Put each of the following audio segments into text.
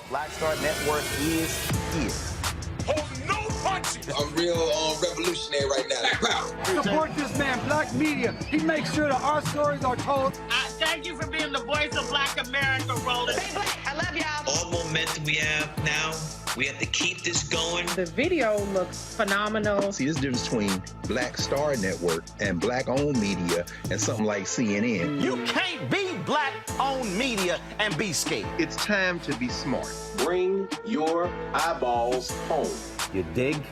Black Star Network is here. Hold no punches. I'm real revolutionary right now. Black power. Support this man, Black Media. He makes sure that our stories are told. Thank you for being the voice of Black America, Roland. Stay black. I love y'all. All momentum we have now, we have to keep this going. The video looks phenomenal. See, this difference between Black Star Network and Black-owned media and something like CNN. You can't be Black-owned media and be scared. It's time to be smart. Bring your eyeballs home. You dig?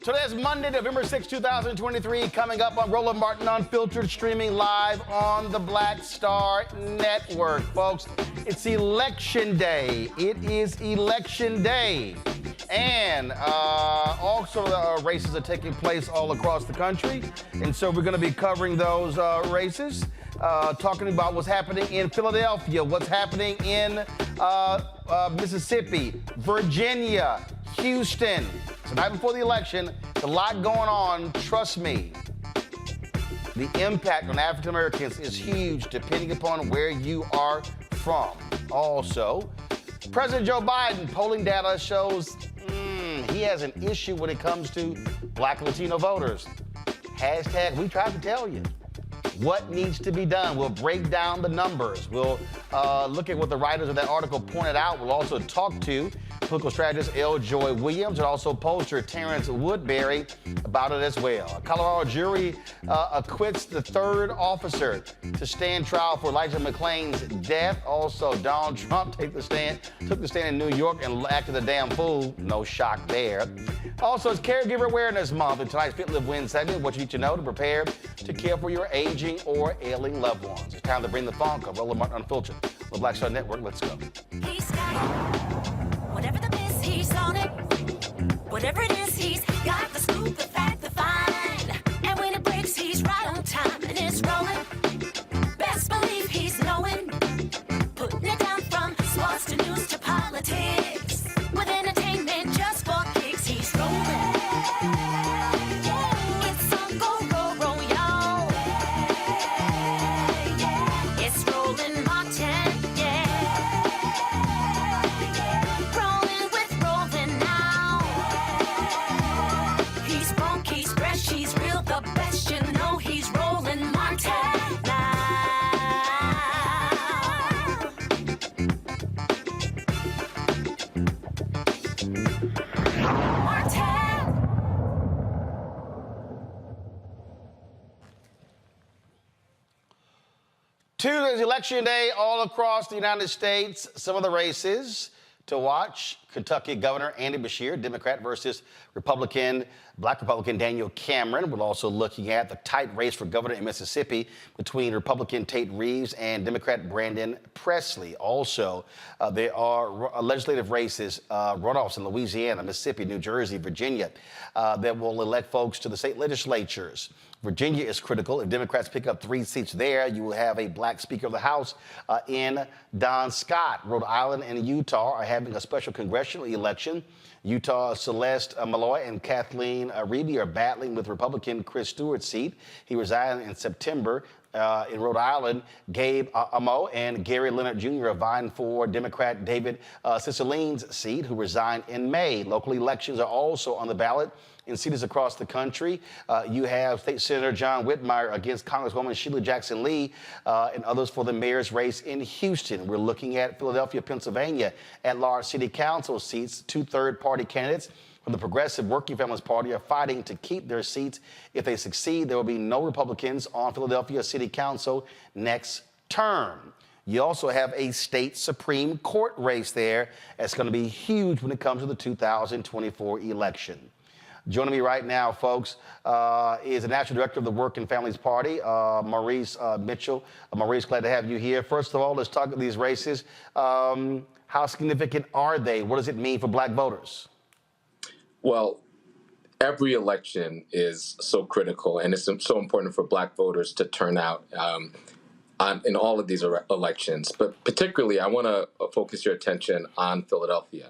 Today is Monday, November 6, 2023, coming up on Roland Martin Unfiltered, streaming live on the Black Star Network. Folks, it's Election Day. It is Election Day. And all sort of races are taking place all across the country. And so we're going to be covering those races, talking about what's happening in Philadelphia, what's happening in Mississippi, Virginia, Houston. So night before the election, there's a lot going on. Trust me, the impact on African Americans is huge depending upon where you are from. Also, President Joe Biden, polling data shows he has an issue when it comes to Black and Latino voters. Hashtag, we tried to tell you what needs to be done. We'll break down the numbers. We'll look at what the writers of that article pointed out. We'll also talk to political strategist L. Joy Williams and also pollster Terrance Woodbury about it as well. A Colorado jury acquits the third officer to stand trial for Elijah McClain's death. Also, Donald Trump took the stand in New York and acted a damn fool. No shock there. Also, it's Caregiver Awareness Month, and tonight's Fit Live Win segment, what you need to know to prepare to care for your aging or ailing loved ones. It's time to bring the funk of Roland Martin Unfiltered on the Black Star Network. Let's go. He's got it. Whatever the miss, he's on it. Whatever it is, he's got the scoop, the fact, the find. And when it breaks, he's right on time and it's rolling. Best believe he's knowing. Putting it down from sports to news to politics. With entertainment just for kicks, he's rolling. It's on go, roll, y'all. It's Roland Martin, Rolling with Roland now. is Election Day all across the United States. Some of the races to watch: Kentucky Governor Andy Beshear, Democrat versus Black Republican Daniel Cameron. We're also looking at the tight race for governor in Mississippi between Republican Tate Reeves and Democrat Brandon Presley. Also, there are legislative races, runoffs in Louisiana, Mississippi, New Jersey, Virginia, that will elect folks to the state legislatures. Virginia is critical. If Democrats pick up 3 seats there, you will have a black Speaker of the House in Don Scott. Rhode Island and Utah are having a special congressional election. Utah Celeste Malloy and Kathleen Reedy are battling with Republican Chris Stewart's seat. He resigned in September. In Rhode Island, Gabe Amo and Gary Leonard Jr. are vying for Democrat David Cicilline's seat, who resigned in May. Local elections are also on the ballot in cities across the country. You have State Senator John Whitmire against Congresswoman Sheila Jackson Lee and others for the mayor's race in Houston. We're looking at Philadelphia, Pennsylvania, at-large city council seats. 2 third-party candidates from the Progressive Working Families Party are fighting to keep their seats. If they succeed, there will be no Republicans on Philadelphia City Council next term. You also have a state Supreme Court race there that's going to be huge when it comes to the 2024 election. Joining me right now, folks, is the National Director of the Working Families Party, Maurice Mitchell. Maurice, glad to have you here. First of all, let's talk about these races. How significant are they? What does it mean for black voters? Well, every election is so critical, and it's so important for black voters to turn out in all of these elections. But particularly, I want to focus your attention on Philadelphia,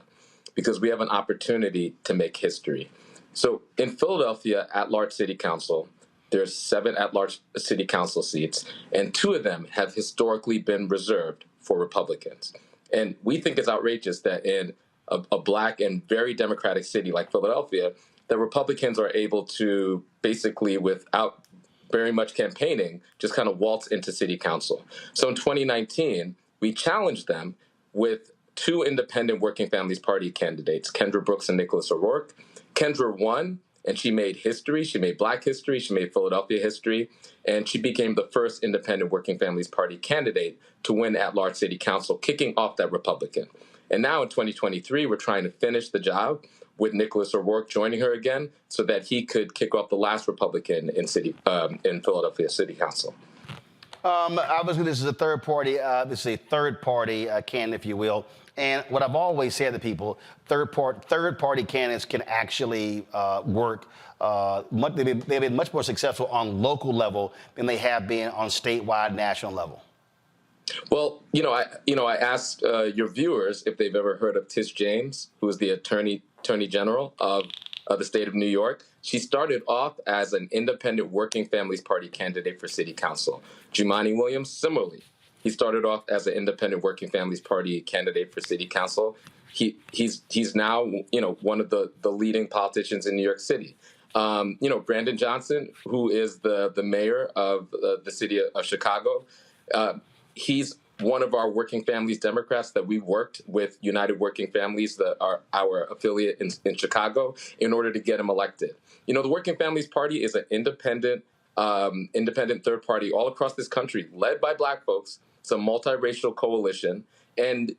because we have an opportunity to make history. So in Philadelphia, at-large city council, there's 7 at-large city council seats, and 2 of them have historically been reserved for Republicans. And we think it's outrageous that in a black and very democratic city like Philadelphia, that Republicans are able to basically, without very much campaigning, just kind of waltz into city council. So in 2019, we challenged them with 2 independent Working Families Party candidates, Kendra Brooks and Nicholas O'Rourke. Kendra won, and she made history. She made black history. She made Philadelphia history. And she became the first independent Working Families Party candidate to win at-large city council, kicking off that Republican. And now in 2023, we're trying to finish the job with Nicholas O'Rourke joining her again so that he could kick off the last Republican in Philadelphia City Council. Obviously, this is a third party. This is a third party candidate, if you will. And what I've always said to people, third party candidates can actually work. They've been much more successful on local level than they have been on statewide, national level. Well, I asked your viewers if they've ever heard of Tish James, who is the Attorney General of the state of New York. She started off as an independent Working Families Party candidate for city council. Jumaane Williams, similarly, he started off as an independent Working Families Party candidate for city council. He's now one of the leading politicians in New York City. Brandon Johnson, who is the mayor of the city of Chicago, he's one of our Working Families Democrats that we worked with United Working Families, our affiliate in Chicago, in order to get him elected. The Working Families Party is an independent third party all across this country, led by black folks. It's a multiracial coalition. And,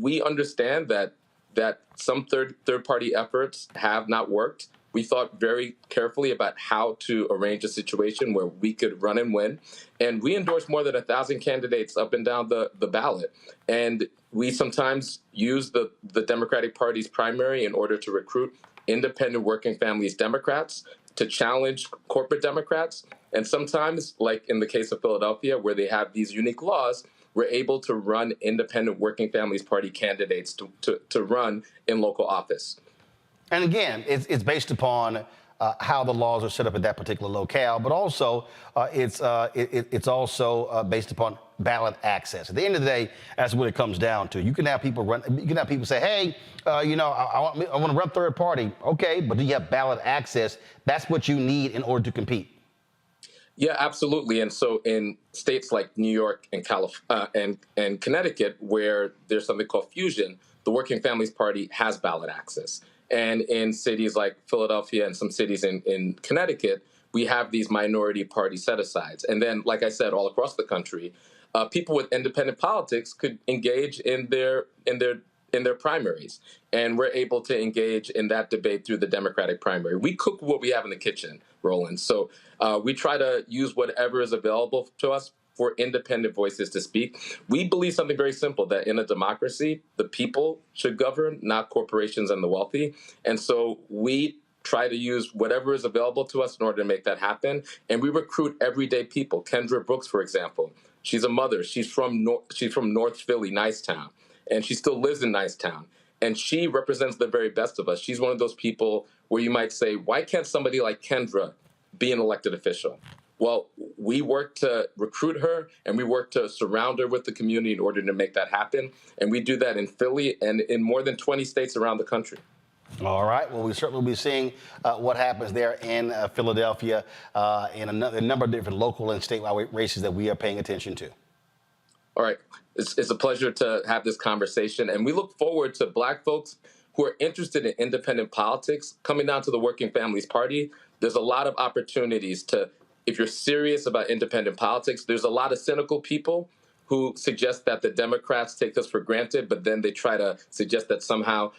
we understand that some third party efforts have not worked. We thought very carefully about how to arrange a situation where we could run and win. And we endorsed more than 1,000 candidates up and down the ballot. And we sometimes use the Democratic Party's primary in order to recruit independent Working Families Democrats to challenge corporate Democrats. And sometimes, like in the case of Philadelphia, where they have these unique laws, we're able to run independent Working Families Party candidates to run in local office. And again, it's based upon how the laws are set up at that particular locale, but also it's also based upon ballot access. At the end of the day, that's what it comes down to. You can have people say, hey, I want to run third party. Okay, but do you have ballot access? That's what you need in order to compete. Yeah, absolutely. And so in states like New York and and Connecticut, where there's something called fusion, the Working Families Party has ballot access. And in cities like Philadelphia and some cities in Connecticut, we have these minority party set-asides. And then, like I said, all across the country, people with independent politics could engage in their primaries, and we're able to engage in that debate through the Democratic primary. We cook what we have in the kitchen, Roland. So we try to use whatever is available to us for independent voices to speak. We believe something very simple, that in a democracy, the people should govern, not corporations and the wealthy. And so we try to use whatever is available to us in order to make that happen. And we recruit everyday people. Kendra Brooks, for example, she's a mother. She's from North Philly, Nicetown, and she still lives in Nicetown. And she represents the very best of us. She's one of those people where you might say, why can't somebody like Kendra be an elected official? Well, we work to recruit her, and we work to surround her with the community in order to make that happen. And we do that in Philly and in more than 20 states around the country. All right. Well, we certainly will be seeing what happens there in Philadelphia in a number of different local and statewide races that we are paying attention to. All right. It's a pleasure to have this conversation. And we look forward to Black folks who are interested in independent politics coming down to the Working Families Party. There's a lot of opportunities to, if you're serious about independent politics, there's a lot of cynical people who suggest that the Democrats take us for granted, but then they try to suggest that somehow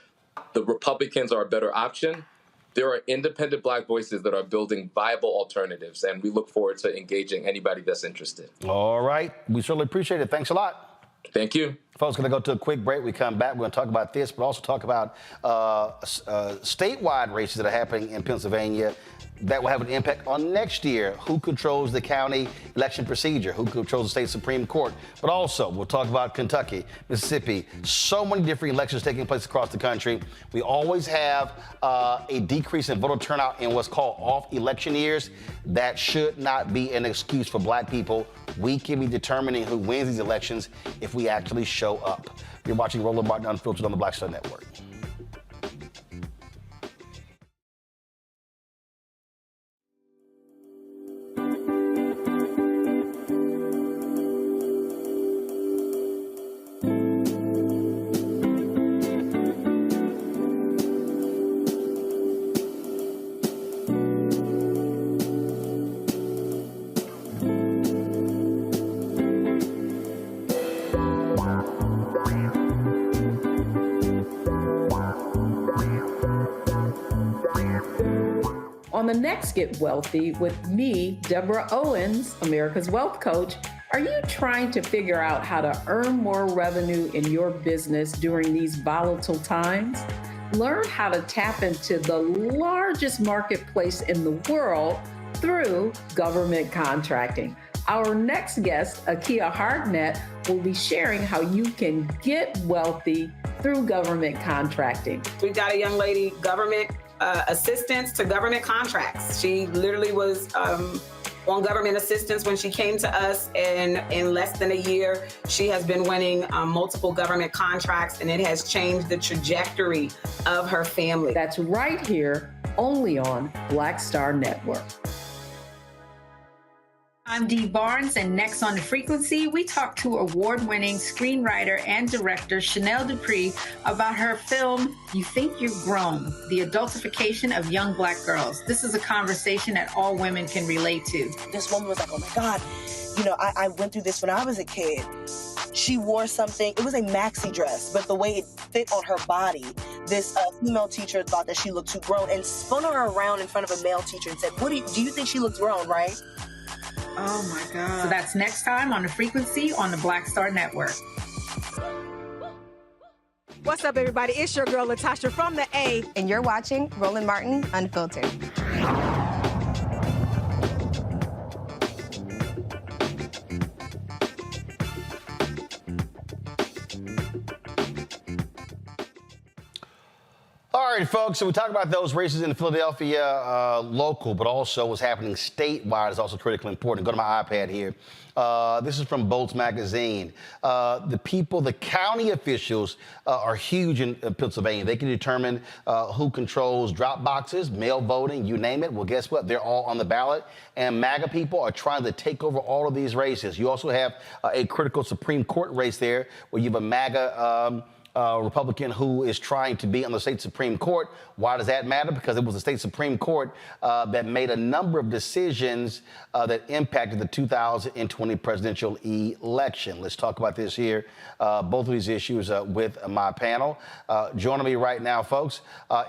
the Republicans are a better option. There are independent Black voices that are building viable alternatives, and we look forward to engaging anybody that's interested. All right. We certainly appreciate it. Thanks a lot. Thank you. Folks, going to go to a quick break. We come back. We're going to talk about this, but also talk about statewide races that are happening in Pennsylvania that will have an impact on next year. Who controls the county election procedure? Who controls the state Supreme Court? But also, we'll talk about Kentucky, Mississippi, so many different elections taking place across the country. We always have a decrease in voter turnout in what's called off-election years. That should not be an excuse for Black people. We can be determining who wins these elections if we actually show up. You're watching Roland Martin Unfiltered on the Black Star Network. On the next Get Wealthy with me, Deborah Owens, America's Wealth Coach, are you trying to figure out how to earn more revenue in your business during these volatile times? Learn how to tap into the largest marketplace in the world through government contracting. Our next guest, Akia Hardnett, will be sharing how you can get wealthy through government contracting. We've got a young lady, government assistance to government contracts. She literally was on government assistance when she came to us, and in less than a year, she has been winning multiple government contracts, and it has changed the trajectory of her family. That's right here, only on Black Star Network. I'm Dee Barnes, and next on The Frequency, we talk to award-winning screenwriter and director Chanel Dupree about her film, You Think You've Grown, the adultification of young Black girls. This is a conversation that all women can relate to. This woman was like, oh my God, you know, I went through this when I was a kid. She wore something, it was a maxi dress, but the way it fit on her body, this female teacher thought that she looked too grown and spun her around in front of a male teacher and said, do you think she looks grown, right? Oh my God. So that's next time on The Frequency on the Black Star Network. What's up, everybody? It's your girl, Latasha from the A. And you're watching Roland Martin Unfiltered. All right, folks, so we talk about those races in Philadelphia local, but also what's happening statewide is also critically important. Go to my iPad here. This is from Bolts Magazine. The county officials are huge in Pennsylvania. They can determine who controls drop boxes, mail voting, you name it. Well, guess what? They're all on the ballot. And MAGA people are trying to take over all of these races. You also have a critical Supreme Court race there where you have a MAGA Republican who is trying to be on the state Supreme Court. Why does that matter? Because it was the state Supreme Court that made a number of decisions that impacted the 2020 presidential election. Let's talk about this here, both of these issues with my panel. Joining me right now, folks,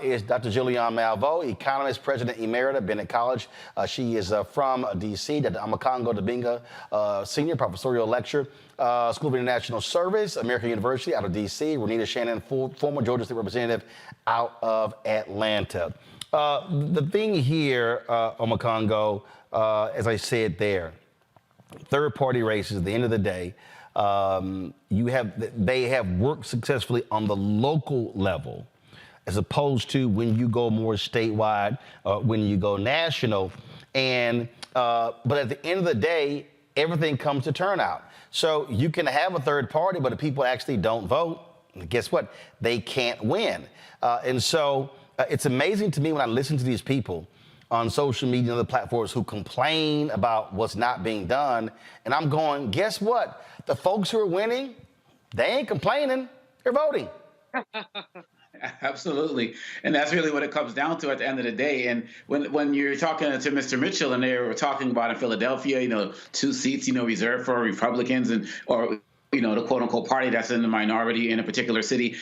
is Dr. Julianne Malveaux, economist, president emerita, Bennett College. She is from D.C. Dr. Amakongo Dabinga, senior professorial lecturer, School of International Service, American University out of D.C. Renita Shannon, former Georgia State Representative out of Atlanta. The thing here, Amakongo, as I said there, third-party races, at the end of the day, they have worked successfully on the local level, as opposed to when you go more statewide, when you go national. And but at the end of the day, everything comes to turnout. So you can have a third party, but if people actually don't vote, guess what? They can't win. And so it's amazing to me when I listen to these people on social media and other platforms who complain about what's not being done. And I'm going, guess what? The folks who are winning, they ain't complaining, they're voting. Absolutely. And that's really what it comes down to at the end of the day. And when you're talking to Mr. Mitchell and they were talking about in Philadelphia, 2 seats, reserved for Republicans or the quote unquote party that's in the minority in a particular city,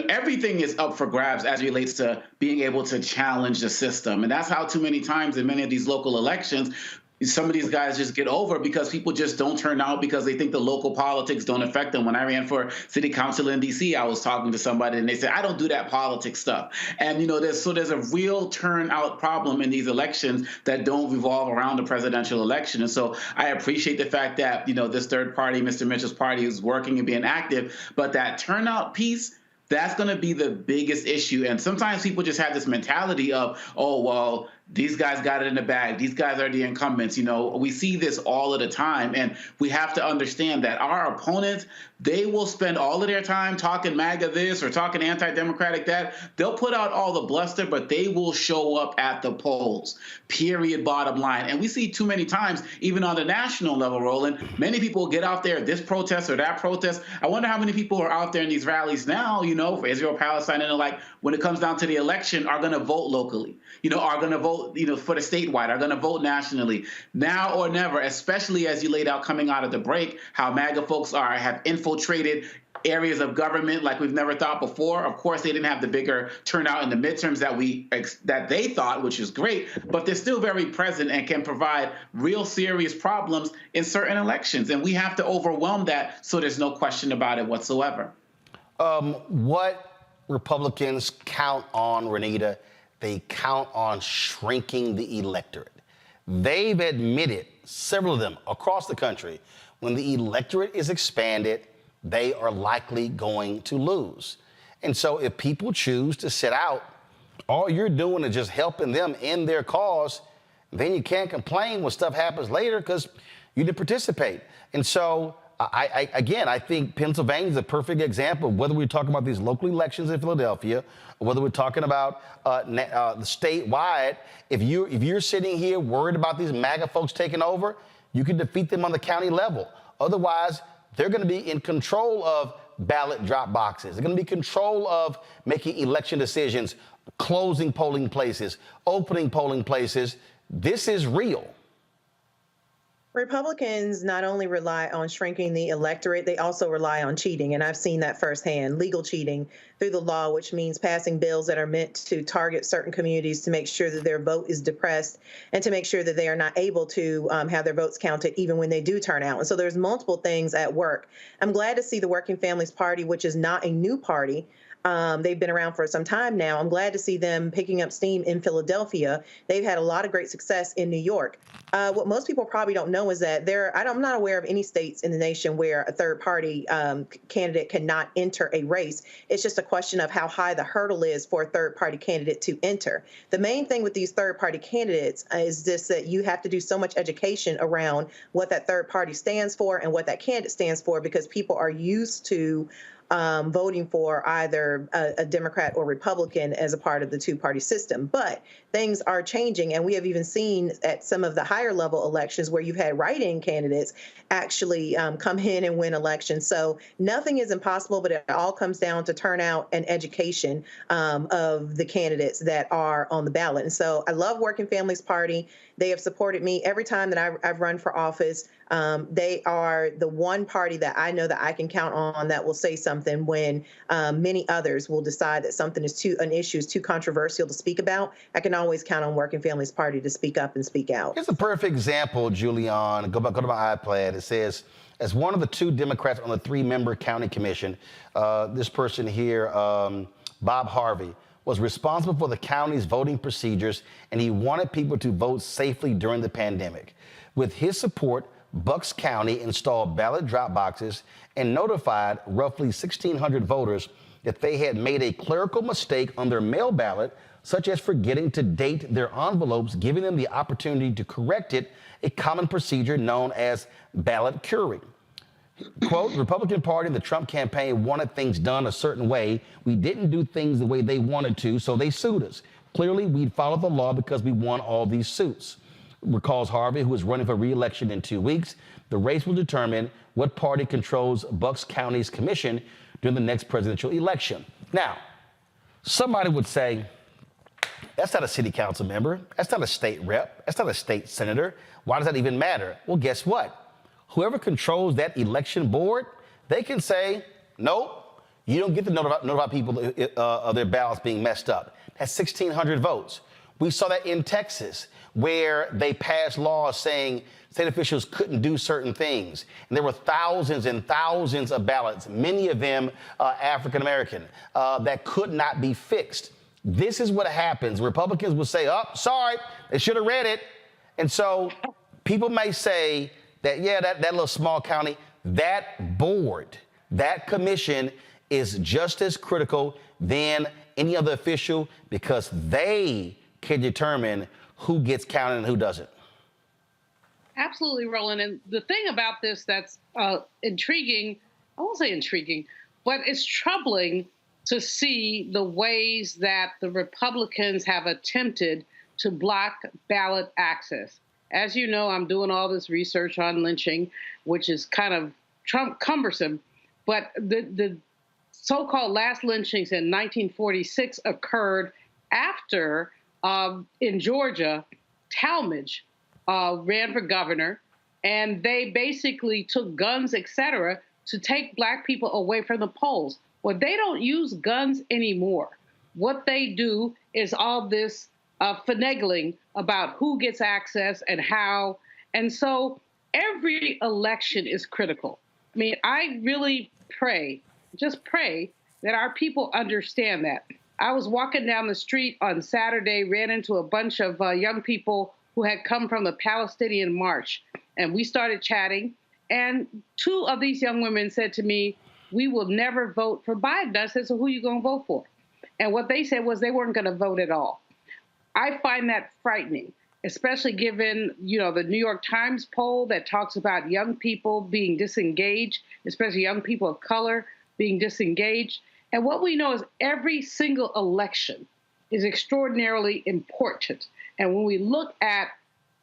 everything is up for grabs as it relates to being able to challenge the system. And that's how too many times in many of these local elections, some of these guys just get over because people just don't turn out because they think the local politics don't affect them. When I ran for city council in D.C., I was talking to somebody and they said, I don't do that politics stuff. And, there's a real turnout problem in these elections that don't revolve around the presidential election. And so I appreciate the fact that, this third party, Mr. Mitchell's party, is working and being active. But that turnout piece, that's going to be the biggest issue. And sometimes people just have this mentality of, oh, well, these guys got it in the bag. These guys are the incumbents. We see this all of the time. And we have to understand that our opponents, they will spend all of their time talking MAGA this or talking anti-democratic that. They'll put out all the bluster, but they will show up at the polls, period, bottom line. And we see too many times, even on the national level, Roland, many people get out there, this protest or that protest. I wonder how many people are out there in these rallies now, for Israel-Palestine, and when it comes down to the election, are going to vote locally, are going to vote, for the statewide, are going to vote nationally. Now or never, especially as you laid out coming out of the break, how MAGA folks have infiltrated areas of government like we've never thought before. Of course, they didn't have the bigger turnout in the midterms that they thought, which is great, but they're still very present and can provide real serious problems in certain elections. And we have to overwhelm that so there's no question about it whatsoever. What Republicans count on, Renita, they count on shrinking the electorate. They've admitted, several of them across the country, when the electorate is expanded, they are likely going to lose. And so if people choose to sit out, all you're doing is just helping them in their cause. Then you can't complain when stuff happens later because you didn't participate. And so I think Pennsylvania is a perfect example, whether we're talking about these local elections in Philadelphia, or whether we're talking about the statewide. If you're sitting here worried about these MAGA folks taking over, you can defeat them on the county level. Otherwise, they're going to be in control of ballot drop boxes. They're going to be control of making election decisions, closing polling places, opening polling places. This is real. Republicans not only rely on shrinking the electorate, they also rely on cheating. And I've seen that firsthand, legal cheating through the law, which means passing bills that are meant to target certain communities to make sure that their vote is depressed and to make sure that they are not able to have their votes counted even when they do turn out. And so there's multiple things at work. I'm glad to see the Working Families Party, which is not a new party. They've been around for some time now. I'm glad to see them picking up steam in Philadelphia. They've had a lot of great success in New York. What most people probably don't know is that I'm not aware of any states in the nation where a third party candidate cannot enter a race. It's just a question of how high the hurdle is for a third party candidate to enter. The main thing with these third party candidates is just that you have to do so much education around what that third party stands for and what that candidate stands for, because people are used to voting for either a Democrat or Republican as a part of the two-party system. But things are changing, and we have even seen at some of the higher level elections where you've had write-in candidates actually come in and win elections. So nothing is impossible, but it all comes down to turnout and education of the candidates that are on the ballot. And so I love Working Families Party. They have supported me every time that I've run for office. They are the one party that I know that I can count on that will say something when many others will decide that an issue is too controversial to speak about. I can always count on Working Families Party to speak up and speak out. Here's a perfect example, Julian. Go to my iPad. It says, as one of the two Democrats on the 3-member county commission, this person here, Bob Harvey, was responsible for the county's voting procedures, and he wanted people to vote safely during the pandemic. With his support, Bucks County installed ballot drop boxes and notified roughly 1,600 voters that they had made a clerical mistake on their mail ballot, such as forgetting to date their envelopes, giving them the opportunity to correct it, a common procedure known as ballot curing. Quote, the Republican Party and the Trump campaign wanted things done a certain way. We didn't do things the way they wanted to, so they sued us. Clearly, we followed the law because we won all these suits. Recalls Harvey, who is running for re-election in 2 weeks. The race will determine what party controls Bucks County's commission during the next presidential election. Now, somebody would say, that's not a city council member. That's not a state rep. That's not a state senator. Why does that even matter? Well, guess what? Whoever controls that election board, they can say, nope, you don't get to notify people of their ballots being messed up. That's 1,600 votes. We saw that in Texas, where they passed laws saying state officials couldn't do certain things. And there were thousands and thousands of ballots, many of them African-American, that could not be fixed. This is what happens. Republicans will say, oh, sorry, they should have read it. And so people may say that, yeah, that little small county, that board, that commission is just as critical than any other official because they can determine who gets counted and who doesn't. Absolutely, Roland. And the thing about this that's intriguing, I won't say intriguing, but it's troubling to see the ways that the Republicans have attempted to block ballot access. As you know, I'm doing all this research on lynching, which is kind of cumbersome, but the so-called last lynchings in 1946 occurred after, in Georgia, Talmadge ran for governor, and they basically took guns, et cetera, to take Black people away from the polls. Well, they don't use guns anymore. What they do is all this finagling about who gets access and how. And so every election is critical. I mean, I really pray, just pray, that our people understand that. I was walking down the street on Saturday, ran into a bunch of young people who had come from the Palestinian March, and we started chatting. And two of these young women said to me, we will never vote for Biden. I said, so who are you going to vote for? And what they said was they weren't going to vote at all. I find that frightening, especially given, the New York Times poll that talks about young people being disengaged, especially young people of color being disengaged. And what we know is every single election is extraordinarily important. And when we look at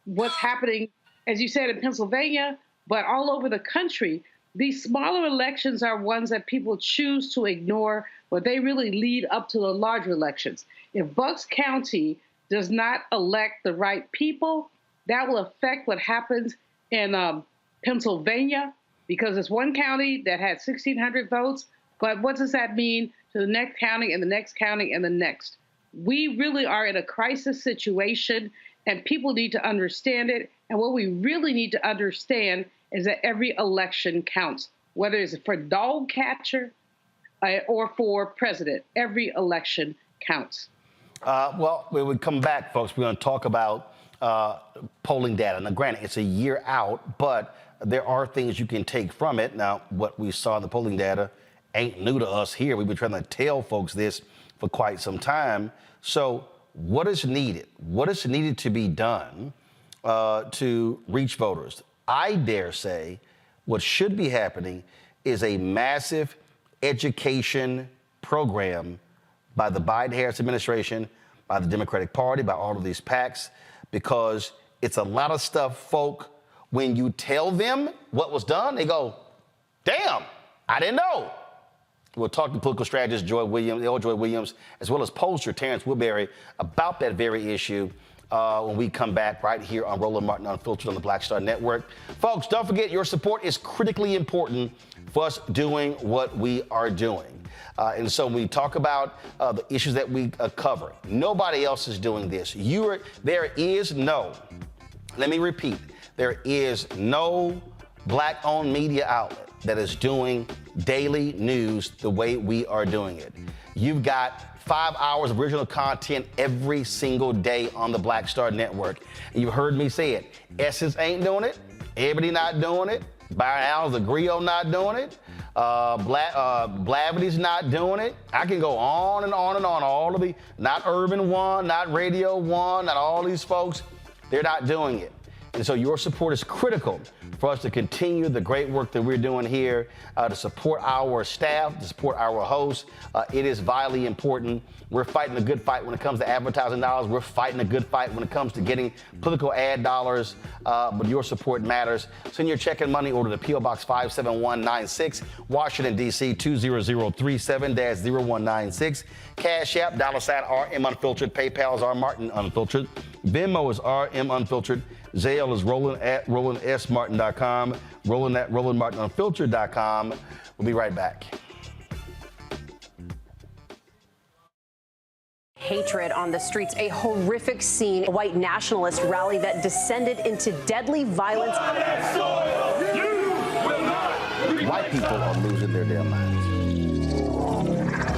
what's happening, as you said, in Pennsylvania, but all over the country, these smaller elections are ones that people choose to ignore, but they really lead up to the larger elections. If Bucks County does not elect the right people, that will affect what happens in Pennsylvania, because it's one county that had 1,600 votes. But what does that mean to the next county and the next county and the next? We really are in a crisis situation, and people need to understand it. And what we really need to understand is that every election counts, whether it's for dog catcher or for president. Every election counts. Well, when we come back, folks, we're going to talk about polling data. Now, granted, it's a year out, but there are things you can take from it. Now, what we saw in the polling data ain't new to us here. We've been trying to tell folks this for quite some time. So what is needed? What is needed to be done to reach voters? I dare say what should be happening is a massive education program by the Biden-Harris administration, by the Democratic Party, by all of these PACs, because it's a lot of stuff, folk, when you tell them what was done, they go, damn, I didn't know. We'll talk to political strategist Joy Williams, as well as pollster Terrance Woodbury about that very issue when we come back right here on Roland Martin Unfiltered on the Black Star Network. Folks, don't forget your support is critically important for us doing what we are doing. And so when we talk about the issues that we cover, nobody else is doing this. There is no, let me repeat, there is no black-owned media outlet that is doing daily news the way we are doing it. You've got 5 hours of original content every single day on the Black Star Network. And you've heard me say it. Essence ain't doing it. Ebony not doing it. Byron Allen's the Griot not doing it. Blavity's not doing it. I can go on and on and on. All of the, not Urban One, not Radio One, not all these folks, they're not doing it. And so your support is critical for us to continue the great work that we're doing here, to support our staff, to support our hosts. It is vitally important. We're fighting a good fight when it comes to advertising dollars. We're fighting a good fight when it comes to getting political ad dollars, but your support matters. Send your check and money order to P.O. Box 57196, Washington, D.C. 20037-0196. Cash App, $RM Unfiltered. PayPal is R Martin Unfiltered. Venmo is RM Unfiltered. Zale is Roland at RolandSMartin.com. Roland at RolandMartinUnfiltered.com. We'll be right back. Hatred on the streets, a horrific scene, a white nationalist rally that descended into deadly violence. White people are losing their damn minds.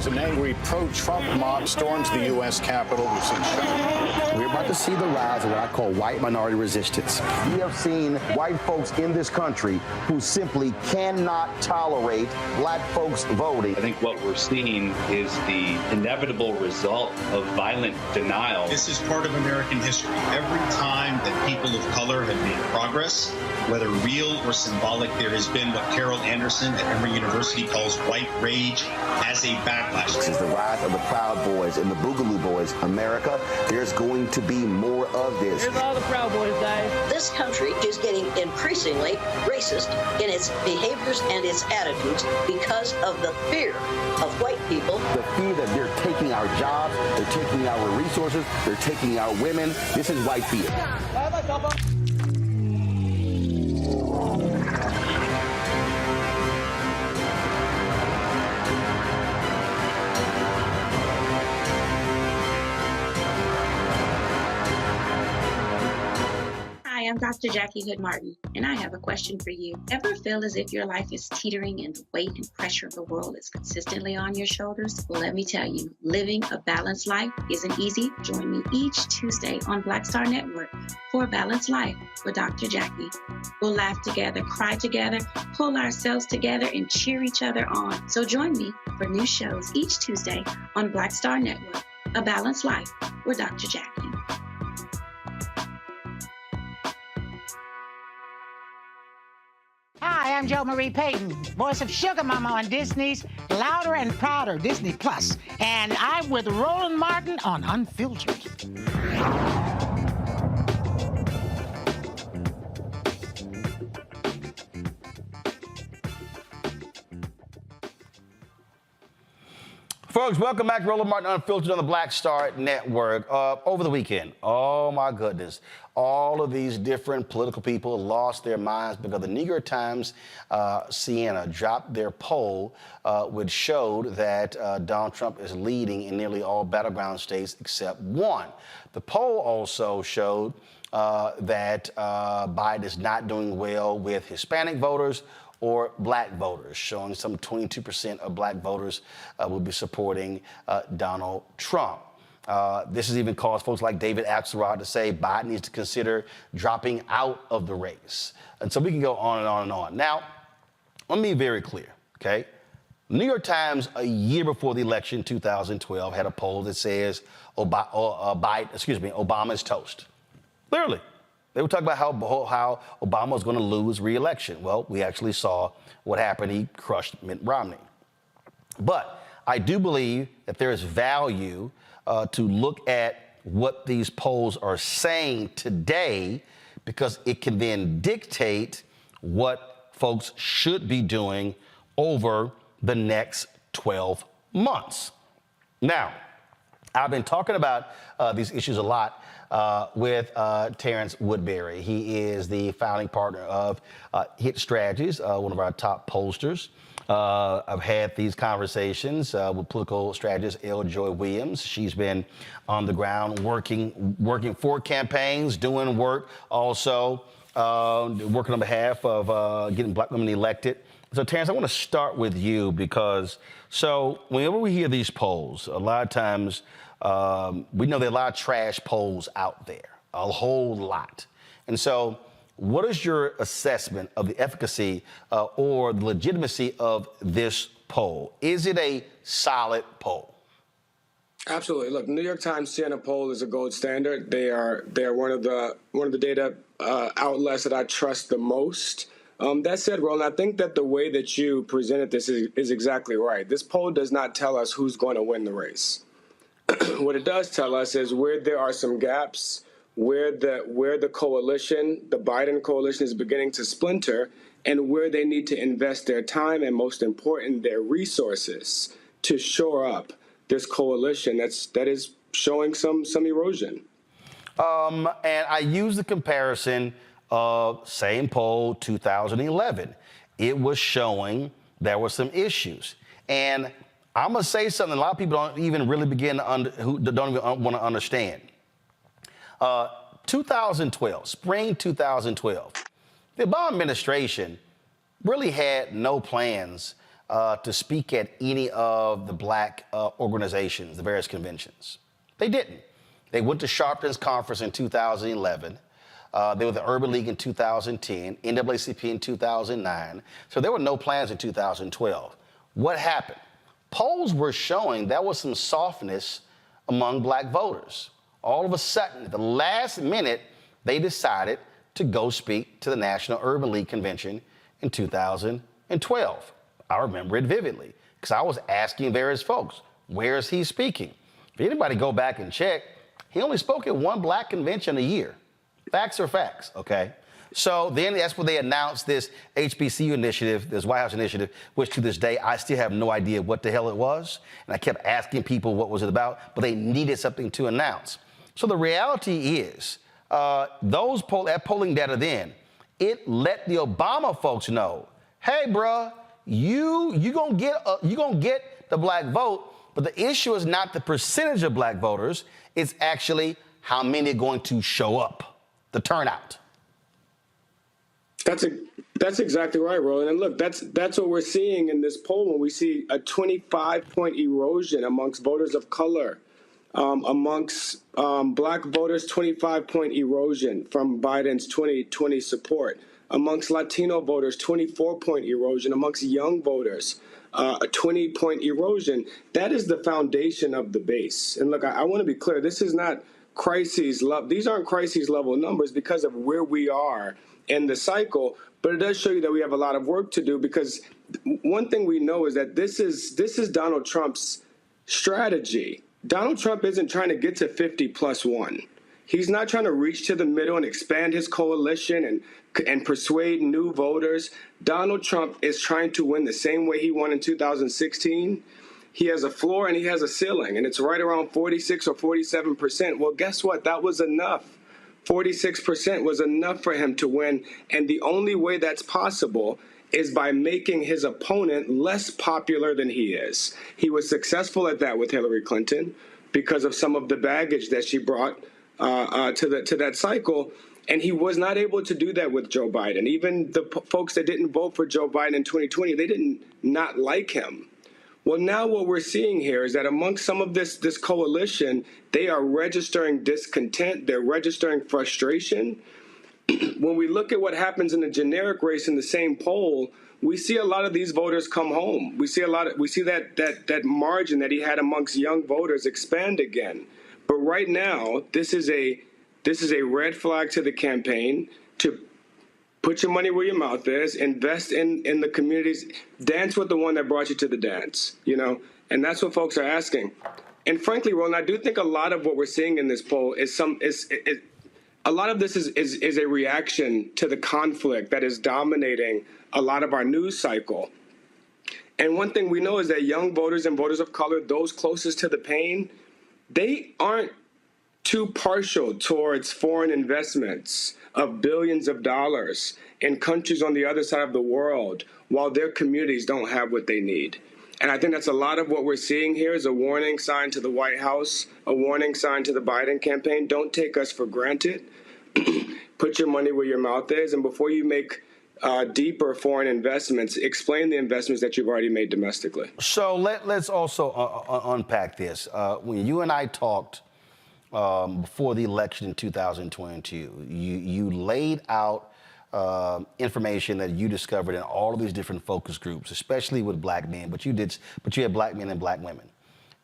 An angry pro-Trump mob storms the U.S. Capitol. We've seen shooting. We're about to see the rise of what I call white minority resistance. We have seen white folks in this country who simply cannot tolerate black folks voting. I think what we're seeing is the inevitable result of violent denial. This is part of American history. Every time that people of color have made progress, whether real or symbolic, there has been what Carol Anderson at Emory University calls white rage as a backlash. This is the rise of the Proud Boys and the Boogaloo Boys. America, there's going to be more of this. Here's all the Proud Boys, guys. This country is getting increasingly racist in its behaviors and its attitudes because of the fear of white people. The fear that they're taking our jobs, they're taking our resources, they're taking our women. This is white fear. Hi, I'm Dr. Jackie Hood Martin, and I have a question for you. Ever feel as if your life is teetering and the weight and pressure of the world is consistently on your shoulders? Well, let me tell you, living a balanced life isn't easy. Join me each Tuesday on Black Star Network for A Balanced Life with Dr. Jackie. We'll laugh together, cry together, pull ourselves together, and cheer each other on. So join me for new shows each Tuesday on Black Star Network, A Balanced Life with Dr. Jackie. Hi, I'm Jo Marie Payton, voice of Sugar Mama on Disney's Louder and Prouder Disney Plus, and I'm with Roland Martin on Unfiltered. Folks, welcome back to Roland Martin Unfiltered on the Black Star Network. Over the weekend, oh my goodness, all of these different political people lost their minds because the New York Times, Siena, dropped their poll, which showed that Donald Trump is leading in nearly all battleground states except one. The poll also showed that Biden is not doing well with Hispanic voters or black voters, showing some 22% of black voters will be supporting Donald Trump. This has even caused folks like David Axelrod to say Biden needs to consider dropping out of the race. And so we can go on and on and on. Now, let me be very clear, okay? New York Times, a year before the election, 2012, had a poll that says Obama is toast. Literally. They were talking about how Obama was going to lose re-election. Well, we actually saw what happened. He crushed Mitt Romney. But I do believe that there is value to look at what these polls are saying today, because it can then dictate what folks should be doing over the next 12 months. Now, I've been talking about these issues a lot with Terrance Woodbury. He is the founding partner of Hit Strategies, one of our top pollsters. I've had these conversations with political strategist L. Williams. She's been on the ground working for campaigns, doing work also, working on behalf of getting black women elected. So, Terrance, I want to start with you because, whenever we hear these polls, a lot of times we know there are a lot of trash polls out there, a whole lot. And so, what is your assessment of the efficacy or the legitimacy of this poll? Is it a solid poll? Absolutely. Look, New York Times Siena poll is a gold standard. They're one of the data outlets that I trust the most. That said, Roland, I think that the way that you presented this is exactly right. This poll does not tell us who's going to win the race. What it does tell us is where there are some gaps, where the coalition, the Biden coalition, is beginning to splinter, and where they need to invest their time and, most important, their resources to shore up this coalition that is showing some erosion. And I use the comparison of same poll 2011. It was showing there were some issues. And I'm going to say something a lot of people don't even really who don't even want to understand. 2012, spring 2012, the Obama administration really had no plans to speak at any of the black organizations, the various conventions. They didn't. They went to Sharpton's conference in 2011. They were the Urban League in 2010, NAACP in 2009. So there were no plans in 2012. What happened? Polls were showing there was some softness among black voters. All of a sudden, at the last minute, they decided to go speak to the National Urban League Convention in 2012. I remember it vividly because I was asking various folks, where is he speaking? If anybody go back and check, he only spoke at one black convention a year. Facts are facts, okay? So then that's when they announced this HBCU initiative, this White House initiative, which to this day, I still have no idea what the hell it was. And I kept asking people what was it about, but they needed something to announce. So the reality is, that polling data then, it let the Obama folks know, hey, bruh, you gonna get the black vote, but the issue is not the percentage of black voters, it's actually how many are going to show up, the turnout. That's exactly right, Roland. And look, that's what we're seeing in this poll when we see a 25-point erosion amongst voters of color. Amongst black voters, 25-point erosion from Biden's 2020 support. Amongst Latino voters, 24-point erosion. Amongst young voters, a 20-point erosion. That is the foundation of the base. And look, I want to be clear. This is not crises level. These aren't crises level numbers because of where we are in the cycle. But it does show you that we have a lot of work to do, because one thing we know is that this is Donald Trump's strategy. Donald Trump isn't trying to get to 50 plus one. He's not trying to reach to the middle and expand his coalition and persuade new voters. Donald Trump is trying to win the same way he won in 2016. He has a floor and he has a ceiling, and it's right around 46 or 47%. Well, guess what? That was enough. 46% was enough for him to win. And the only way that's possible is by making his opponent less popular than he is. He was successful at that with Hillary Clinton because of some of the baggage that she brought to that cycle. And he was not able to do that with Joe Biden. Even the folks that didn't vote for Joe Biden in 2020, they didn't not like him. Well, now what we're seeing here is that amongst some of this coalition, they are registering discontent. They're registering frustration. When we look at what happens in the generic race in the same poll, we see a lot of these voters come home. We see that margin that he had amongst young voters expand again. But right now, this is a red flag to the campaign to Put your money where your mouth is. Invest in the communities. Dance with the one that brought you to the dance, you know? And that's what folks are asking. And frankly, Roland, I do think a lot of what we're seeing in this poll is a lot of this is a reaction to the conflict that is dominating a lot of our news cycle. And one thing we know is that young voters and voters of color, those closest to the pain, they aren't too partial towards foreign investments of billions of dollars in countries on the other side of the world while their communities don't have what they need. And I think that's a lot of what we're seeing here is a warning sign to the White House, a warning sign to the Biden campaign. Don't take us for granted. Put your money where your mouth is. And before you make deeper foreign investments, explain the investments that you've already made domestically. So let's also unpack this. When you and I talked before the election in 2022, you laid out information that you discovered in all of these different focus groups, especially with black men, but you had black men and black women.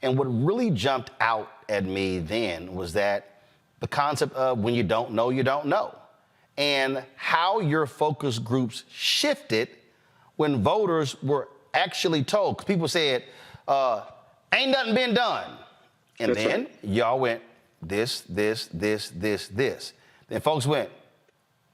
And what really jumped out at me then was that the concept of when you don't know, you don't know. And how your focus groups shifted when voters were actually told. 'Cause people said, ain't nothing been done. And That's then right. y'all went this. Then folks went,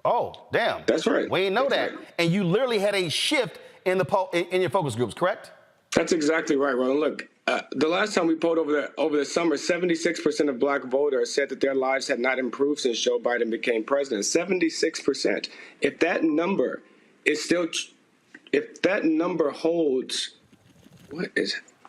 oh, damn. That's right. We didn't know That's that. right. And you literally had a shift in the poll in your focus groups, correct? That's exactly right, Roland. Look, the last time we polled over the summer, 76% of black voters said that their lives had not improved since Joe Biden became president. 76%. If that number is still, if that number holds,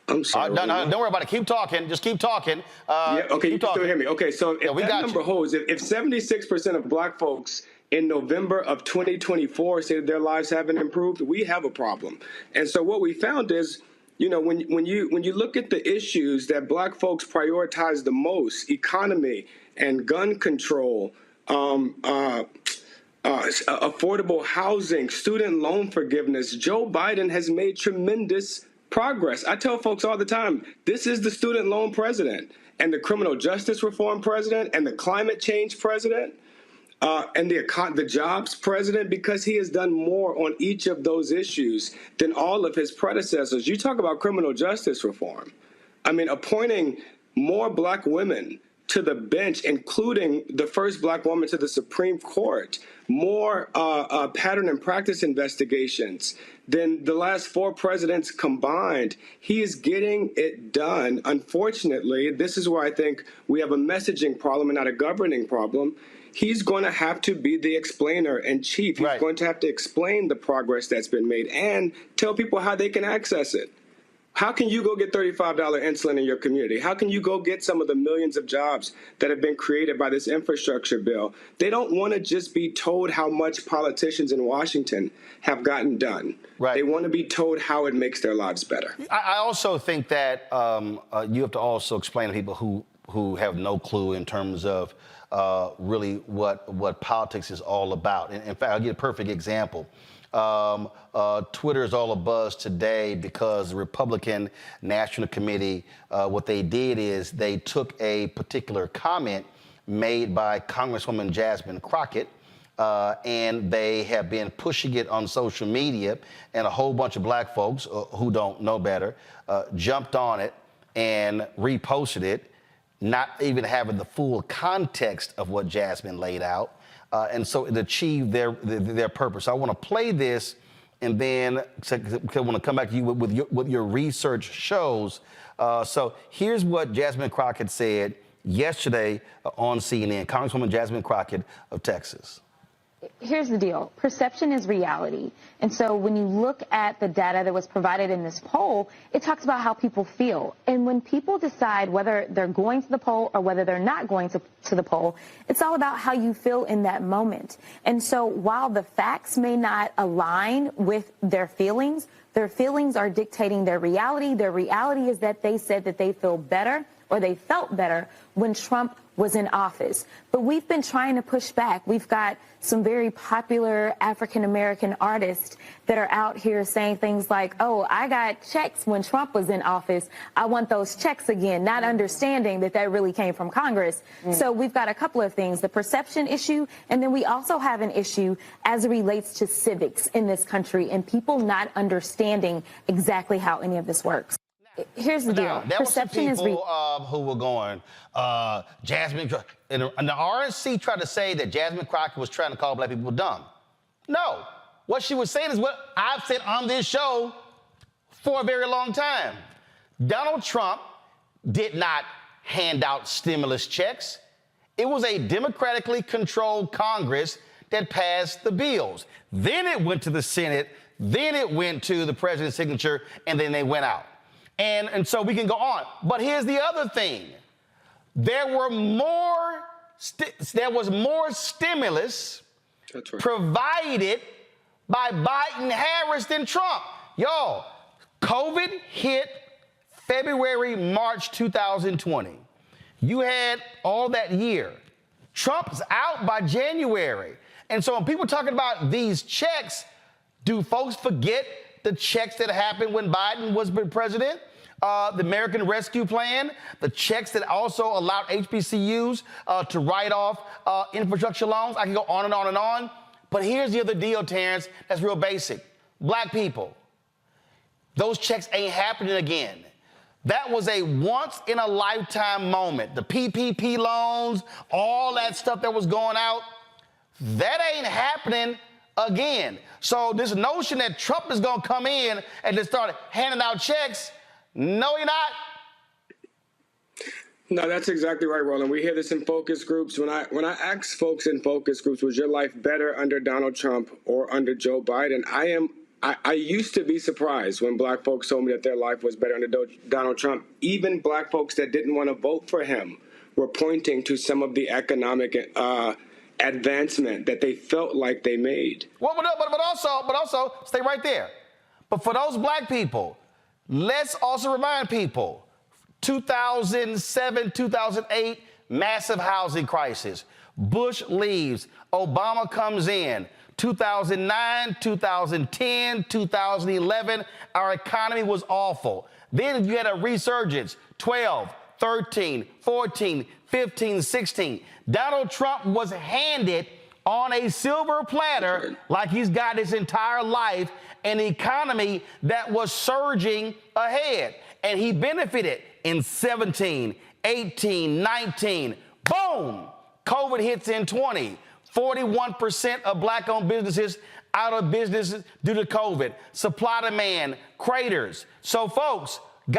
I'm sorry. No, don't worry about it. Keep talking. Just keep talking. Yeah, okay, you can still hear me. Okay, so if we that got number you. holds, if 76% of black folks in November of 2024 say that their lives haven't improved, we have a problem. And so what we found is, you know, when you look at the issues that black folks prioritize the most, economy and gun control, affordable housing, student loan forgiveness, Joe Biden has made tremendous progress. I tell folks all the time, this is the student loan president and the criminal justice reform president and the climate change president. And the jobs president, because he has done more on each of those issues than all of his predecessors. You talk about criminal justice reform. I mean, appointing more black women to the bench, including the first black woman to the Supreme Court, more pattern and practice investigations than the last 4 presidents combined. He is getting it done. Unfortunately, this is where I think we have a messaging problem and not a governing problem. He's going to have to be the explainer in chief. He's going to have to explain the progress that's been made and tell people how they can access it. How can you go get $35 insulin in your community? How can you go get some of the millions of jobs that have been created by this infrastructure bill? They don't want to just be told how much politicians in Washington have gotten done. Right. They want to be told how it makes their lives better. I also think that you have to also explain to people who have no clue in terms of really what politics is all about. In fact, I'll give a perfect example. Twitter is all abuzz today because the Republican National Committee, what they did is they took a particular comment made by Congresswoman Jasmine Crockett, and they have been pushing it on social media, and a whole bunch of black folks who don't know better jumped on it and reposted it, not even having the full context of what Jasmine laid out. And so it achieved their purpose. I want to play this, and then I want to come back to you with what your research shows. So here's what Jasmine Crockett said yesterday on CNN, Congresswoman Jasmine Crockett of Texas. Here's the deal. Perception is reality. And so when you look at the data that was provided in this poll, it talks about how people feel. And when people decide whether they're going to the poll or whether they're not going to the poll, it's all about how you feel in that moment. And so while the facts may not align with their feelings are dictating their reality. Their reality is that they said that they feel better or they felt better when Trump was in office. But we've been trying to push back. We've got some very popular African-American artists that are out here saying things like, oh, I got checks when Trump was in office. I want those checks again, not understanding that that really came from Congress. So we've got a couple of things, the perception issue, and then we also have an issue as it relates to civics in this country and people not understanding exactly how any of this works. Here's the deal. There were some people who were going, Jasmine, and the RNC tried to say that Jasmine Crockett was trying to call black people dumb. No. What she was saying is what I've said on this show for a very long time. Donald Trump did not hand out stimulus checks. It was a democratically controlled Congress that passed the bills. Then it went to the Senate, then it went to the president's signature, and then they went out. And so we can go on. But here's the other thing. There was more stimulus provided by Biden-Harris than Trump. Y'all, COVID hit February, March 2020. You had all that year. Trump's out by January. And so when people are talking about these checks, do folks forget the checks that happened when Biden was president? The American Rescue Plan, the checks that also allowed HBCUs to write off infrastructure loans. I can go on and on and on. But here's the other deal, Terrance, that's real basic. Black people, those checks ain't happening again. That was a once-in-a-lifetime moment. The PPP loans, all that stuff that was going out, that ain't happening again. So this notion that Trump is going to come in and just start handing out checks, no, you're not. No, that's exactly right, Roland. We hear this in focus groups. When I ask folks in focus groups, was your life better under Donald Trump or under Joe Biden? I used to be surprised when black folks told me that their life was better under Donald Trump. Even black folks that didn't want to vote for him were pointing to some of the economic advancement that they felt like they made. Well, but also, stay right there. But for those black people, let's also remind people, 2007, 2008, massive housing crisis. Bush leaves, Obama comes in. 2009, 2010, 2011, our economy was awful. Then you had a resurgence, 12, 13, 14, 15, 16. Donald Trump was handed on a silver platter, like he's got his entire life, an economy that was surging ahead. And he benefited in 17, 18, 19. Boom! COVID hits in 20. 41% of black-owned businesses out of business due to COVID. Supply demand craters. So, folks, we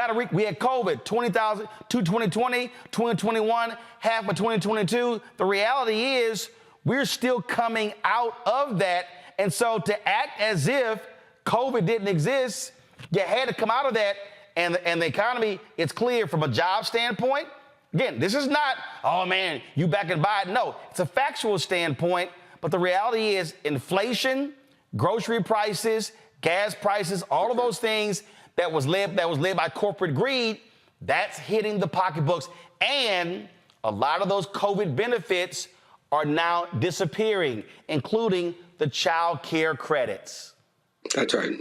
had COVID 2020, 2021, half of 2022. The reality is we're still coming out of that. And so to act as if COVID didn't exist, you had to come out of that. And the economy, it's clear from a job standpoint. Again, this is not, oh, man, you back and Biden. No, it's a factual standpoint. But the reality is inflation, grocery prices, gas prices, all of those things that was led by corporate greed, that's hitting the pocketbooks. And a lot of those COVID benefits are now disappearing, including the child care credits. That's right.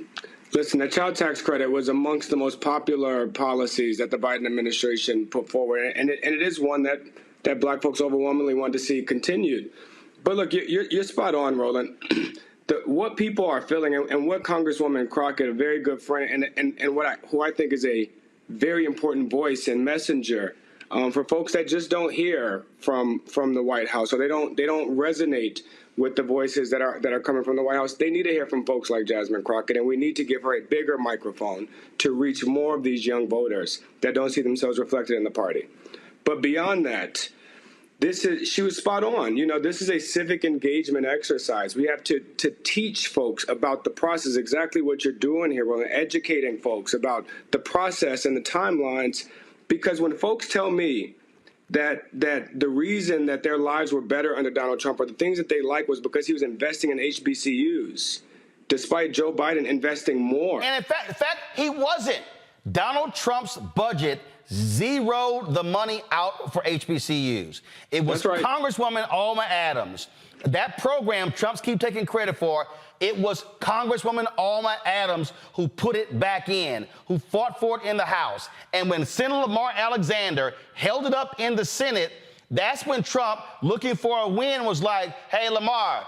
Listen, the child tax credit was amongst the most popular policies that the Biden administration put forward, and it is one that black folks overwhelmingly want to see continued. But look, you're spot on, Roland. What people are feeling, and what Congresswoman Crockett, a very good friend, and who I think is a very important voice and messenger for folks that just don't hear from the White House, or they don't resonate with the voices that are coming from the White House. They need to hear from folks like Jasmine Crockett, and we need to give her a bigger microphone to reach more of these young voters that don't see themselves reflected in the party. But beyond that, she was spot on. You know, this is a civic engagement exercise. We have to teach folks about the process, exactly what you're doing here, Roland, educating folks about the process and the timelines, because when folks tell me that the reason that their lives were better under Donald Trump, or the things that they liked, was because he was investing in HBCUs, despite Joe Biden investing more. And in fact, he wasn't. Donald Trump's budget zeroed the money out for HBCUs. It was Congresswoman Alma Adams. That program Trump's keep taking credit for, it was Congresswoman Alma Adams who put it back in, who fought for it in the House. And when Senator Lamar Alexander held it up in the Senate, that's when Trump, looking for a win, was like, hey, Lamar,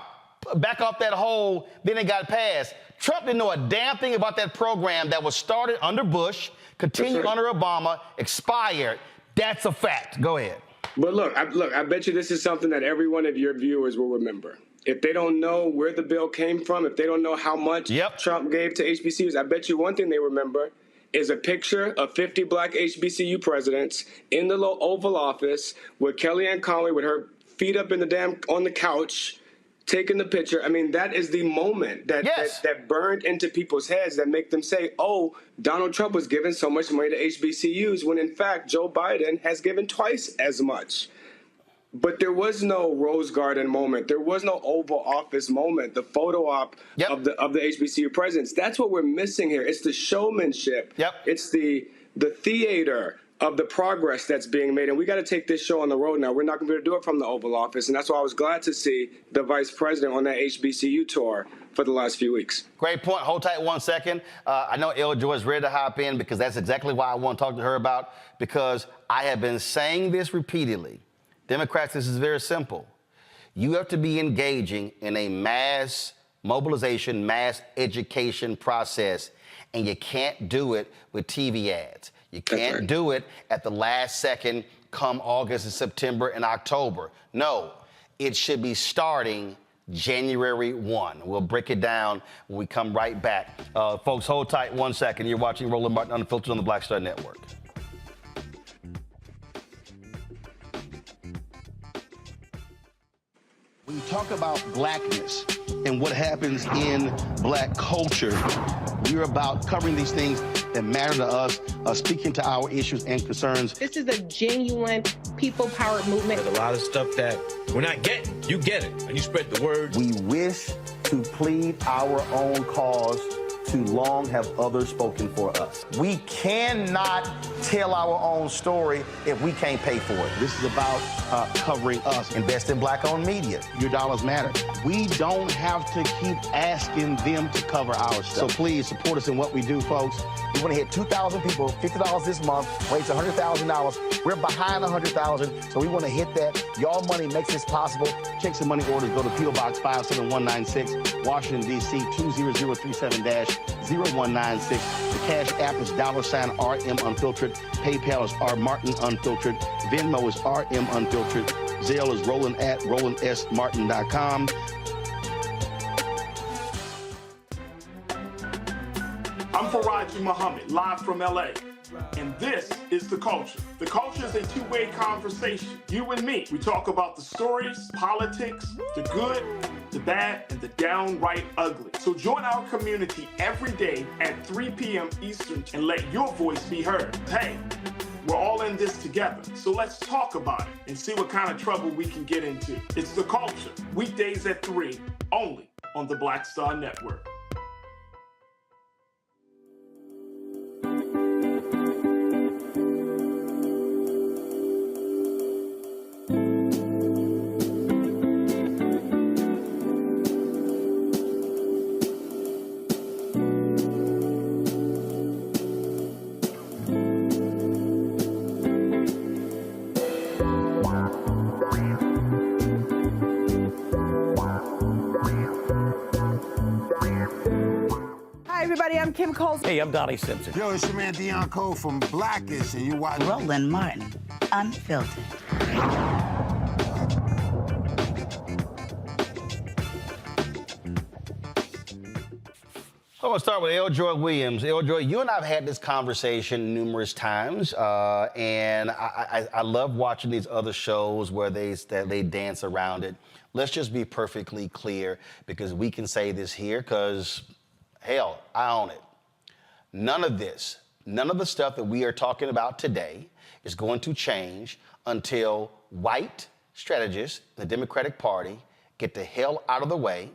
back off that hole. Then it got passed. Trump didn't know a damn thing about that program that was started under Bush, continued under Obama, expired. That's a fact. Go ahead. But look, I bet you this is something that every one of your viewers will remember. If they don't know where the bill came from, if they don't know how much Trump gave to HBCUs, I bet you one thing they remember is a picture of 50 black HBCU presidents in the Oval Office with Kellyanne Conway with her feet up in on the couch, taking the picture. I mean, that is the moment that burned into people's heads that make them say, oh, Donald Trump was giving so much money to HBCUs, when in fact Joe Biden has given twice as much. But there was no Rose Garden moment. There was no Oval Office moment, the photo op of the HBCU presidents. That's what we're missing here. It's the showmanship. It's the theater of the progress that's being made. And we got to take this show on the road now. We're not going to be able to do it from the Oval Office. And that's why I was glad to see the vice president on that HBCU tour for the last few weeks. Great point. Hold tight 1 second. I know El Joy is ready to hop in because that's exactly why I want to talk to her about, because I have been saying this repeatedly. Democrats, this is very simple. You have to be engaging in a mass mobilization, mass education process, and you can't do it with TV ads. You can't do it at the last second come August and September and October. No, it should be starting January 1. We'll break it down when we come right back. Folks, hold tight 1 second. You're watching Roland Martin Unfiltered on the Black Star Network. When you talk about blackness and what happens in black culture, we're about covering these things that matter to us, speaking to our issues and concerns. This is a genuine people-powered movement. There's a lot of stuff that we're not getting. You get it, and you spread the word. We wish to plead our own cause. Too long have others spoken for us. We cannot tell our own story if we can't pay for it. This is about covering us. Invest in black-owned media. Your dollars matter. We don't have to keep asking them to cover our stuff. So please support us in what we do, folks. We want to hit 2,000 people, $50 this month, raise $100,000. We're behind 100,000, so we want to hit that. Y'all money makes this possible. Check some money orders. Go to P.O. Box 57196, Washington, D.C. 20037-0196. The Cash App is $RM Unfiltered. PayPal is R Martin Unfiltered. Venmo is RM Unfiltered. Zelle is Roland at RolandSMartin.com. I'm Faraji Muhammad, live from LA. And this is The Culture. The Culture is a two-way conversation. You and me. We talk about the stories, politics, the good, the bad, and the downright ugly. So join our community every day at 3 p.m. Eastern and let your voice be heard. Hey, we're all in this together. So let's talk about it and see what kind of trouble we can get into. It's The Culture, weekdays at 3, only on the Black Star Network. I'm Kim Coles. Hey, I'm Donnie Simpson. Yo, it's your man Dion Cole from Blackish, and you watch Roland Martin, Unfiltered. I want to start with L. Joy Williams. L. Joy, you and I have had this conversation numerous times, and I love watching these other shows where they dance around it. Let's just be perfectly clear, because we can say this here, because, hell, I own it. None of this, none of the stuff that we are talking about today is going to change until white strategists, the Democratic Party, get the hell out of the way,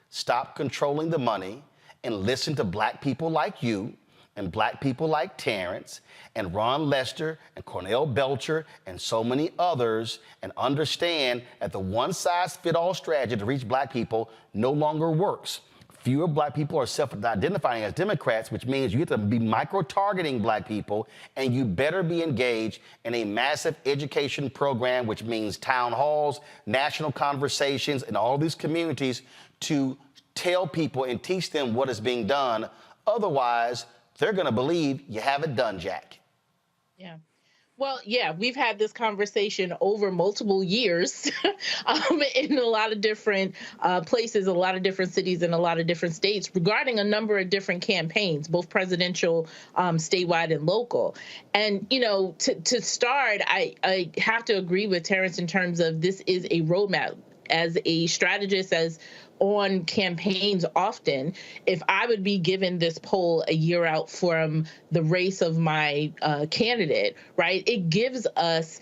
stop controlling the money, and listen to black people like you and black people like Terrance and Ron Lester and Cornell Belcher and so many others and understand that the one-size-fits-all strategy to reach black people no longer works. Fewer black people are self-identifying as Democrats, which means you have to be micro-targeting black people, and you better be engaged in a massive education program, which means town halls, national conversations in all these communities to tell people and teach them what is being done. Otherwise, they're going to believe you haven't done jack. Yeah. Well, yeah, we've had this conversation over multiple years in a lot of different places, a lot of different cities, and a lot of different states regarding a number of different campaigns, both presidential, statewide, and local. And, you know, to start, I have to agree with Terrance in terms of this is a roadmap. As a strategist, as on campaigns often, if I would be given this poll a year out from the race of my candidate, right, it gives us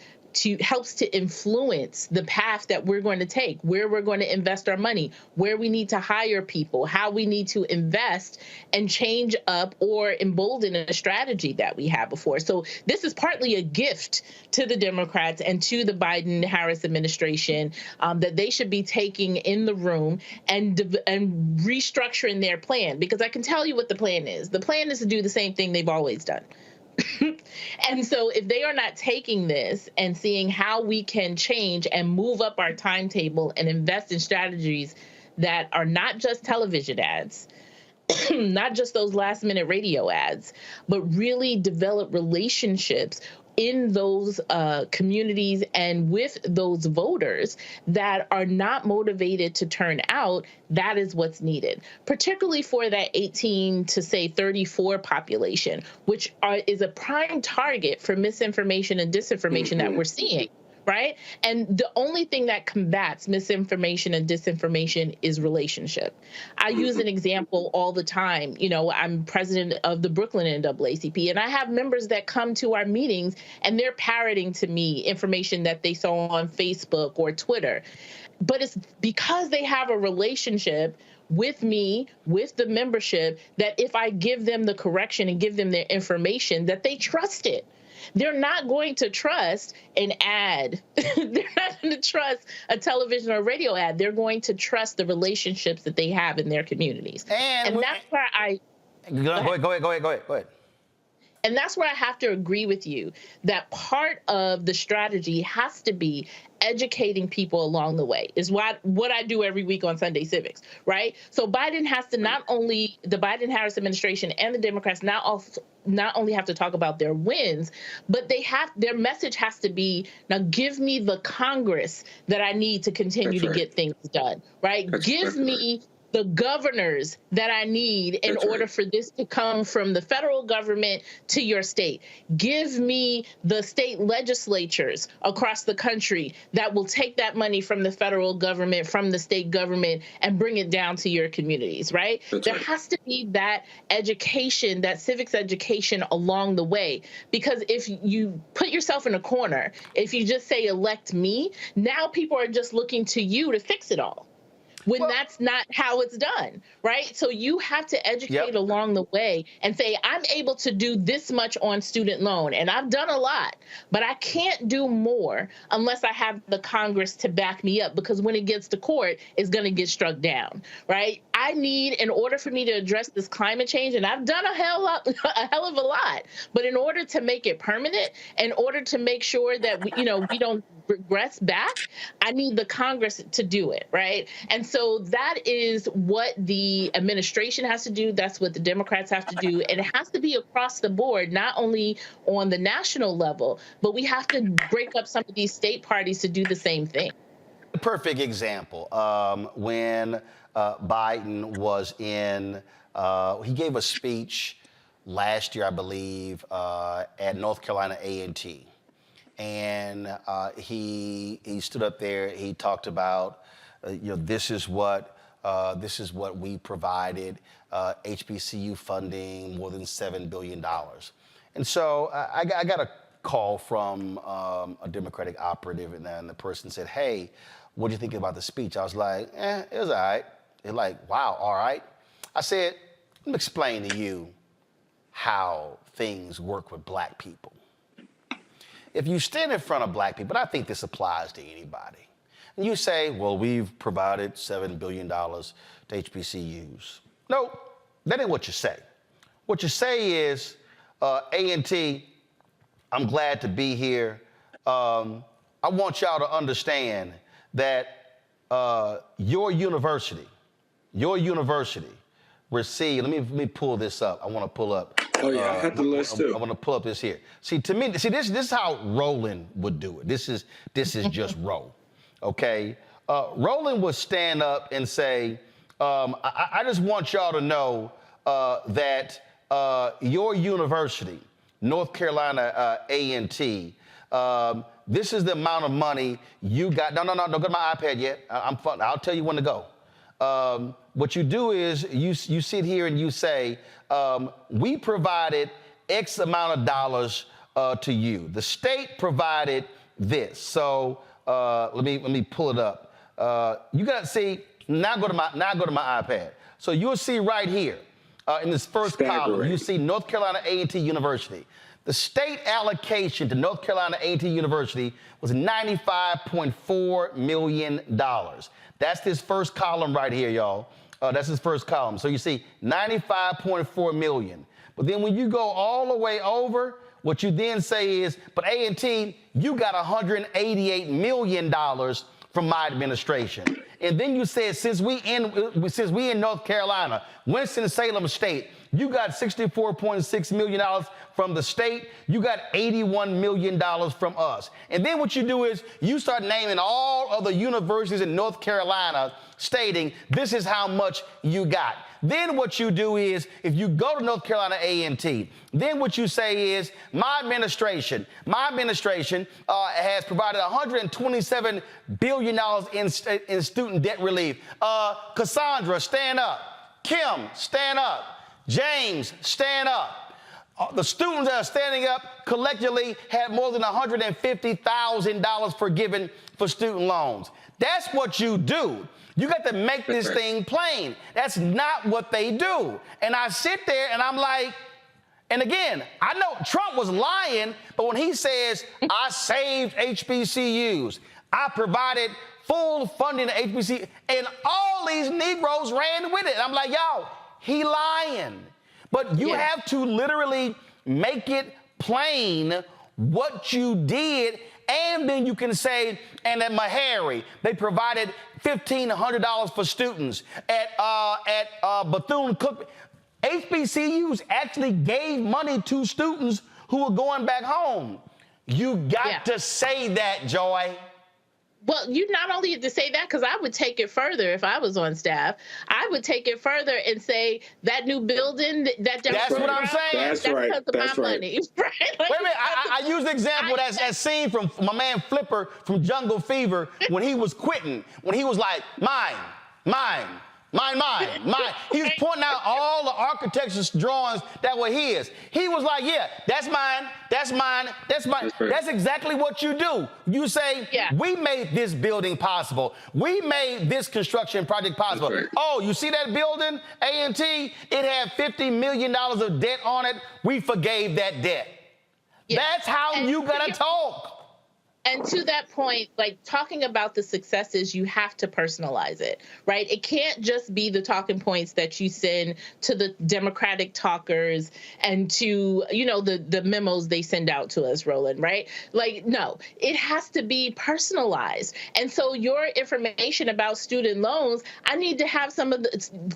helps to influence the path that we're going to take, where we're going to invest our money, where we need to hire people, how we need to invest and change up or embolden a strategy that we had before. So this is partly a gift to the Democrats and to the Biden-Harris administration that they should be taking in the room and restructuring their plan, because I can tell you what the plan is. The plan is to do the same thing they've always done. And so if they are not taking this and seeing how we can change and move up our timetable and invest in strategies that are not just television ads, not just those last minute radio ads, but really develop relationships in those communities and with those voters that are not motivated to turn out, that is what's needed, particularly for that 18 to say 34 population, which is a prime target for misinformation and disinformation that we're seeing. Right? And the only thing that combats misinformation and disinformation is relationship. I use an example all the time. You know, I'm president of the Brooklyn NAACP, and I have members that come to our meetings and they're parroting to me information that they saw on Facebook or Twitter. But it's because they have a relationship with me, with the membership, that if I give them the correction and give them their information, that they trust it. They're not going to trust an ad. They're not going to trust a television or radio ad. They're going to trust the relationships that they have in their communities. And that's where Go ahead. And that's where I have to agree with you that part of the strategy has to be educating people along the way, is what I do every week on Sunday Civics, right? So Biden has to not only, the Biden-Harris administration and the Democrats not only have to talk about their wins, but their message has to be, now give me the Congress that I need to continue to get things done, right? Give me the governors that I need in order for this to come from the federal government to your state. Give me the state legislatures across the country that will take that money from the federal government, from the state government, and bring it down to your communities, right? There has to be that education, that civics education along the way. Because if you put yourself in a corner, if you just say, elect me, now people are just looking to you to fix it all, when that's not how it's done, right? So you have to educate along the way and say, I'm able to do this much on student loan, and I've done a lot, but I can't do more unless I have the Congress to back me up, because when it gets to court, it's going to get struck down, right? I need, in order for me to address this climate change, and I've done a hell of a lot, but in order to make it permanent, in order to make sure that we don't regress back, I need the Congress to do it, right? And so that is what the administration has to do. That's what the Democrats have to do. And it has to be across the board, not only on the national level, but we have to break up some of these state parties to do the same thing. Perfect example. When Biden was he gave a speech last year, I believe, at North Carolina A&T. And he stood up there. He talked about, this is what we provided, HBCU funding, more than $7 billion. And so I got a call from a Democratic operative, and the person said, "Hey, what do you think about the speech?" I was like, it was all right. They're like, "Wow, all right." I said, "Let me explain to you how things work with black people. If you stand in front of black people, and I think this applies to anybody, and you say, well, we've provided $7 billion to HBCUs. No, that ain't what you say. What you say is, A&T, I'm glad to be here. I want y'all to understand that your university received, let me pull this up. I want to pull up. Oh yeah, I had the list too. I want to pull up this here. See, to me, this is how Roland would do it. This is just Ro, okay? Roland would stand up and say, I just want y'all to know that your university, North Carolina A&T, this is the amount of money you got. No, don't go to my iPad yet. I'll tell you when to go. What you do is you sit here and you say, we provided X amount of dollars to you. The state provided this. So let me pull it up. You got to see. Now go to my iPad. So you'll see right here in this first column, you see North Carolina A&T University. The state allocation to North Carolina A&T University was $95.4 million. That's this first column right here, y'all. That's his first column. So you see $95.4 million. But then when you go all the way over, what you then say is, but A&T, you got $188 million from my administration. And then you said, since we in North Carolina, Winston-Salem State, you got $64.6 million from the state. You got $81 million from us. And then what you do is you start naming all of the universities in North Carolina, stating this is how much you got. Then what you do is, if you go to North Carolina A&T, then what you say is, my administration has provided $127 billion in student debt relief. Cassandra, stand up. Kim, stand up. James, stand up. The students that are standing up collectively had more than $150,000 forgiven for student loans. That's what you do. You got to make this thing plain. That's not what they do. And I sit there and I'm like, and again, I know Trump was lying, but when he says, I saved HBCUs, I provided full funding to HBCUs, and all these Negroes ran with it. I'm like, y'all, he lying. But you have to literally make it plain what you did, and then you can say, and at Meharry, they provided $1,500 for students. At Bethune-Cookman, HBCUs actually gave money to students who were going back home. You got to say that, Joy. Well, you not only have to say that, because I would take it further if I was on staff. I would take it further and say that new building, that's what I'm saying. That's right. Because of my money. Right? Like, wait a minute. I use the example that's seen from my man Flipper from Jungle Fever when he was quitting, when he was like, mine. He was pointing out all the architectural drawings that were his. He was like, yeah, that's mine. That's exactly what you do. You say, we made this building possible. We made this construction project possible. Oh, you see that building, A&T? It had $50 million of debt on it. We forgave that debt. That's how you gotta talk. And to that point, like talking about the successes, you have to personalize it, right? It can't just be the talking points that you send to the Democratic talkers and to, the memos they send out to us, Roland, right? Like, no, it has to be personalized. And so your information about student loans, I need to have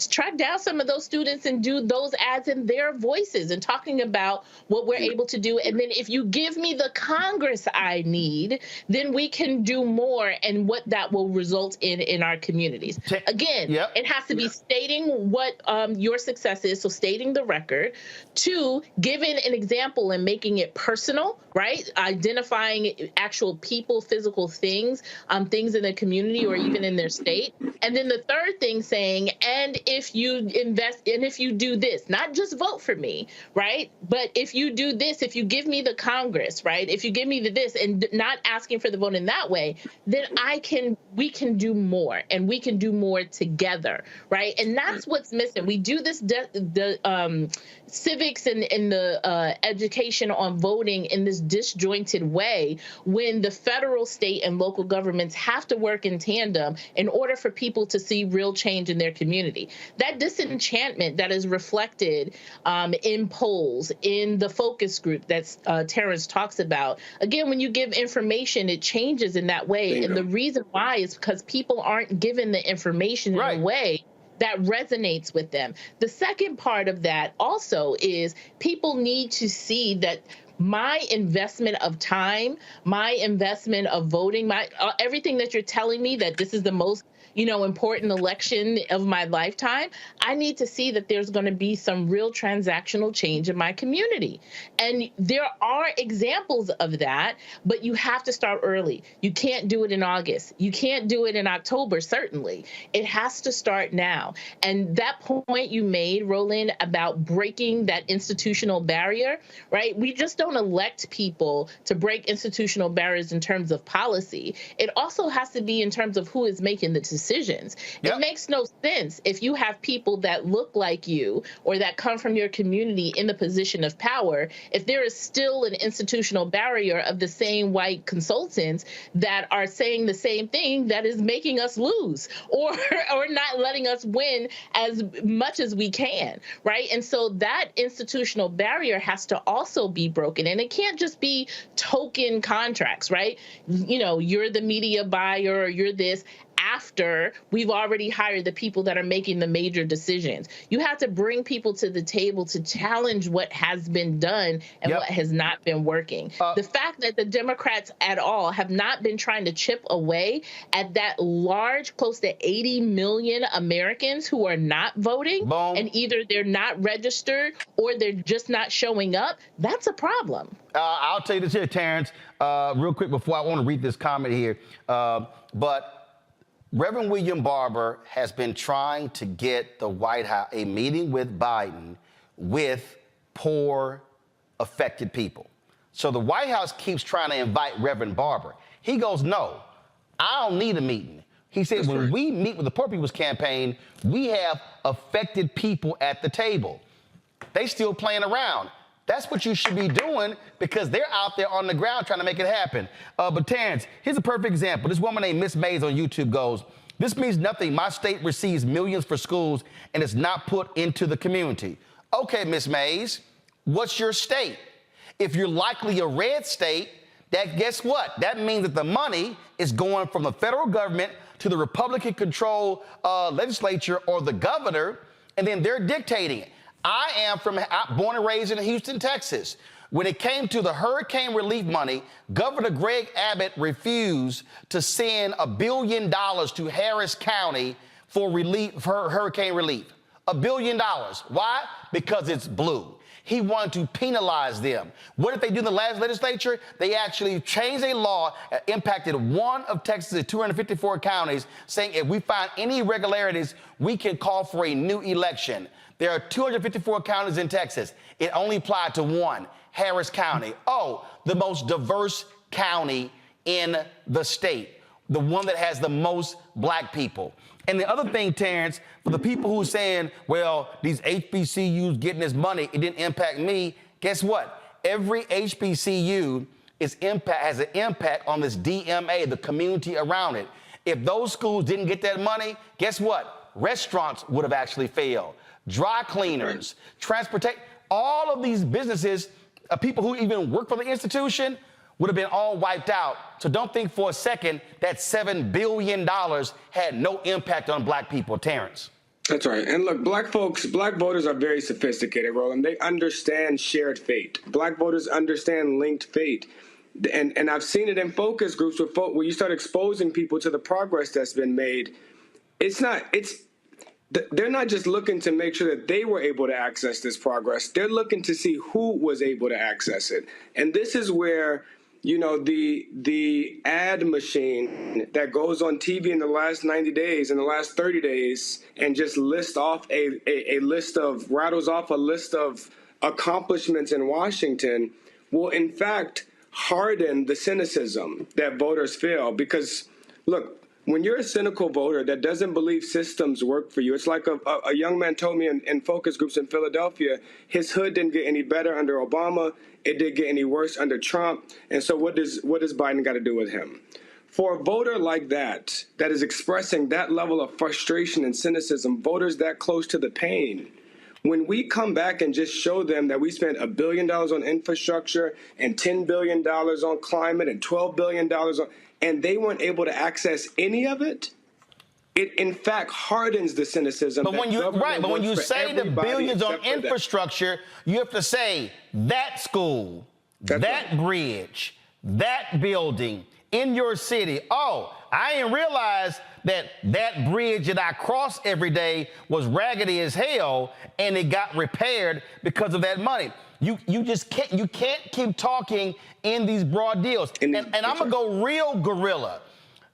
track down some of those students and do those ads in their voices and talking about what we're able to do. And then if you give me the Congress I need, then we can do more and what that will result in our communities. Again, it has to be stating what your success is, so stating the record. 2, giving an example and making it personal, right? Identifying actual people, physical things, things in the community or even in their state. And then the third thing saying, and if you invest and if you do this, not just vote for me, right? But if you do this, if you give me the Congress, right? If you give me this, and not asking for the vote in that way, then we can do more, and we can do more together, right? And that's what's missing. We do this civics and the education on voting in this disjointed way when the federal, state, and local governments have to work in tandem in order for people to see real change in their community. That disenchantment that is reflected in polls, in the focus group that Terrance talks about. Again, when you give information, it changes in that way. Bingo. And the reason why is because people aren't given the information in a way that resonates with them. The second part of that also is people need to see that my investment of time, my investment of voting, my everything that you're telling me that this is the most important election of my lifetime, I need to see that there's going to be some real transactional change in my community. And there are examples of that, but you have to start early. You can't do it in August. You can't do it in October, certainly. It has to start now. And that point you made, Roland, about breaking that institutional barrier, right? We just don't elect people to break institutional barriers in terms of policy. It also has to be in terms of who is making the decisions. It makes no sense if you have people that look like you or that come from your community in the position of power, if there is still an institutional barrier of the same white consultants that are saying the same thing that is making us lose or not letting us win as much as we can, right? And so that institutional barrier has to also be broken. And it can't just be token contracts, right? You're the media buyer or you're this, after we've already hired the people that are making the major decisions. You have to bring people to the table to challenge what has been done and what has not been working. The fact that the Democrats at all have not been trying to chip away at that large, close to 80 million Americans who are not voting, and either they're not registered or they're just not showing up, that's a problem. I'll tell you this here, Terrance, real quick before I want to read this comment here, but Reverend William Barber has been trying to get the White House a meeting with Biden with poor, affected people. So the White House keeps trying to invite Reverend Barber. He goes, no, I don't need a meeting. He said, when we meet with the Poor People's Campaign, we have affected people at the table. They still playing around. That's what you should be doing because they're out there on the ground trying to make it happen. But Terrance, here's a perfect example. This woman named Miss Mays on YouTube goes, this means nothing. My state receives millions for schools and it's not put into the community. Okay, Miss Mays, what's your state? If you're likely a red state, guess what? That means that the money is going from the federal government to the Republican-controlled legislature or the governor, and then they're dictating it. I am born and raised in Houston, Texas. When it came to the hurricane relief money, Governor Greg Abbott refused to send $1 billion to Harris County for hurricane relief. $1 billion. Why? Because it's blue. He wanted to penalize them. What did they do in the last legislature? They actually changed a law that impacted one of Texas' 254 counties, saying if we find any irregularities, we can call for a new election. There are 254 counties in Texas. It only applied to one, Harris County. Oh, the most diverse county in the state, the one that has the most black people. And the other thing, Terrance, for the people who are saying, well, these HBCUs getting this money, it didn't impact me, guess what? Every HBCU has an impact on this DMA, the community around it. If those schools didn't get that money, guess what? Restaurants would have actually failed. Dry cleaners, transportation, all of these businesses, people who even work for the institution would have been all wiped out. So don't think for a second that $7 billion had no impact on black people, Terrance. That's right. And look, black voters are very sophisticated, Roland. They understand shared fate. Black voters understand linked fate. And I've seen it in focus groups where you start exposing people to the progress that's been made. They're not just looking to make sure that they were able to access this progress. They're looking to see who was able to access it. And this is where, the ad machine that goes on TV in the last 90 days, in the last 30 days, and just rattles off a list of accomplishments in Washington will, in fact, harden the cynicism that voters feel. Because, look, when you're a cynical voter that doesn't believe systems work for you, it's like a young man told me in focus groups in Philadelphia, his hood didn't get any better under Obama. It didn't get any worse under Trump. And so what does Biden got to do with him? For a voter like that is expressing that level of frustration and cynicism, voters that close to the pain, when we come back and just show them that we spent $1 billion on infrastructure and $10 billion on climate and $12 billion on, and they weren't able to access any of it, it in fact hardens the cynicism. But when you say the billions on infrastructure, you have to say that school, that bridge, that building in your city. Oh, I didn't realize that bridge that I cross every day was raggedy as hell, and it got repaired because of that money. You can't keep talking in these broad deals. And I'm gonna go real guerrilla.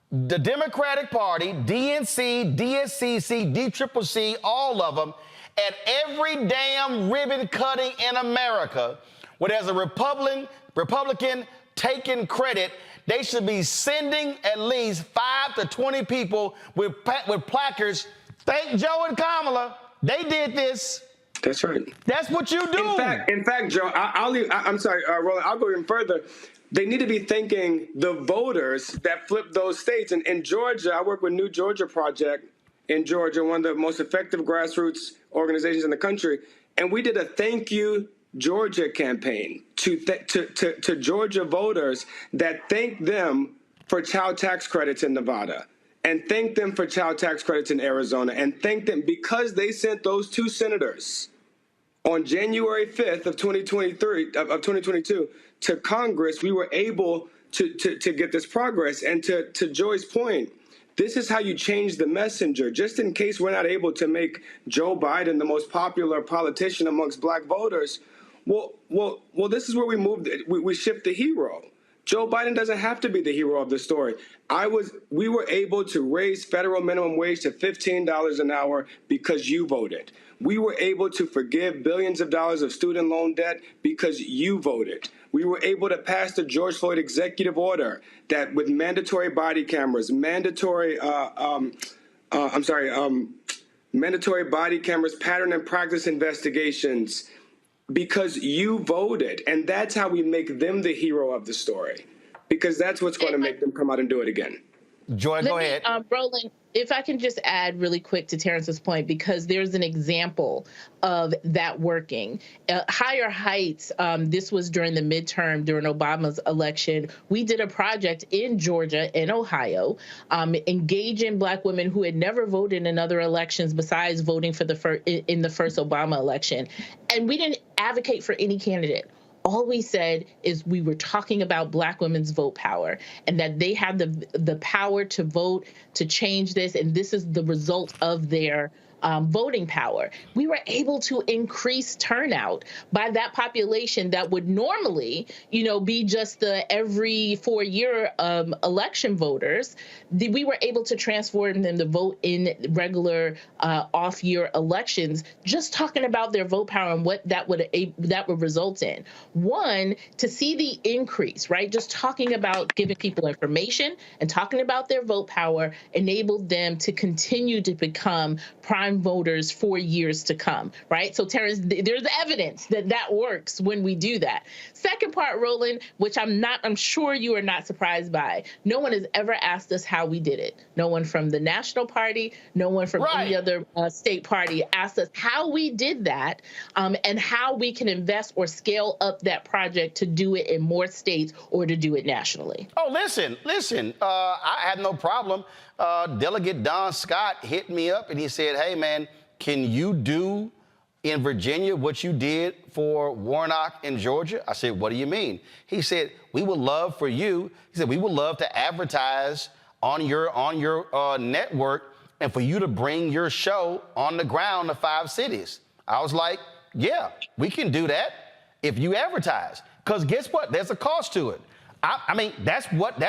The Democratic Party, DNC, DSCC, DCCC, all of them, at every damn ribbon cutting in America, where there's a Republican taking credit, they should be sending at least 5 to 20 people with placards. Thank Joe and Kamala. They did this. That's right. That's what you do. In fact, Joe, I'm sorry, Roland, I'll go even further. They need to be thanking the voters that flipped those states. And in Georgia, I work with New Georgia Project in Georgia, one of the most effective grassroots organizations in the country. And we did a thank you Georgia campaign to Georgia voters that thanked them for child tax credits in Nevada and thanked them for child tax credits in Arizona and thanked them because they sent those 2 senators on January 5th of 2022 to Congress. We were able to get this progress. And to Joy's point, this is how you change the messenger. Just in case we're not able to make Joe Biden the most popular politician amongst black voters, well, this is where we moved. We shift the hero. Joe Biden doesn't have to be the hero of the story. We were able to raise federal minimum wage to $15 an hour because you voted. We were able to forgive billions of dollars of student loan debt because you voted. We were able to pass the George Floyd executive order that with mandatory body cameras, mandatory body cameras, pattern and practice investigations, because you voted. And that's how we make them the hero of the story, because that's what's going to make them come out and do it again. Joy, go ahead. Roland, if I can just add really quick to Terrance's point, because there's an example of that working. Higher Heights, this was during the midterm, during Obama's election. We did a project in Georgia and Ohio, engaging black women who had never voted in other elections besides voting for in the first Obama election. And we didn't advocate for any candidate. All we said is we were talking about black women's vote power and that they had the power to vote, to change this, and this is the result of their voting power. We were able to increase turnout by that population that would normally, be just the every 4-year election voters. We were able to transform them to vote in regular off-year elections, just talking about their vote power and what that would result in. One, to see the increase, right? Just talking about giving people information and talking about their vote power enabled them to continue to become prime voters for years to come, right? So, Terrance, there's evidence that works when we do that. Second part, Roland, which I'm sure you are not surprised by. No one has ever asked us how we did it. No one from the National Party, no one from any other state party asked us how we did that, and how we can invest or scale up that project to do it in more states or to do it nationally. Oh, listen, I have no problem. Delegate Don Scott hit me up and he said, hey, man, can you do in Virginia what you did for Warnock in Georgia? I said, what do you mean? He said, we would love for you. He said, we would love to advertise on your network and for you to bring your show on the ground to 5 cities. I was like, yeah, we can do that if you advertise. Because guess what? There's a cost to it. I mean, that's what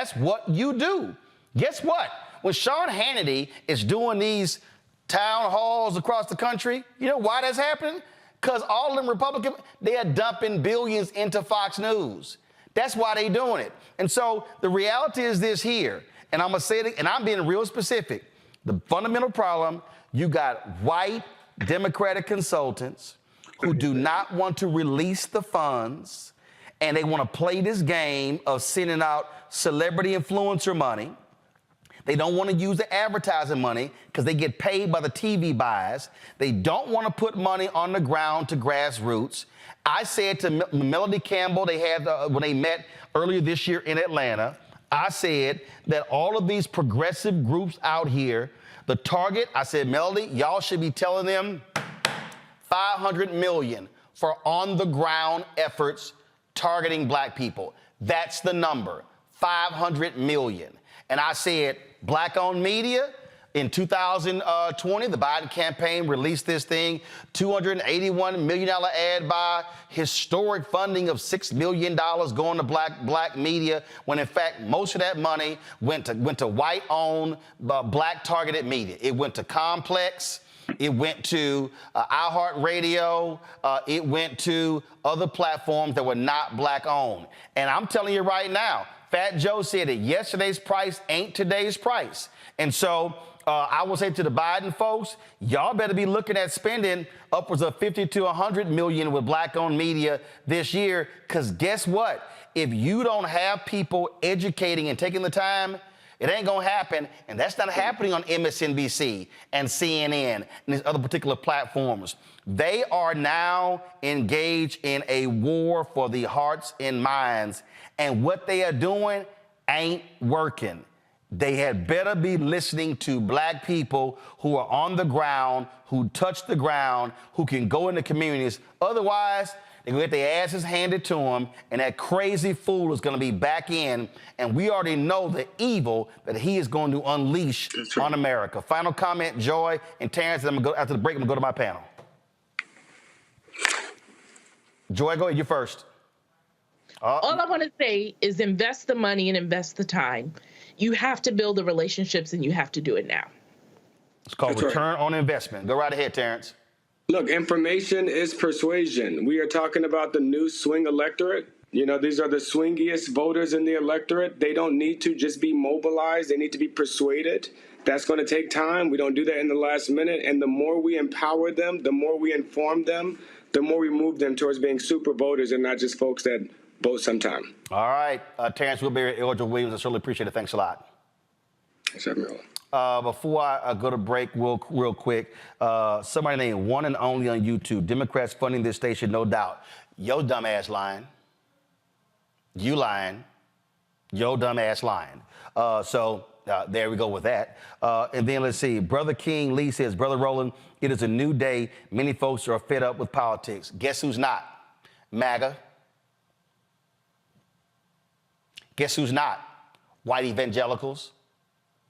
you do. Guess what? When Sean Hannity is doing these town halls across the country, you know why that's happening? Because all of them Republicans, they are dumping billions into Fox News. That's why they doing it. And so the reality is this here, and I'm going to say it, and I'm being real specific. The fundamental problem, you got white Democratic consultants who do not want to release the funds, and they want to play this game of sending out celebrity influencer money. They don't want to use the advertising money because they get paid by the TV buys. They don't want to put money on the ground to grassroots. I said to Melody Campbell, they had when they met earlier this year in Atlanta, I said that all of these progressive groups out here, the target, I said, Melody, y'all should be telling them $500 million for on-the-ground efforts targeting black people. That's the number, $500 million. And I said, black-owned media, in 2020, the Biden campaign released this thing, $281 million ad buy, historic funding of $6 million going to black media, when in fact, most of that money went to white-owned, black-targeted media. It went to Complex. It went to iHeartRadio. It went to other platforms that were not black-owned. And I'm telling you right now, Fat Joe said that yesterday's price ain't today's price. And so I will say to the Biden folks, y'all better be looking at spending upwards of $50 to $100 million with black-owned media this year, because guess what? If you don't have people educating and taking the time, it ain't gonna happen, and that's not happening on MSNBC and CNN and these other particular platforms. They are now engaged in a war for the hearts and minds, and what they are doing ain't working. They had better be listening to black people who are on the ground, who touch the ground, who can go into communities. Otherwise, they're going to get their asses handed to them, and that crazy fool is going to be back in, and we already know the evil that he is going to unleash on America. Final comment, Joy and Terrance, and after the break, I'm going to go to my panel. Joy, go ahead, you first. All I want to say is invest the money and invest the time. You have to build the relationships, and you have to do it now. It's called return on investment. Go right ahead, Terrance. Look, information is persuasion. We are talking about the new swing electorate. You know, these are the swingiest voters in the electorate. They don't need to just be mobilized. They need to be persuaded. That's going to take time. We don't do that in the last minute. And the more we empower them, the more we inform them, the more we move them towards being super voters and not just folks that vote sometime. All right. Terrance Woodbury, Eldridge Williams, I certainly appreciate it. Thanks a lot. Thanks for having me, Roland. Before I go to break real quick, somebody named One and Only on YouTube, Democrats funding this station, no doubt. Yo dumb ass lying. You lying. Yo dumb ass lying. So there we go with that. And then let's see. Brother King Lee says, Brother Roland, it is a new day. Many folks are fed up with politics. Guess who's not? MAGA. Guess who's not? White evangelicals.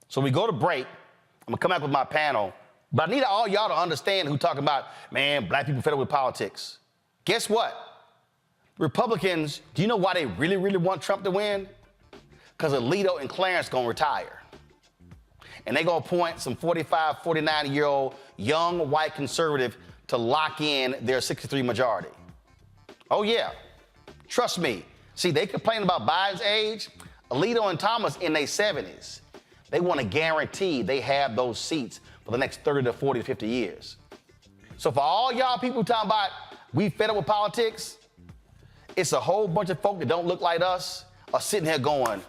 So we go to break. I'm going to come back with my panel. But I need all y'all to understand who talking about, man, black people fed up with politics. Guess what? Republicans, do you know why they really, really want Trump to win? Because Alito and Clarence going to retire. And they going to appoint some 45, 49-year-old young white conservative to lock in their 63 majority. Oh, yeah. Trust me. See, they complain about Biden's age. Alito and Thomas in their 70s. They want to guarantee they have those seats for the next 30 to 40 to 50 years. So for all y'all people talking about we fed up with politics, it's a whole bunch of folk that don't look like us are sitting here going,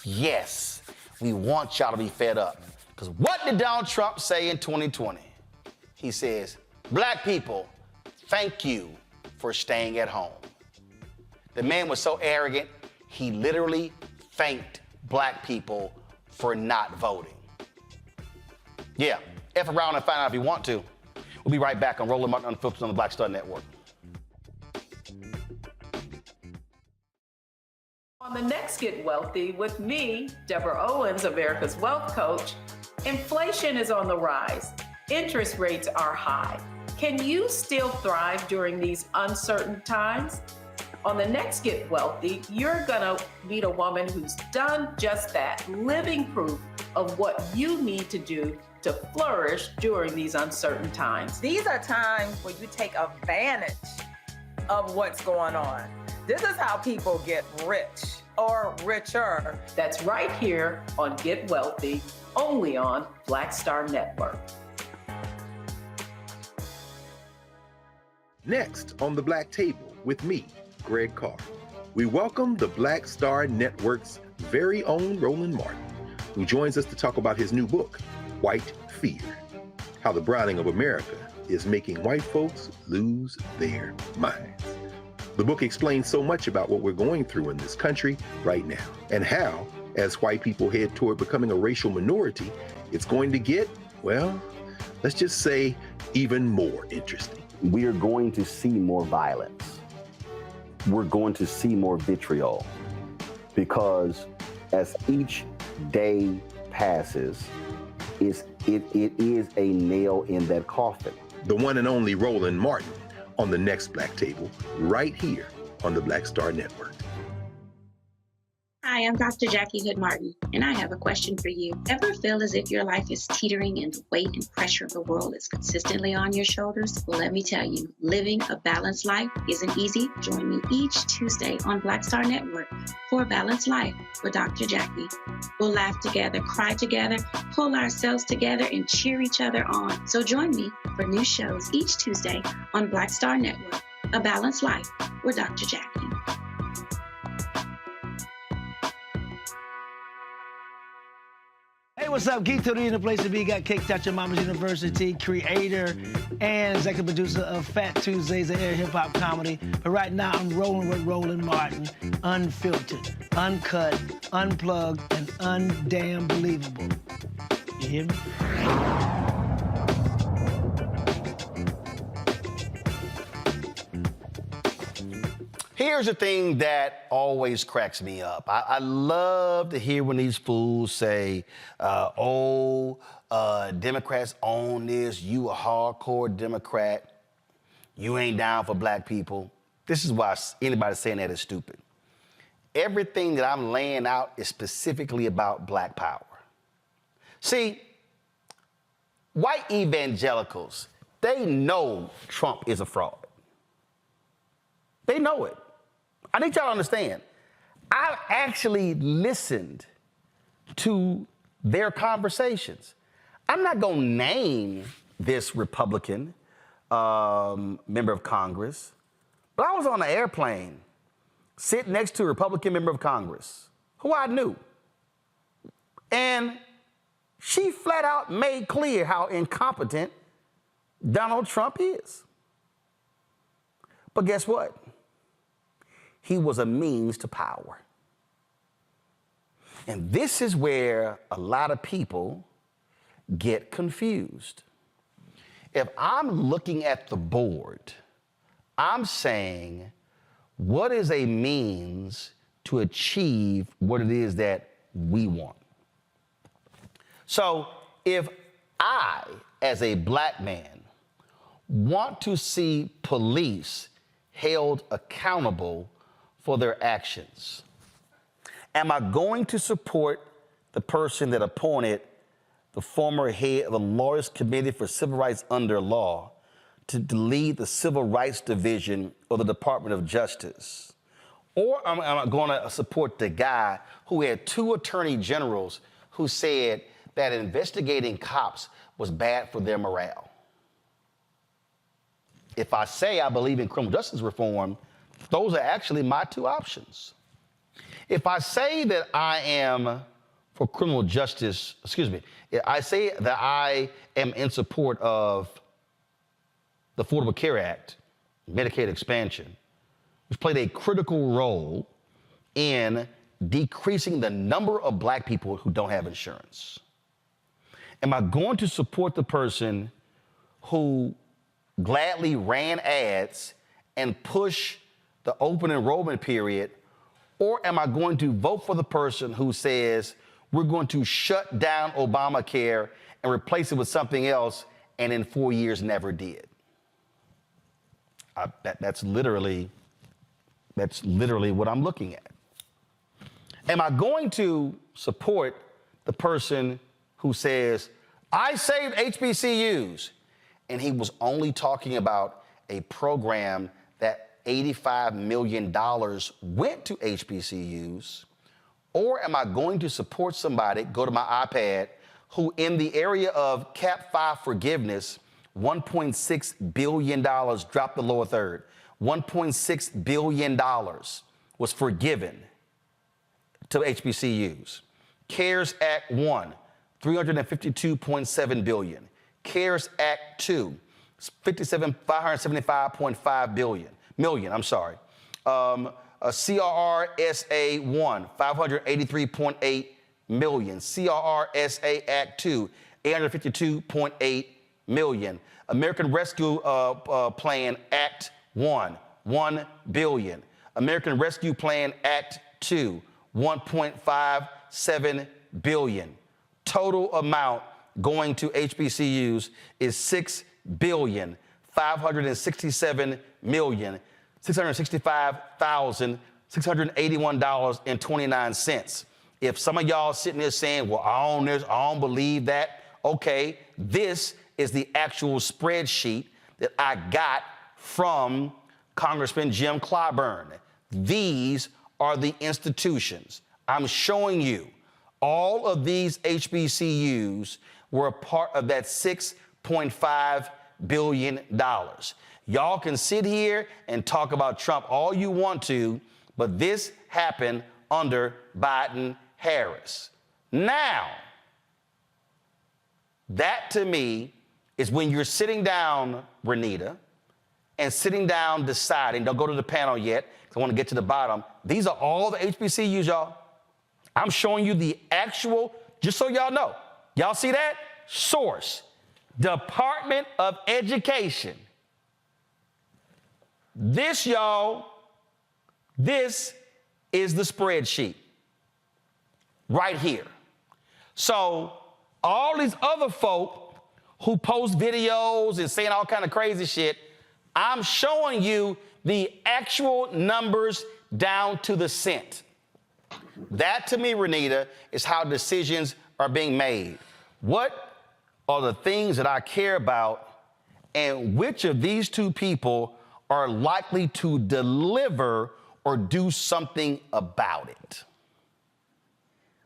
yes, we want y'all to be fed up. Because what did Donald Trump say in 2020? He says, black people, thank you for staying at home. The man was so arrogant, he literally thanked black people for not voting. Yeah, F around and find out if you want to. We'll be right back on Roland Martin Unfiltered on the Black Star Network. On the next Get Wealthy with me, Deborah Owens, America's Wealth Coach, inflation is on the rise. Interest rates are high. Can you still thrive during these uncertain times? On the next Get Wealthy, you're gonna meet a woman who's done just that, living proof of what you need to do to flourish during these uncertain times. These are times where you take advantage of what's going on. This is how people get rich or richer. That's right here on Get Wealthy, only on Black Star Network. Next on the Black Table with me, Greg Carr, we welcome the Black Star Network's very own Roland Martin, who joins us to talk about his new book, White Fear, how the browning of America is making white folks lose their minds. The book explains so much about what we're going through in this country right now, and how, as white people head toward becoming a racial minority, it's going to get, well, let's just say, even more interesting. We are going to see more violence. We're going to see more vitriol, because as each day passes, it is a nail in that coffin. The one and only Roland Martin on the next Black Table, right here on the Black Star Network. Hi, I'm Dr. Jackie Hood Martin, and I have a question for you. Ever feel as if your life is teetering and the weight and pressure of the world is consistently on your shoulders? Well, let me tell you, living a balanced life isn't easy. Join me each Tuesday on Black Star Network for a Balanced Life with Dr. Jackie. We'll laugh together, cry together, pull ourselves together, and cheer each other on. So join me for new shows each Tuesday on Black Star Network, A Balanced Life with Dr. Jackie. Hey, what's up? Geek Tony in the place to be. Got Kicked Out Your Mama's University, creator and executive producer of Fat Tuesdays, an air hip-hop comedy. But right now, I'm rolling with Roland Martin, unfiltered, uncut, unplugged, and undamn believable. You hear me? Here's the thing that always cracks me up. I love to hear when these fools say, Democrats own this, you a hardcore Democrat, you ain't down for black people. This is why anybody saying that is stupid. Everything that I'm laying out is specifically about black power. See, white evangelicals, they know Trump is a fraud. They know it. I need y'all to understand. I actually listened to their conversations. I'm not going to name this Republican member of Congress, but I was on an airplane sitting next to a Republican member of Congress who I knew. And she flat out made clear how incompetent Donald Trump is. But guess what? He was a means to power. And this is where a lot of people get confused. If I'm looking at the board, I'm saying, what is a means to achieve what it is that we want? So if I, as a black man, want to see police held accountable for their actions, am I going to support the person that appointed the former head of the Lawyers Committee for Civil Rights under law to lead the Civil Rights Division of the Department of Justice? Or am I going to support the guy who had 2 attorney generals who said that investigating cops was bad for their morale? If I say I believe in criminal justice reform, those are actually my 2 options. If I say that I am for criminal justice, I say that I am in support of the Affordable Care Act, Medicaid expansion, which played a critical role in decreasing the number of black people who don't have insurance. Am I going to support the person who gladly ran ads and push the open enrollment period, or am I going to vote for the person who says we're going to shut down Obamacare and replace it with something else, and in 4 years never did? That's literally what I'm looking at. Am I going to support the person who says, I saved HBCUs, and he was only talking about a program that $85 million went to HBCUs? Or am I going to support somebody, go to my iPad, who in the area of Cap 5 forgiveness, $1.6 billion, dropped the lower third, $1.6 billion was forgiven to HBCUs. CARES Act 1, $352.7 billion. CARES Act 2, $575.5 million. CRRSA 1, $583.8 million. CRRSA Act 2, $852.8 million. American Rescue Plan Act 1, $1 billion. American Rescue Plan Act 2, $1.57 billion. Total amount going to HBCUs is $6,567,665,681.29. If some of y'all sitting there saying, well, I don't believe that. Okay, this is the actual spreadsheet that I got from Congressman Jim Clyburn. These are the institutions. I'm showing you all of these HBCUs were a part of that $6.5 billion. Y'all can sit here and talk about Trump all you want to, but this happened under Biden-Harris. Now, that to me is when you're sitting down, Renita, and sitting down deciding, don't go to the panel yet, because I want to get to the bottom. These are all the HBCUs, y'all. I'm showing you the actual, just so y'all know. Y'all see that? Source, Department of Education. This, y'all, this is the spreadsheet right here. So all these other folk who post videos and saying all kind of crazy shit, I'm showing you the actual numbers down to the cent. That, to me, Renita, is how decisions are being made. What are the things that I care about, and which of these two people are likely to deliver or do something about it?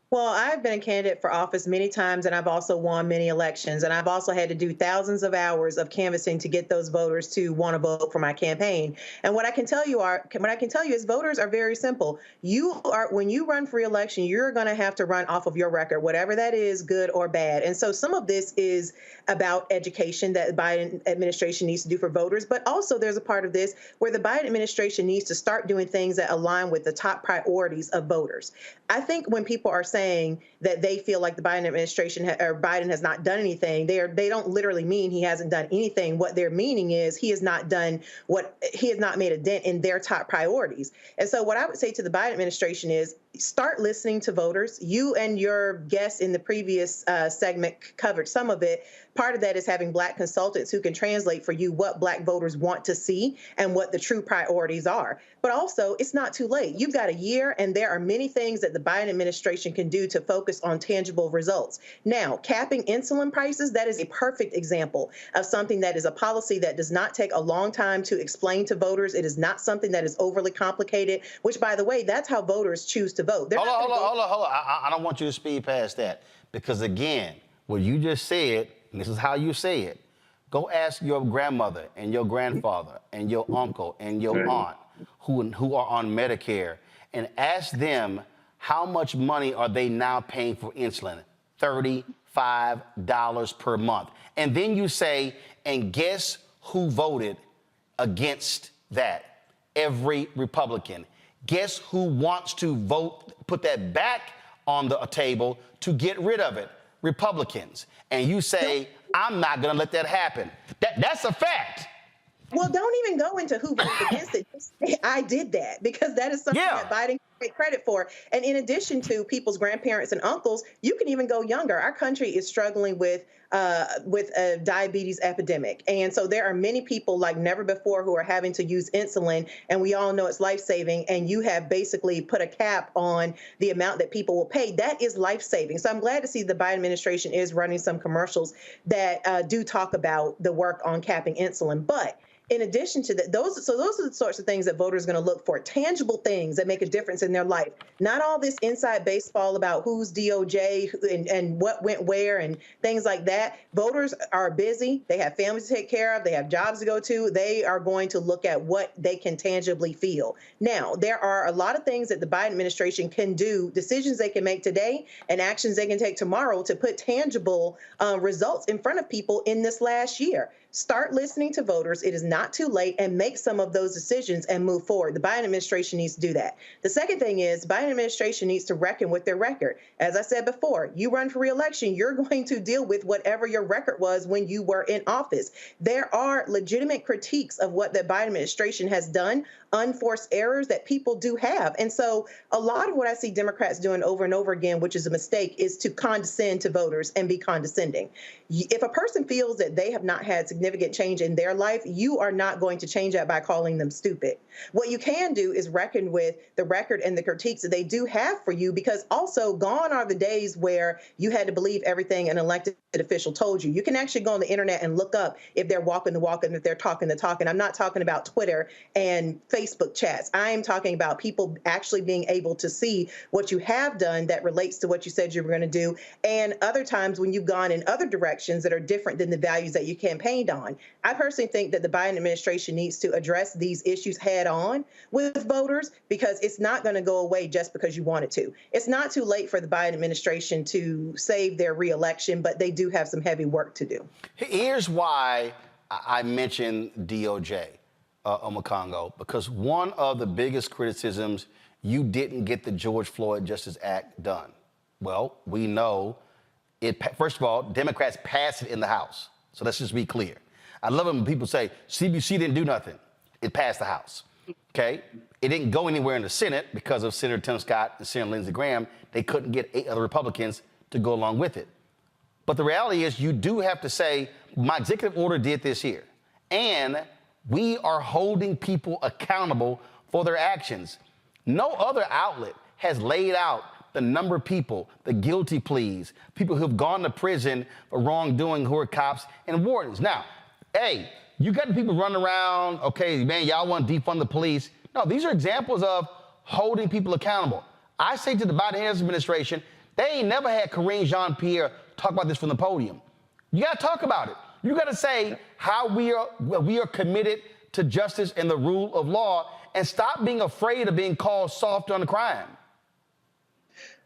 Well, I've been a candidate for office many times, and I've also won many elections, and I've also had to do thousands of hours of canvassing to get those voters to want to vote for my campaign. And what I can tell you is voters are very simple. When you run for re-election, you're going to have to run off of your record, whatever that is, good or bad. And so some of this is about education that the Biden administration needs to do for voters, but also there's a part of this where the Biden administration needs to start doing things that align with the top priorities of voters. I think when people are saying that they feel like the Biden administration or Biden has not done anything, they don't literally mean he hasn't done anything. What they're meaning is he has not made a dent in their top priorities. And so what I would say to the Biden administration is start listening to voters. You and your guest in the previous segment covered some of it. Part of that is having Black consultants who can translate for you what Black voters want to see and what the true priorities are. But also, it's not too late. You've got a year, and there are many things that the Biden administration can do to focus on tangible results. Now, capping insulin prices, that is a perfect example of something that is a policy that does not take a long time to explain to voters. It is not something that is overly complicated, which, by the way, that's how voters choose to vote. Hold on. I don't want you to speed past that, because, again, what you just said, and this is how you say it, go ask your grandmother and your grandfather and your uncle and your aunt who are on Medicare, and ask them how much money are they now paying for insulin? $35 per month. And then you say, and guess who voted against that? Every Republican. Guess who wants to put that back on the table to get rid of it? Republicans. And you say, I'm not going to let that happen. That's a fact. Well, don't even go into who voted against it. Just say, I did that, because that is something that Biden can take credit for. And in addition to people's grandparents and uncles, you can even go younger. Our country is struggling with a diabetes epidemic. And so there are many people like never before who are having to use insulin, and we all know it's life-saving, and you have basically put a cap on the amount that people will pay. That is life-saving. So I'm glad to see the Biden administration is running some commercials that do talk about the work on capping insulin. But In addition to that, those are the sorts of things that voters are going to look for, tangible things that make a difference in their life. Not all this inside baseball about who's DOJ and what went where and things like that. Voters are busy. They have families to take care of. They have jobs to go to. They are going to look at what they can tangibly feel. Now, there are a lot of things that the Biden administration can do, decisions they can make today and actions they can take tomorrow to put tangible results in front of people in this last year. Start listening to voters. It is not too late, and make some of those decisions and move forward. The Biden administration needs to do that. The second thing is the Biden administration needs to reckon with their record. As I said before, you run for re-election, you're going to deal with whatever your record was when you were in office. There are legitimate critiques of what the Biden administration has done, unforced errors that people do have. And so a lot of what I see Democrats doing over and over again, which is a mistake, is to condescend to voters and be condescending. If a person feels that they have not had significant change in their life, you are not going to change that by calling them stupid. What you can do is reckon with the record and the critiques that they do have for you, because also gone are the days where you had to believe everything an elected official told you. You can actually go on the internet and look up if they're walking the walk and if they're talking the talk. And I'm not talking about Twitter and Facebook chats. I am talking about people actually being able to see what you have done that relates to what you said you were going to do, and other times when you've gone in other directions that are different than the values that you campaigned on. I personally think that the Biden administration needs to address these issues head on with voters, because it's not going to go away just because you want it to. It's not too late for the Biden administration to save their reelection, but they do have some heavy work to do. Here's why I mentioned DOJ, Omakongo, because one of the biggest criticisms, you didn't get the George Floyd Justice Act done. Well, we know it. First of all, Democrats passed it in the House. So let's just be clear. I love it when people say CBC didn't do nothing. It passed the House. Okay? It didn't go anywhere in the Senate because of Senator Tim Scott and Senator Lindsey Graham. They couldn't get 8 other Republicans to go along with it. But the reality is you do have to say, my executive order did this here. And we are holding people accountable for their actions. No other outlet has laid out the number of people, the guilty pleas, people who've gone to prison for wrongdoing who are cops and wardens. Now, hey, you got the people running around, okay, man, y'all want to defund the police. No, these are examples of holding people accountable. I say to the Biden administration, they ain't never had Karine Jean-Pierre talk about this from the podium. You got to talk about it. You got to say how we are committed to justice and the rule of law, and stop being afraid of being called soft on the crime.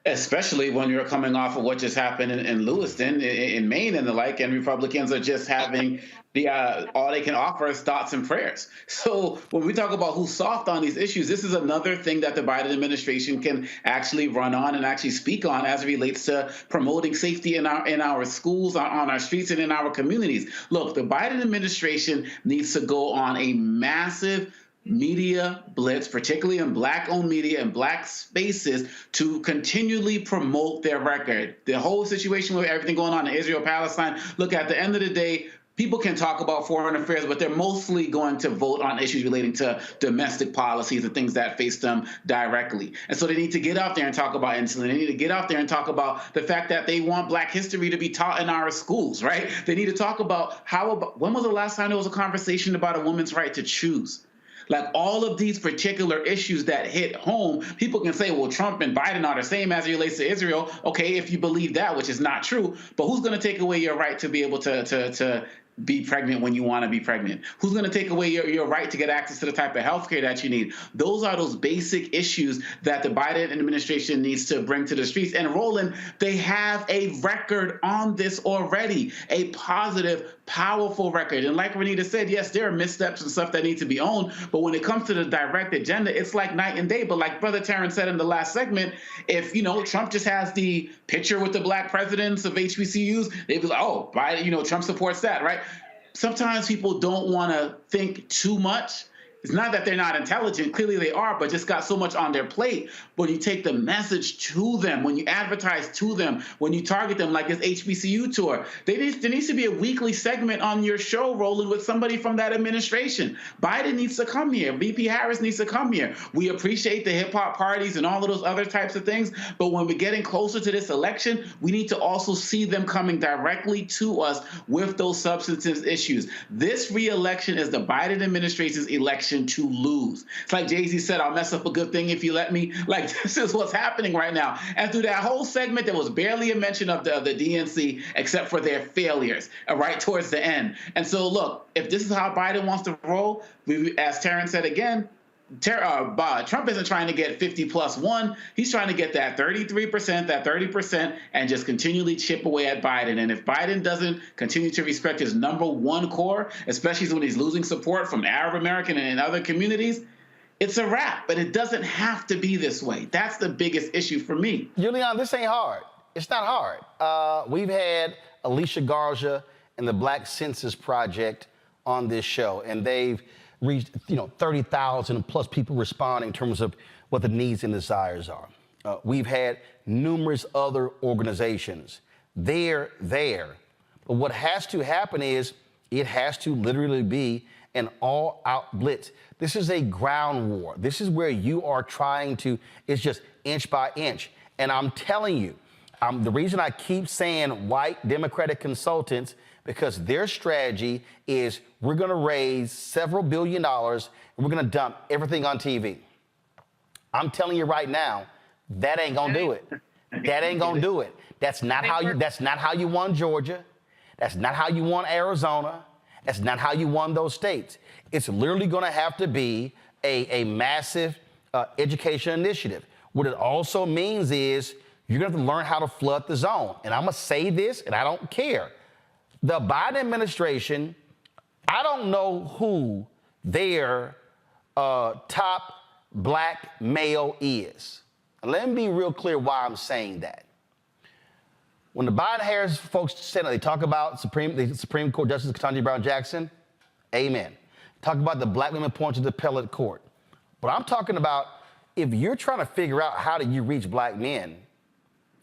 Especially when you're coming off of what just happened in Lewiston, in Maine and the like, and Republicans are just having the all they can offer is thoughts and prayers. So when we talk about who's soft on these issues, this is another thing that the Biden administration can actually run on and actually speak on as it relates to promoting safety in our schools, on our streets, and in our communities. Look, the Biden administration needs to go on a massive media blitz, particularly in Black-owned media and Black spaces, to continually promote their record. The whole situation with everything going on in Israel-Palestine, look, at the end of the day, people can talk about foreign affairs, but they're mostly going to vote on issues relating to domestic policies and things that face them directly. And so they need to get out there and talk about insulin. They need to get out there and talk about the fact that they want Black history to be taught in our schools, right? They need to talk about when was the last time there was a conversation about a woman's right to choose? Like, all of these particular issues that hit home, people can say, well, Trump and Biden are the same as it relates to Israel. Okay, if you believe that, which is not true, but who's going to take away your right to be able to be pregnant when you want to be pregnant? Who's going to take away your right to get access to the type of health care that you need? Those are those basic issues that the Biden administration needs to bring to the streets. And Roland, they have a record on this already, a positive, powerful record. And like Renita said, yes, there are missteps and stuff that need to be owned, but when it comes to the direct agenda, it's like night and day. But like Brother Terrance said in the last segment, if, Trump just has the picture with the Black presidents of HBCUs, they'd be like, oh, Biden, Trump supports that, right? Sometimes people don't want to think too much It's not that they're not intelligent. Clearly they are, but just got so much on their plate. When you take the message to them, when you advertise to them, when you target them like this HBCU tour, there needs to be a weekly segment on your show, Roland, with somebody from that administration. Biden needs to come here. VP Harris needs to come here. We appreciate the hip hop parties and all of those other types of things, but when we're getting closer to this election, we need to also see them coming directly to us with those substantive issues. This re-election is the Biden administration's election to lose. It's like Jay-Z said, I'll mess up a good thing if you let me. Like, this is what's happening right now. And through that whole segment, there was barely a mention of the DNC except for their failures right towards the end. And so, look, if this is how Biden wants to roll, as Terrance said again, Trump isn't trying to get 50 plus 1. He's trying to get that 33%, that 30%, and just continually chip away at Biden. And if Biden doesn't continue to respect his #1 core, especially when he's losing support from Arab American and other communities, it's a wrap. But it doesn't have to be this way. That's the biggest issue for me. Julian, this ain't hard. It's not hard. We've had Alicia Garza and the Black Census Project on this show, and they've reached 30,000 plus people responding in terms of what the needs and desires are. We've had numerous other organizations. They're there. But what has to happen is it has to literally be an all-out blitz. This is a ground war. This is where you are trying to, it's just inch by inch. And I'm telling you, the reason I keep saying white Democratic consultants, because their strategy is we're going to raise several $billions and we're going to dump everything on TV. I'm telling you right now, that ain't going to do it. That ain't going to do it. That's not how you won Georgia. That's not how you won Arizona. That's not how you won those states. It's literally going to have to be a massive education initiative. What it also means is you're going to have to learn how to flood the zone. And I'm going to say this, and I don't care. The Biden administration, I don't know who their top black male is. Let me be real clear why I'm saying that. When the Biden-Harris folks said, they talk about the Supreme Court Justice Ketanji Brown Jackson, amen. Talk about the black women appointed to the appellate court. But I'm talking about if you're trying to figure out how do you reach black men,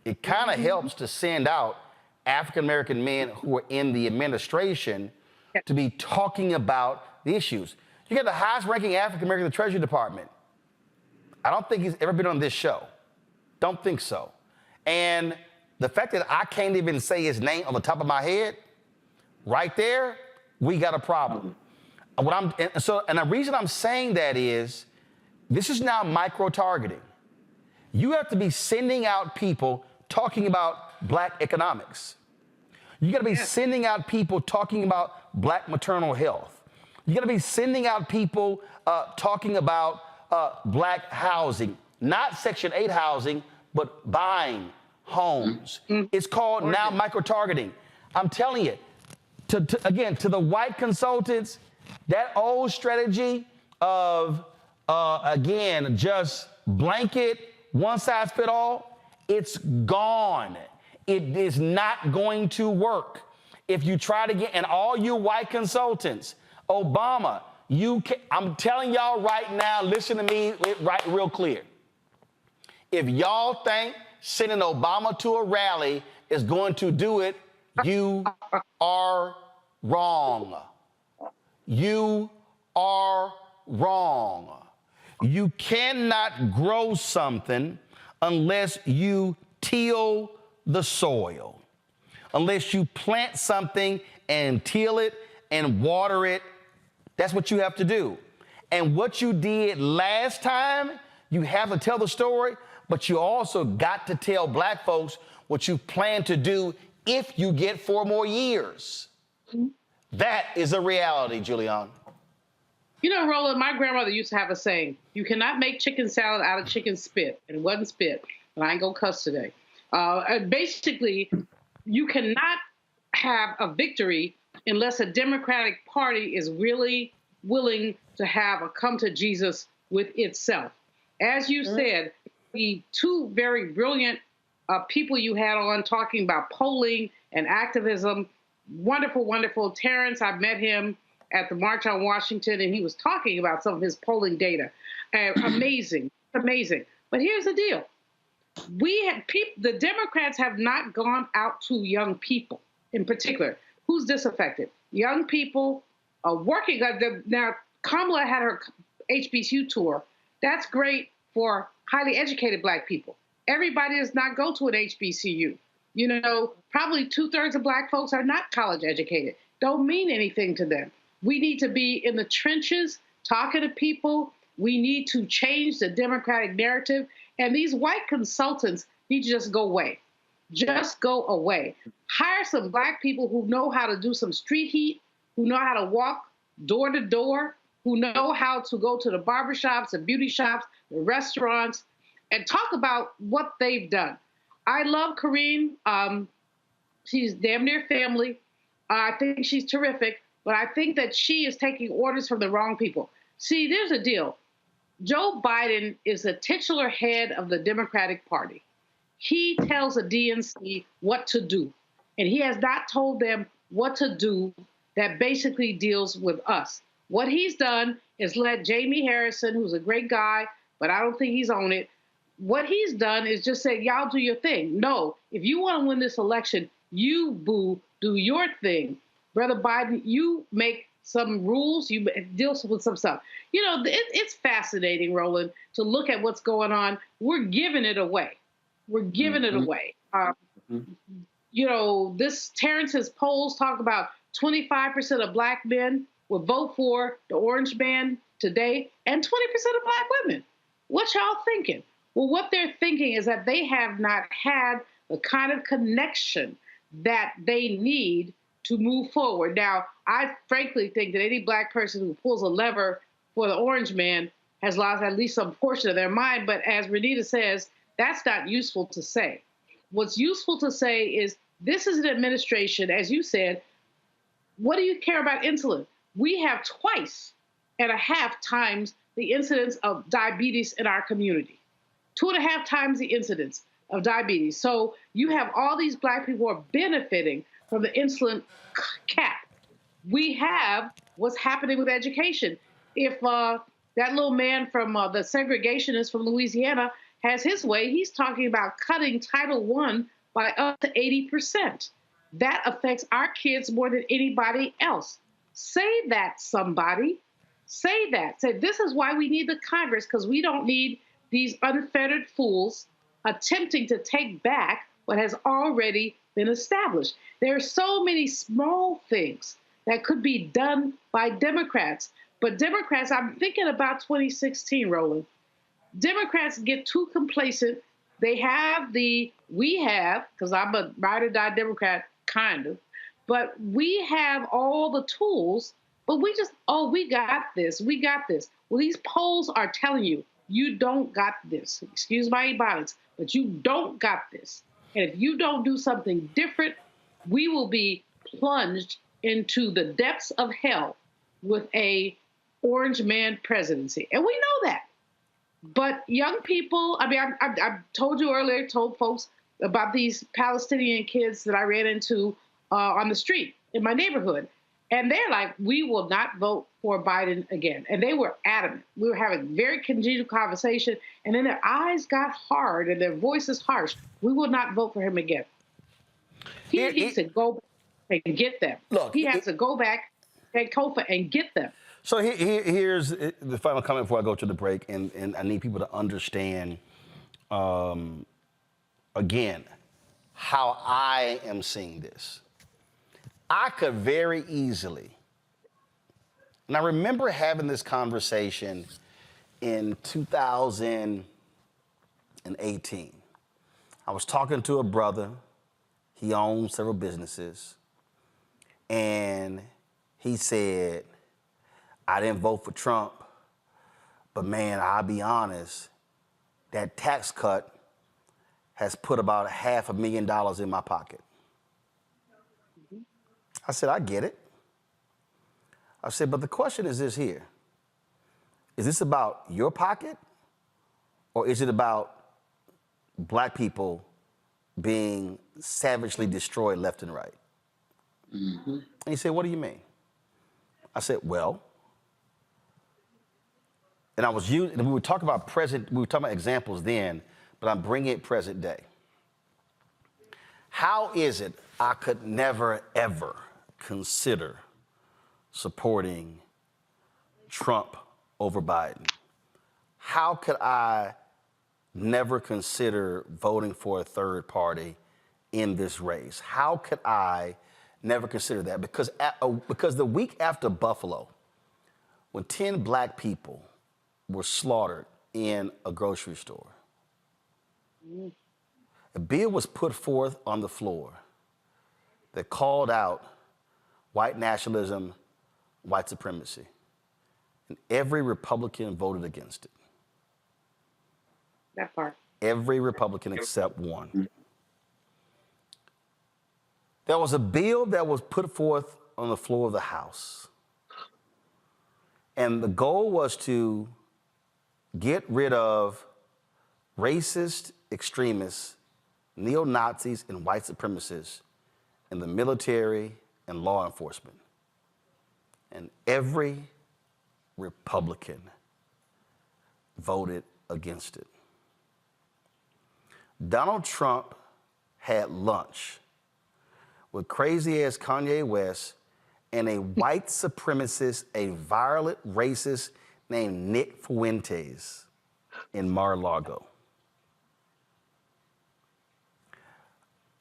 it kind of helps to send out African-American men who are in the administration to be talking about the issues. You got the highest-ranking African-American in the Treasury Department. I don't think he's ever been on this show. Don't think so. And the fact that I can't even say his name on the top of my head, right there, we got a problem. And the reason I'm saying that is, this is now micro-targeting. You have to be sending out people talking about black economics. You got to be sending out people talking about black maternal health. You got to be sending out people talking about black housing, not Section 8 housing, but buying homes. It's called now micro-targeting. I'm telling you, again, to the white consultants, that old strategy of, again, just blanket, one size fit all, it's gone. It is not going to work. If you try to get, and all you white consultants, Obama, I'm telling y'all right now, listen to me real clear. If y'all think sending Obama to a rally is going to do it, you are wrong. You are wrong. You cannot grow something unless you till the soil, unless you plant something and till it and water it. That's what you have to do. And what you did last time, you have to tell the story, but you also got to tell black folks what you plan to do if you get 4 more years. That is a reality, Julian. You know, Roland, my grandmother used to have a saying, you cannot make chicken salad out of chicken spit. And it wasn't spit, but I ain't gonna cuss today. Basically, you cannot have a victory unless a Democratic Party is really willing to have a come to Jesus with itself. As you said, the 2 very brilliant people you had on talking about polling and activism, wonderful, wonderful. Terrance, I've met him. at the March on Washington, and he was talking about some of his polling data. Amazing, amazing. But here's the deal. The Democrats have not gone out to young people in particular. Who's disaffected? Young people are working. Now, Kamala had her HBCU tour. That's great for highly educated Black people. Everybody does not go to an HBCU. You know, probably 2/3 of Black folks are not college educated. Don't mean anything to them. We need to be in the trenches talking to people. We need to change the Democratic narrative. And these white consultants need to just go away. Just go away. Hire some Black people who know how to do some street heat, who know how to walk door to door, who know how to go to the barbershops, the beauty shops, the restaurants, and talk about what they've done. I love Karine. She's damn near family. I think she's terrific, but I think that she is taking orders from the wrong people. See, there's a deal. Joe Biden is the titular head of the Democratic Party. He tells the DNC what to do, and he has not told them what to do that basically deals with us. What he's done is let Jamie Harrison, who's a great guy, but I don't think he's on it. What he's done is just say, y'all do your thing. No, if you want to win this election, you, boo, do your thing. Brother Biden, you make some rules, you deal with some stuff. You know, it's fascinating, Roland, to look at what's going on. We're giving it away. We're giving it away. You know, Terrance's polls talk about 25% of Black men will vote for the orange man today and 20% of Black women. What y'all thinking? Well, what they're thinking is that they have not had the kind of connection that they need to move forward. Now, I frankly think that any Black person who pulls a lever for the orange man has lost at least some portion of their mind. But as Renita says, that's not useful to say. What's useful to say is this is an administration, as you said, what do you care about insulin? We have 2.5 times the incidence of diabetes in our community. 2.5 times the incidence of diabetes. So you have all these Black people who are benefiting from the insulin cap. We have what's happening with education. If that little man from the segregationist from Louisiana has his way, he's talking about cutting Title I by up to 80%. That affects our kids more than anybody else. Say that, somebody. Say that. Say this is why we need the Congress, because we don't need these unfettered fools attempting to take back what has already been established. There are so many small things that could be done by Democrats. But Democrats, I'm thinking about 2016, Roland. Democrats get too complacent. They have because I'm a ride or die Democrat, kind of, but we have all the tools, but we got this. Well, these polls are telling you, you don't got this. Excuse my ebonics, but you don't got this. And if you don't do something different, we will be plunged into the depths of hell with a orange man presidency. And we know that. But young people, I mean, I told you earlier, told folks about these Palestinian kids that I ran into on the street in my neighborhood. And they're like, we will not vote for Biden again. And they were adamant. We were having very congenial conversation. And then their eyes got hard and their voices harsh. We will not vote for him again. He needs to go back and get them. Look, he has to go back and Kofa and get them. So here's the final comment before I go to the break, and I need people to understand, again, how I am seeing this. I could very easily, and I remember having this conversation in 2018. I was talking to a brother. He owns several businesses, and he said, I didn't vote for Trump, but man, I'll be honest, that tax cut has put about $500,000 in my pocket. I said, I get it. I said, but the question is this here. Is this about your pocket, or is it about Black people being savagely destroyed left and right? And he said, what do you mean? I said, well, and I was using, and we were talking about examples then, but I'm bringing it present day. How is it I could never, ever consider supporting Trump over Biden? How could I never consider voting for a third party in this race? How could I never consider that? Because the week after Buffalo, when 10 black people were slaughtered in a grocery store, a bill was put forth on the floor that called out white nationalism, white supremacy. And every Republican voted against it. That part. Every Republican except one. There was a bill that was put forth on the floor of the House. And the goal was to get rid of racist extremists, neo-Nazis, and white supremacists in the military and law enforcement. And every Republican voted against it. Donald Trump had lunch with crazy-ass Kanye West and a white supremacist, a violent racist named Nick Fuentes in Mar-a-Lago.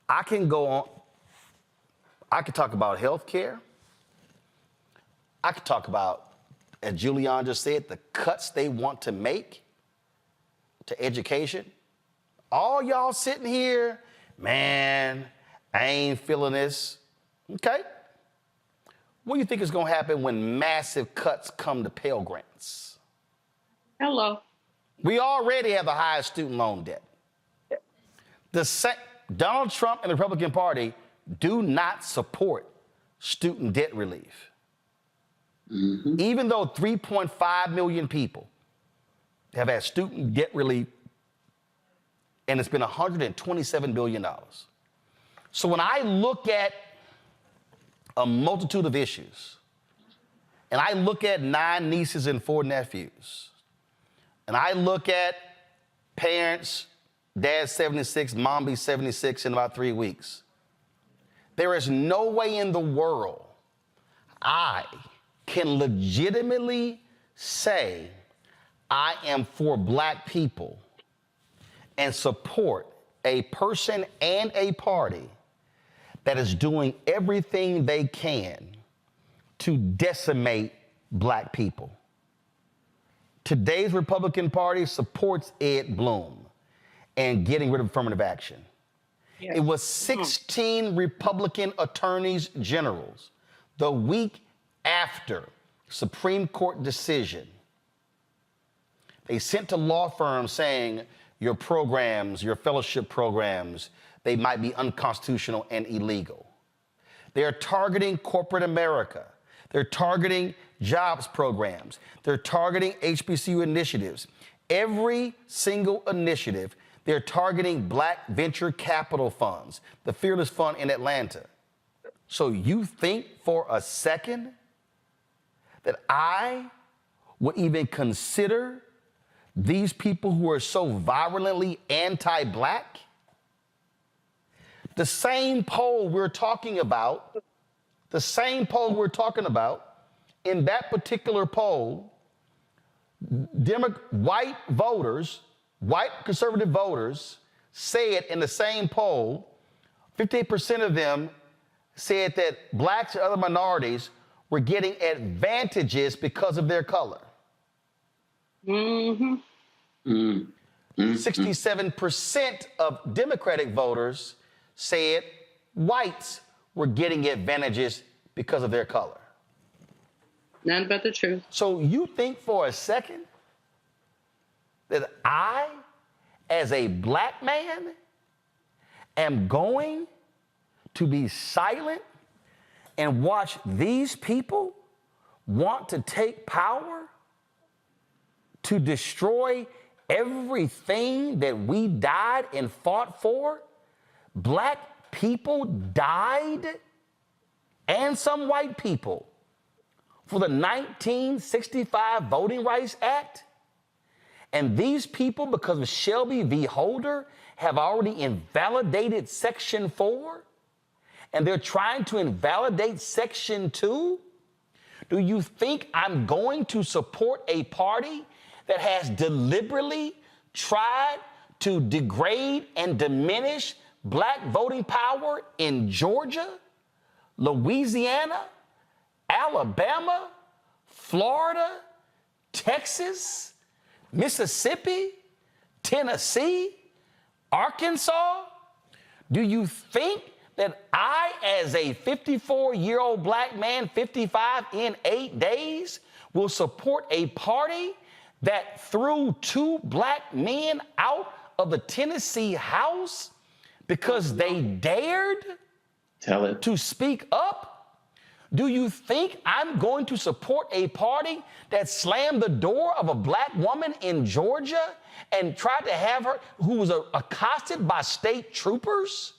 I can go on. I could talk about health care. I could talk about, as Julian just said, the cuts they want to make to education. All y'all sitting here, man, I ain't feeling this. Okay. What do you think is going to happen when massive cuts come to Pell Grants? Hello. We already have the highest student loan debt. Donald Trump and the Republican Party do not support student debt relief. Mm-hmm. Even though 3.5 million people have had student debt relief, and it's been $127 billion. So when I look at a multitude of issues, and I look at 9 nieces and 4 nephews, and I look at parents, dad's 76, mom be 76 in about 3 weeks, there is no way in the world I can legitimately say I am for black people and support a person and a party that is doing everything they can to decimate black people. Today's Republican Party supports Ed Blum and getting rid of affirmative action. Yes. It was 16 Republican attorneys generals the week after Supreme Court decision. They sent to law firms saying, your programs, your fellowship programs, they might be unconstitutional and illegal. They're targeting corporate America. They're targeting jobs programs. They're targeting HBCU initiatives. Every single initiative, they're targeting black venture capital funds, the Fearless Fund in Atlanta. So you think for a second that I would even consider these people who are so violently anti-black? The same poll we're talking about, in that particular poll, white voters, white conservative voters said in the same poll, 58% of them said that blacks and other minorities were getting advantages because of their color. Mm-hmm. Mm-hmm. 67% of Democratic voters said whites were getting advantages because of their color. None but the truth. So you think for a second that I, as a black man, am going to be silent and watch these people want to take power to destroy everything that we died and fought for? Black people died, and some white people, for the 1965 Voting Rights Act. And these people, because of Shelby v. Holder, have already invalidated Section 4, and they're trying to invalidate Section 2. Do you think I'm going to support a party that has deliberately tried to degrade and diminish black voting power in Georgia, Louisiana, Alabama, Florida, Texas, Mississippi, Tennessee, Arkansas? Do you think that I, as a 54-year-old black man, 55 in 8 days, will support a party that threw 2 black men out of the Tennessee House because they dared to speak up? Do you think I'm going to support a party that slammed the door of a black woman in Georgia and tried to have her, who was accosted by state troopers?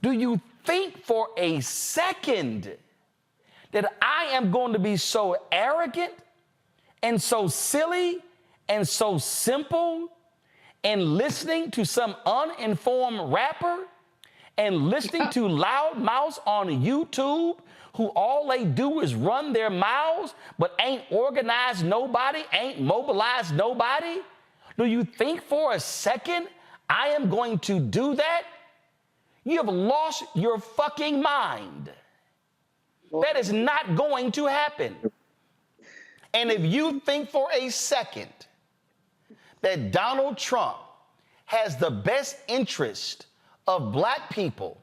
Do you think for a second that I am going to be so arrogant and so silly and so simple and listening to some uninformed rapper and listening to loudmouths on YouTube who all they do is run their mouths but ain't organized nobody, ain't mobilized nobody? Do you think for a second I am going to do that? You have lost your fucking mind. That is not going to happen. And if you think for a second that Donald Trump has the best interest of black people,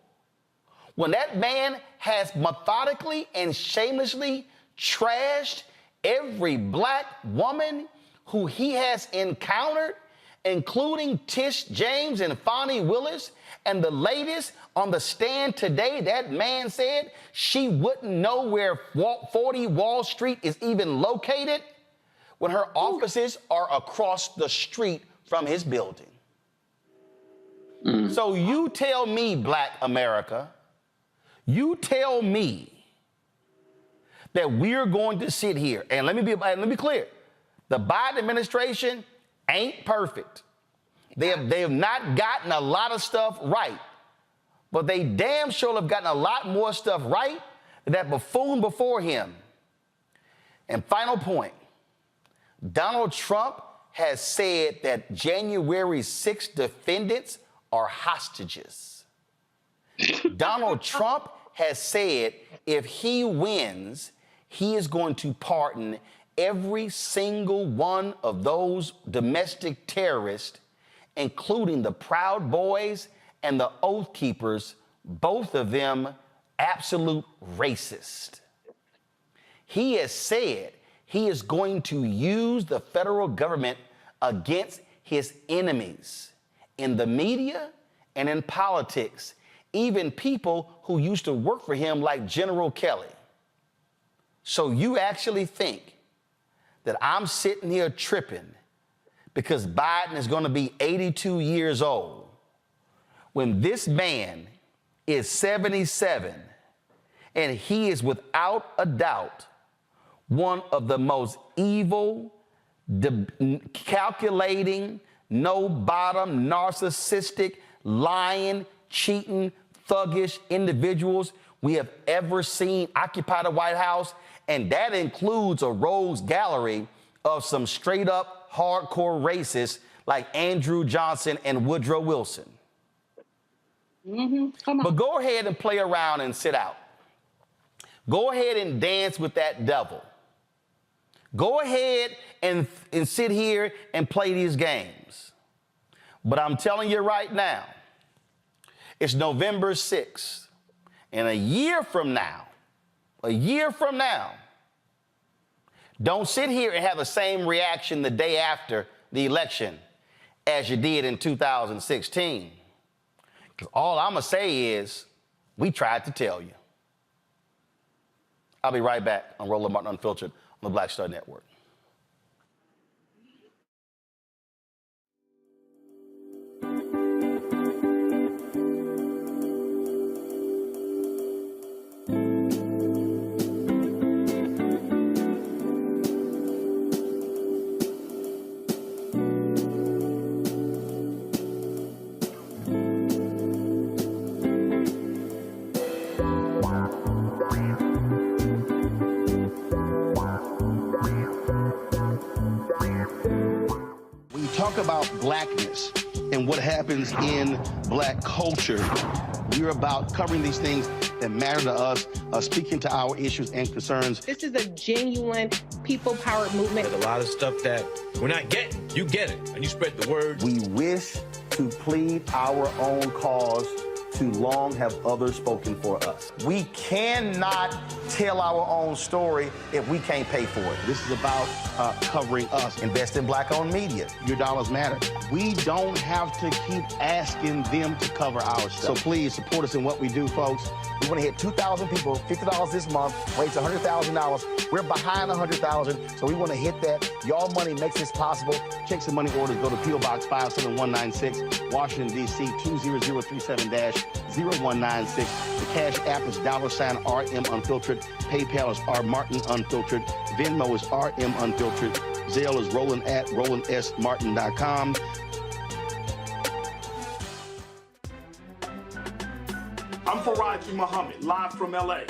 when that man has methodically and shamelessly trashed every black woman who he has encountered, including Tish James and Fonnie Willis, and the latest on the stand today, that man said she wouldn't know where 40 Wall Street is even located when her offices are across the street from his building. So you tell me, black America, you tell me that we're going to sit here, and let me be clear, the Biden administration ain't perfect. They have not gotten a lot of stuff right, but they damn sure have gotten a lot more stuff right than that buffoon before him. And final point, Donald Trump has said that January 6th defendants are hostages. Donald Trump has said if he wins, he is going to pardon every single one of those domestic terrorists, including the Proud Boys and the Oath Keepers, both of them absolute racist. He has said he is going to use the federal government against his enemies in the media and in politics, even people who used to work for him like General Kelly. So you actually think that I'm sitting here tripping because Biden is going to be 82 years old when this man is 77 and he is without a doubt one of the most evil, calculating, no bottom, narcissistic, lying, cheating, thuggish individuals we have ever seen occupy the White House, and that includes a rogues gallery of some straight up hardcore racists like Andrew Johnson and Woodrow Wilson. But go ahead and play around and sit out. Go ahead and dance with that devil. Go ahead and sit here and play these games. But I'm telling you right now, it's November 6th. And a year from now, don't sit here and have the same reaction the day after the election as you did in 2016. Because all I'm going to say is, we tried to tell you. I'll be right back on Roland Martin Unfiltered on the Black Star Network. talk about blackness and what happens in black culture, we're about covering these things that matter to us, speaking to our issues and concerns. This is a genuine people-powered movement. There's a lot of stuff that we're not getting. You get it, and you spread the word. We wish to plead our own cause. Too long have others spoken for us. We cannot tell our own story if we can't pay for it. This is about covering us. Invest in black-owned media. Your dollars matter. We don't have to keep asking them to cover our stuff. So please support us in what we do, folks. We want to hit 2,000 people, $50 this month, raise $100,000. We're behind 100,000, so we want to hit that. Y'all money makes this possible. Check some money orders. Go to P.O. Box 57196, Washington, D.C. 20037-0196. The Cash App is $RM Unfiltered. PayPal is R Martin Unfiltered. Venmo is RM Unfiltered. Zelle is Roland at RolandSMartin.com. I'm Faraji Muhammad, live from LA.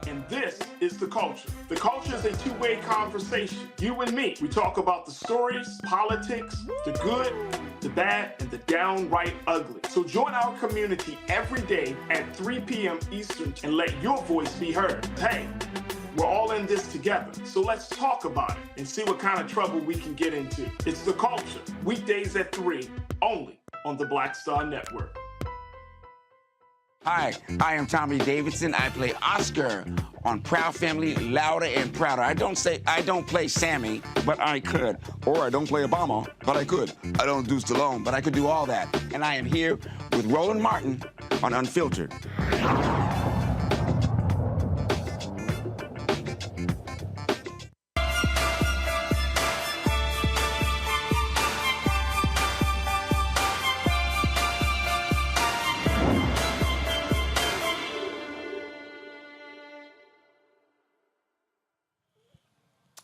And this is The Culture. The Culture is a two-way conversation. You and me. We talk about the stories, politics, the good, the bad, and the downright ugly. So join our community every day at 3 p.m. Eastern and let your voice be heard. Hey, we're all in this together. So let's talk about it and see what kind of trouble we can get into. It's The Culture, weekdays at 3, only on the Black Star Network. Hi, I am Tommy Davidson. I play Oscar on Proud Family, Louder and Prouder. I don't play Sammy, but I could. Or I don't play Obama, but I could. I don't do Stallone, but I could do all that. And I am here with Roland Martin on Unfiltered.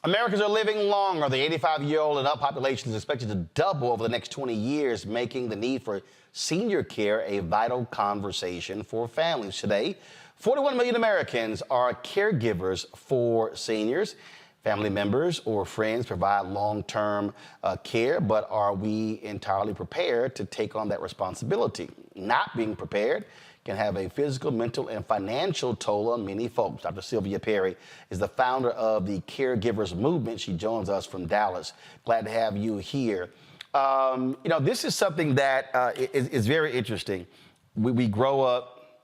Americans are living longer. The 85-year-old and up population is expected to double over the next 20 years, making the need for senior care a vital conversation for families. Today, 41 million Americans are caregivers for seniors. Family members or friends provide long-term care, but are we entirely prepared to take on that responsibility? Not being prepared can have a physical, mental, and financial toll on many folks. Dr. Sylvia Perry is the founder of the Caregivers Movement. She joins us from Dallas. Glad to have you here. This is something that is very interesting. We grow up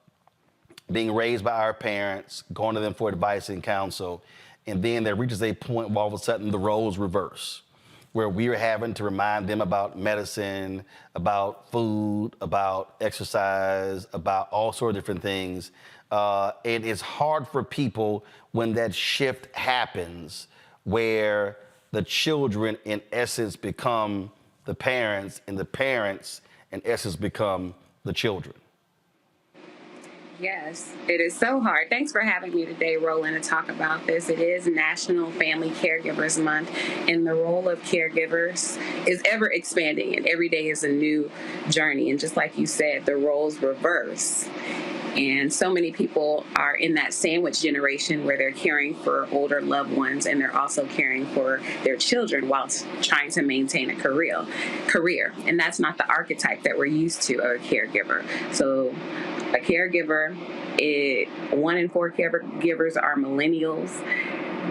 being raised by our parents, going to them for advice and counsel, and then there reaches a point where all of a sudden the roles reverse, where we are having to remind them about medicine, about food, about exercise, about all sorts of different things. And it's hard for people when that shift happens, where the children, in essence, become the parents, and the parents, in essence, become the children. Yes, it is so hard. Thanks for having me today, Roland, to talk about this. It is National Family Caregivers Month, and the role of caregivers is ever expanding, and every day is a new journey. And just like you said, the roles reverse. And so many people are in that sandwich generation where they're caring for older loved ones, and they're also caring for their children whilst trying to maintain a career. And that's not the archetype that we're used to of a caregiver. So a caregiver, 1 in 4 caregivers are millennials.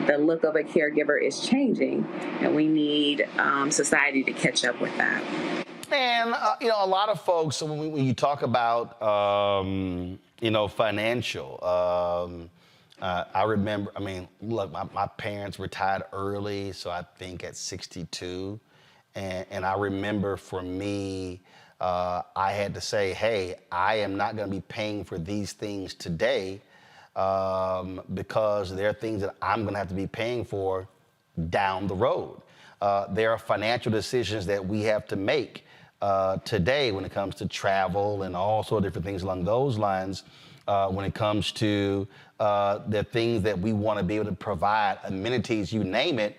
The look of a caregiver is changing, and we need society to catch up with that. And, a lot of folks, when you talk about, financial, I remember, look, my parents retired early, so I think at 62. And I remember for me, I had to say, hey, I am not going to be paying for these things today because there are things that I'm going to have to be paying for down the road. There are financial decisions that we have to make today when it comes to travel and all sorts of different things along those lines. When it comes to the things that we want to be able to provide, amenities, you name it.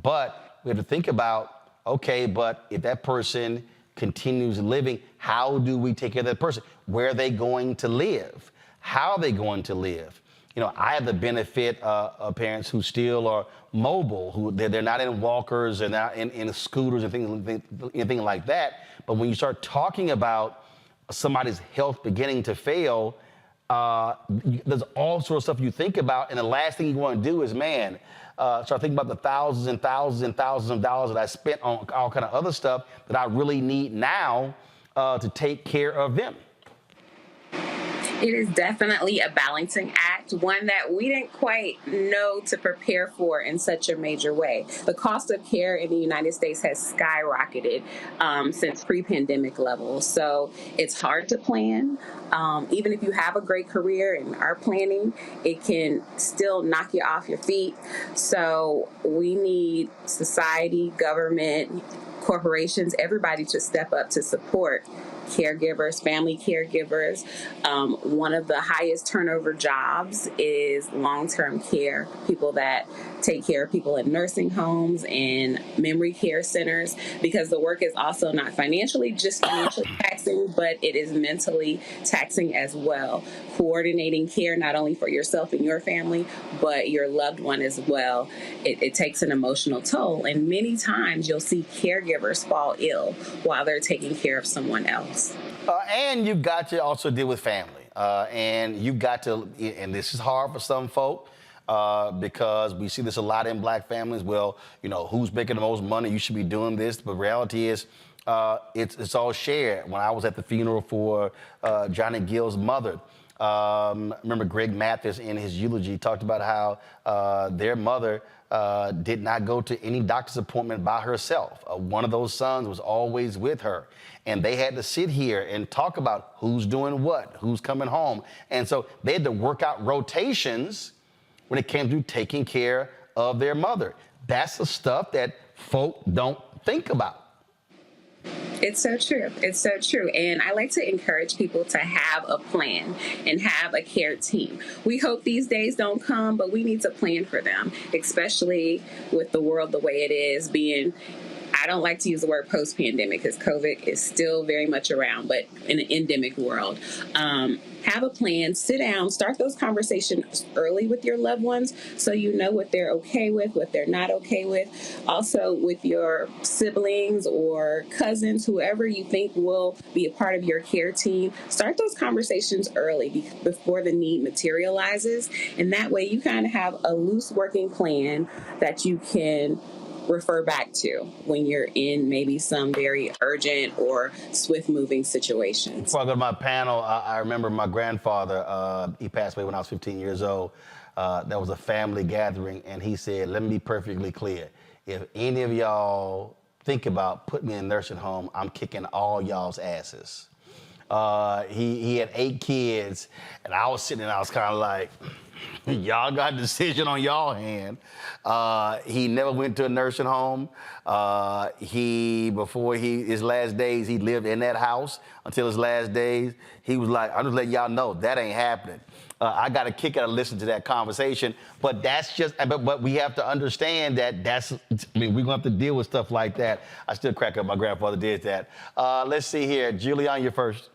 But we have to think about, okay, but if that person continues living, how do we take care of that person? Where are they going to live? How are they going to live? You know, I have the benefit of parents who still are mobile, who they're not in walkers and not in scooters and anything like that. But when you start talking about somebody's health beginning to fail, there's all sorts of stuff you think about, and the last thing you want to do is, start thinking about the thousands and thousands and thousands of dollars that I spent on all kind of other stuff that I really need now to take care of them. It is definitely a balancing act, one that we didn't quite know to prepare for in such a major way. The cost of care in the United States has skyrocketed since pre-pandemic levels. So it's hard to plan. Even if you have a great career and are planning, it can still knock you off your feet. So we need society, government, corporations, everybody to step up to support caregivers, family caregivers. One of the highest turnover jobs is long-term care, people that take care of people in nursing homes and memory care centers, because the work is also not just financially taxing, but it is mentally taxing as well. Coordinating care not only for yourself and your family, but your loved one as well. It takes an emotional toll, and many times you'll see caregivers fall ill while they're taking care of someone else. And you've got to also deal with family. And you've got to, and this is hard for some folk, because we see this a lot in black families. Well, you know, who's making the most money? You should be doing this. But reality is, it's all shared. When I was at the funeral for Johnny Gill's mother, remember Greg Mathis in his eulogy talked about how their mother did not go to any doctor's appointment by herself. One of those sons was always with her. And they had to sit here and talk about who's doing what, who's coming home. And so they had to work out rotations when it came to taking care of their mother. That's the stuff that folk don't think about. It's so true. It's so true. And I like to encourage people to have a plan and have a care team. We hope these days don't come, but we need to plan for them, especially with the world the way it is being. I don't like to use the word post-pandemic because COVID is still very much around, but in an endemic world. Have a plan, sit down, start those conversations early with your loved ones so you know what they're okay with, what they're not okay with. Also with your siblings or cousins, whoever you think will be a part of your care team, start those conversations early before the need materializes. And that way you kind of have a loose working plan that you can refer back to when you're in maybe some very urgent or swift-moving situations. Before I go to my panel, I remember my grandfather, he passed away when I was 15 years old. There was a family gathering, and he said, let me be perfectly clear. If any of y'all think about putting me in a nursing home, I'm kicking all y'all's asses. He had 8 kids, and I was sitting there and I was kind of like, y'all got a decision on y'all hand. He never went to a nursing home. Before his last days, he lived in that house until his last days. He was like, I'm just letting y'all know that ain't happening. I got a kick out of listening to that conversation, but that's just, but we have to understand that we're gonna have to deal with stuff like that. I still crack up, my grandfather did that. Let's see here, Julian, you're first.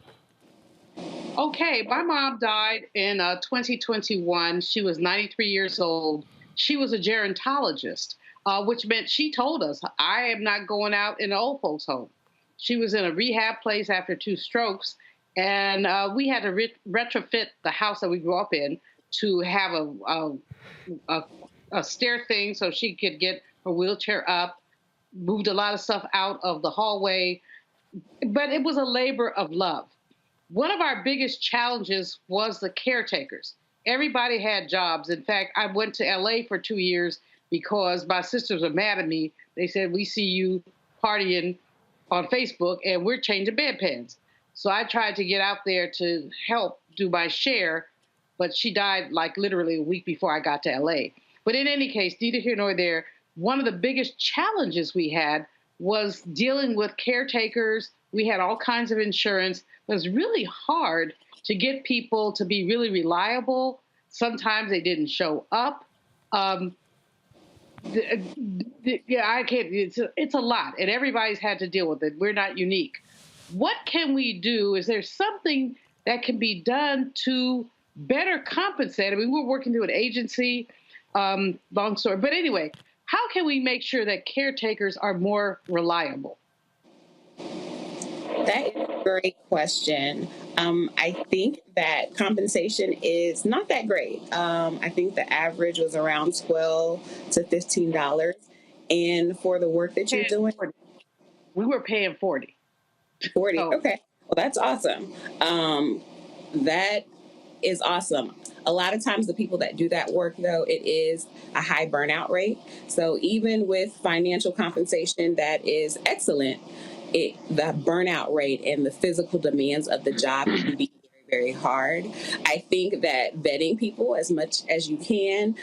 Okay, my mom died in 2021. She was 93 years old. She was a gerontologist, which meant she told us, I am not going out in an old folks' home. She was in a rehab place after 2 strokes, and we had to retrofit the house that we grew up in to have a stair thing so she could get her wheelchair up, moved a lot of stuff out of the hallway, but it was a labor of love. One of our biggest challenges was the caretakers. Everybody had jobs. In fact, I went to LA for 2 years because my sisters were mad at me. They said, we see you partying on Facebook and we're changing bedpans. So I tried to get out there to help do my share, but she died like literally a week before I got to LA. But in any case, neither here nor there, one of the biggest challenges we had was dealing with caretakers. We had all kinds of insurance. It was really hard to get people to be really reliable. Sometimes they didn't show up. Yeah, I can't, it's a lot, and everybody's had to deal with it. We're not unique. What can we do? Is there something that can be done to better compensated. I mean, we're working through an agency, long story. But anyway, how can we make sure that caretakers are more reliable? That is a great question. I think that compensation is not that great. I think the average was around $12 to $15. And for the work that you're doing, we were paying 40. 40. Okay. Well, that's awesome. That is awesome. A lot of times the people that do that work, though, it is a high burnout rate. So even with financial compensation that is excellent, the burnout rate and the physical demands of the job can be very, very hard. I think that vetting people as much as you can,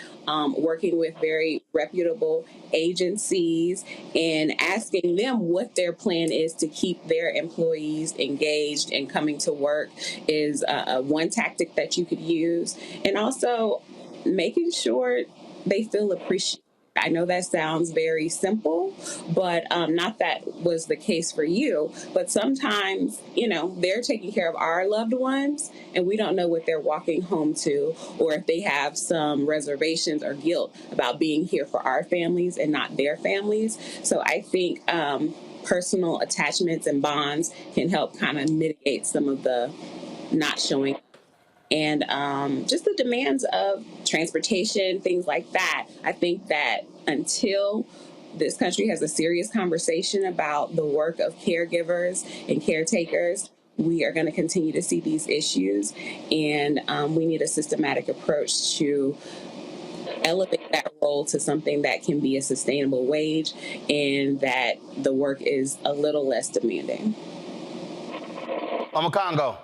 working with very reputable agencies and asking them what their plan is to keep their employees engaged and coming to work is one tactic that you could use. And also making sure they feel appreciated. I know that sounds very simple, but not that was the case for you. But sometimes, they're taking care of our loved ones and we don't know what they're walking home to, or if they have some reservations or guilt about being here for our families and not their families. So I think personal attachments and bonds can help kind of mitigate some of the not showing up. And just the demands of transportation, things like that. I think that until this country has a serious conversation about the work of caregivers and caretakers, we are going to continue to see these issues. And we need a systematic approach to elevate that role to something that can be a sustainable wage and that the work is a little less demanding. Congo.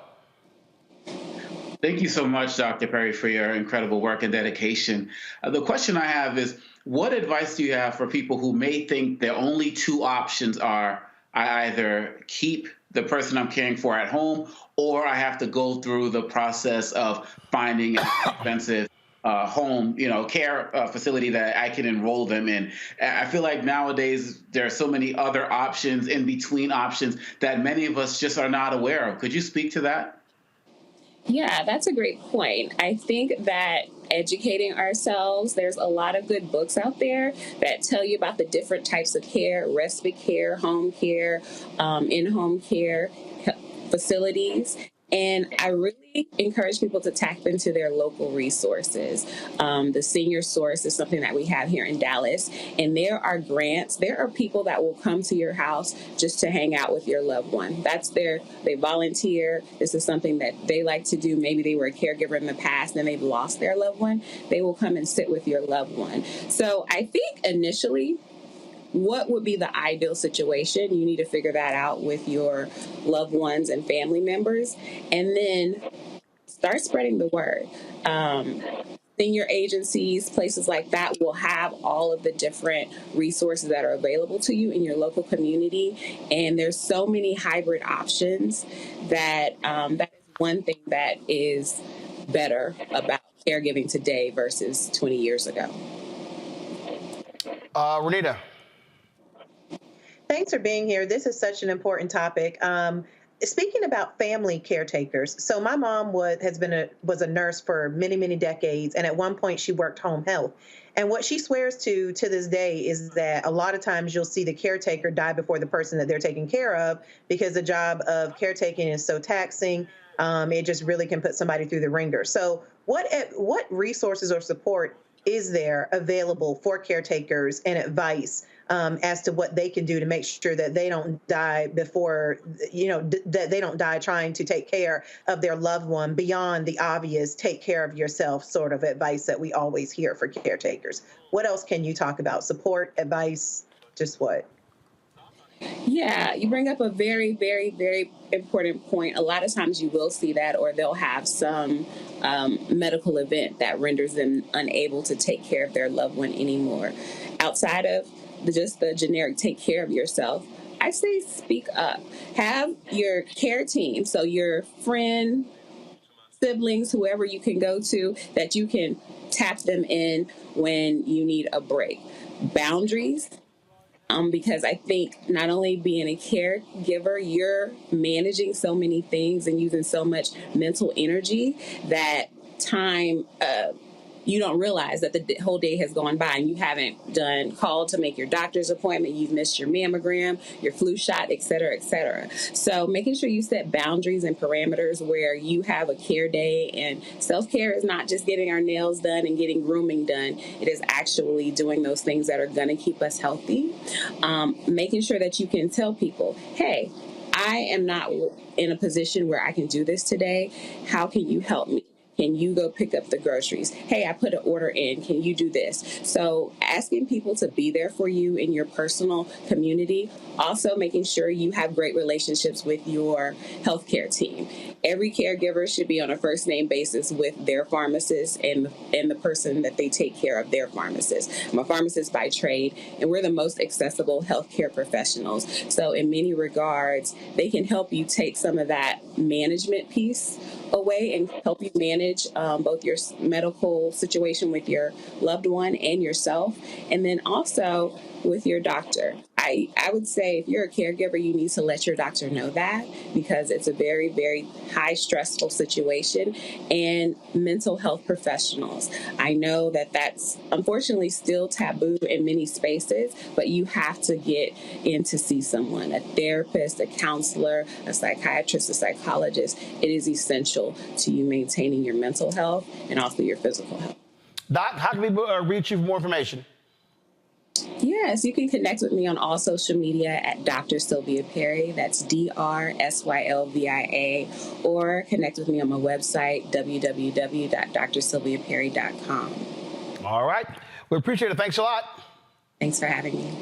Thank you so much, Dr. Perry, for your incredible work and dedication. The question I have is, what advice do you have for people who may think their only two options are, I either keep the person I'm caring for at home, or I have to go through the process of finding an expensive home, care facility that I can enroll them in. I feel like nowadays there are so many other options, in between options, that many of us just are not aware of. Could you speak to that? Yeah, that's a great point. I think that educating ourselves, there's a lot of good books out there that tell you about the different types of care, respite care, home care, in-home care facilities. And I really encourage people to tap into their local resources. The Senior Source is something that we have here in Dallas. And there are grants. There are people that will come to your house just to hang out with your loved one. They volunteer. This is something that they like to do. Maybe they were a caregiver in the past and they've lost their loved one. They will come and sit with your loved one. So I think initially, what would be the ideal situation? You need to figure that out with your loved ones and family members, and then start spreading the word. Senior agencies, places like that will have all of the different resources that are available to you in your local community. And there's so many hybrid options that that is one thing that is better about caregiving today versus 20 years ago. Renita. Thanks for being here. This is such an important topic. Speaking about family caretakers, so my mom was a nurse for many, many decades, and at one point she worked home health. And what she swears to this day is that a lot of times you'll see the caretaker die before the person that they're taking care of, because the job of caretaking is so taxing. It just really can put somebody through the ringer. So what resources or support is there available for caretakers and advice as to what they can do to make sure that they don't die before, that they don't die trying to take care of their loved one, beyond the obvious take care of yourself sort of advice that we always hear for caretakers? What else can you talk about? Support, advice, just what? Yeah, you bring up a very, very, very important point. A lot of times you will see that, or they'll have some medical event that renders them unable to take care of their loved one anymore. Outside of just the generic take care of yourself, I say speak up. Have your care team, so your friend, siblings, whoever you can go to, that you can tap them in when you need a break. Boundaries. Because I think not only being a caregiver, you're managing so many things and using so much mental energy that time, you don't realize that the whole day has gone by and you haven't called to make your doctor's appointment, you've missed your mammogram, your flu shot, et cetera, et cetera. So making sure you set boundaries and parameters where you have a care day, and self-care is not just getting our nails done and getting grooming done. It is actually doing those things that are going to keep us healthy. Making sure that you can tell people, hey, I am not in a position where I can do this today. How can you help me? Can you go pick up the groceries? Hey, I put an order in. Can you do this? So asking people to be there for you in your personal community. Also making sure you have great relationships with your healthcare team. Every caregiver should be on a first name basis with their pharmacist and the person that they take care of, their pharmacist. I'm a pharmacist by trade, and we're the most accessible healthcare professionals. So in many regards, they can help you take some of that management piece away and help you manage both your medical situation with your loved one and yourself, and then also with your doctor. I would say if you're a caregiver, you need to let your doctor know that, because it's a very, very high stressful situation. And mental health professionals, I know that that's unfortunately still taboo in many spaces, but you have to get in to see someone, a therapist, a counselor, a psychiatrist, a psychologist. It is essential to you maintaining your mental health and also your physical health. Doc, how can people reach you for more information? Yes, you can connect with me on all social media at Dr. Sylvia Perry. That's DrSylvia, or connect with me on my website, www.drsylviaperry.com. All right. We appreciate it. Thanks a lot. Thanks for having me.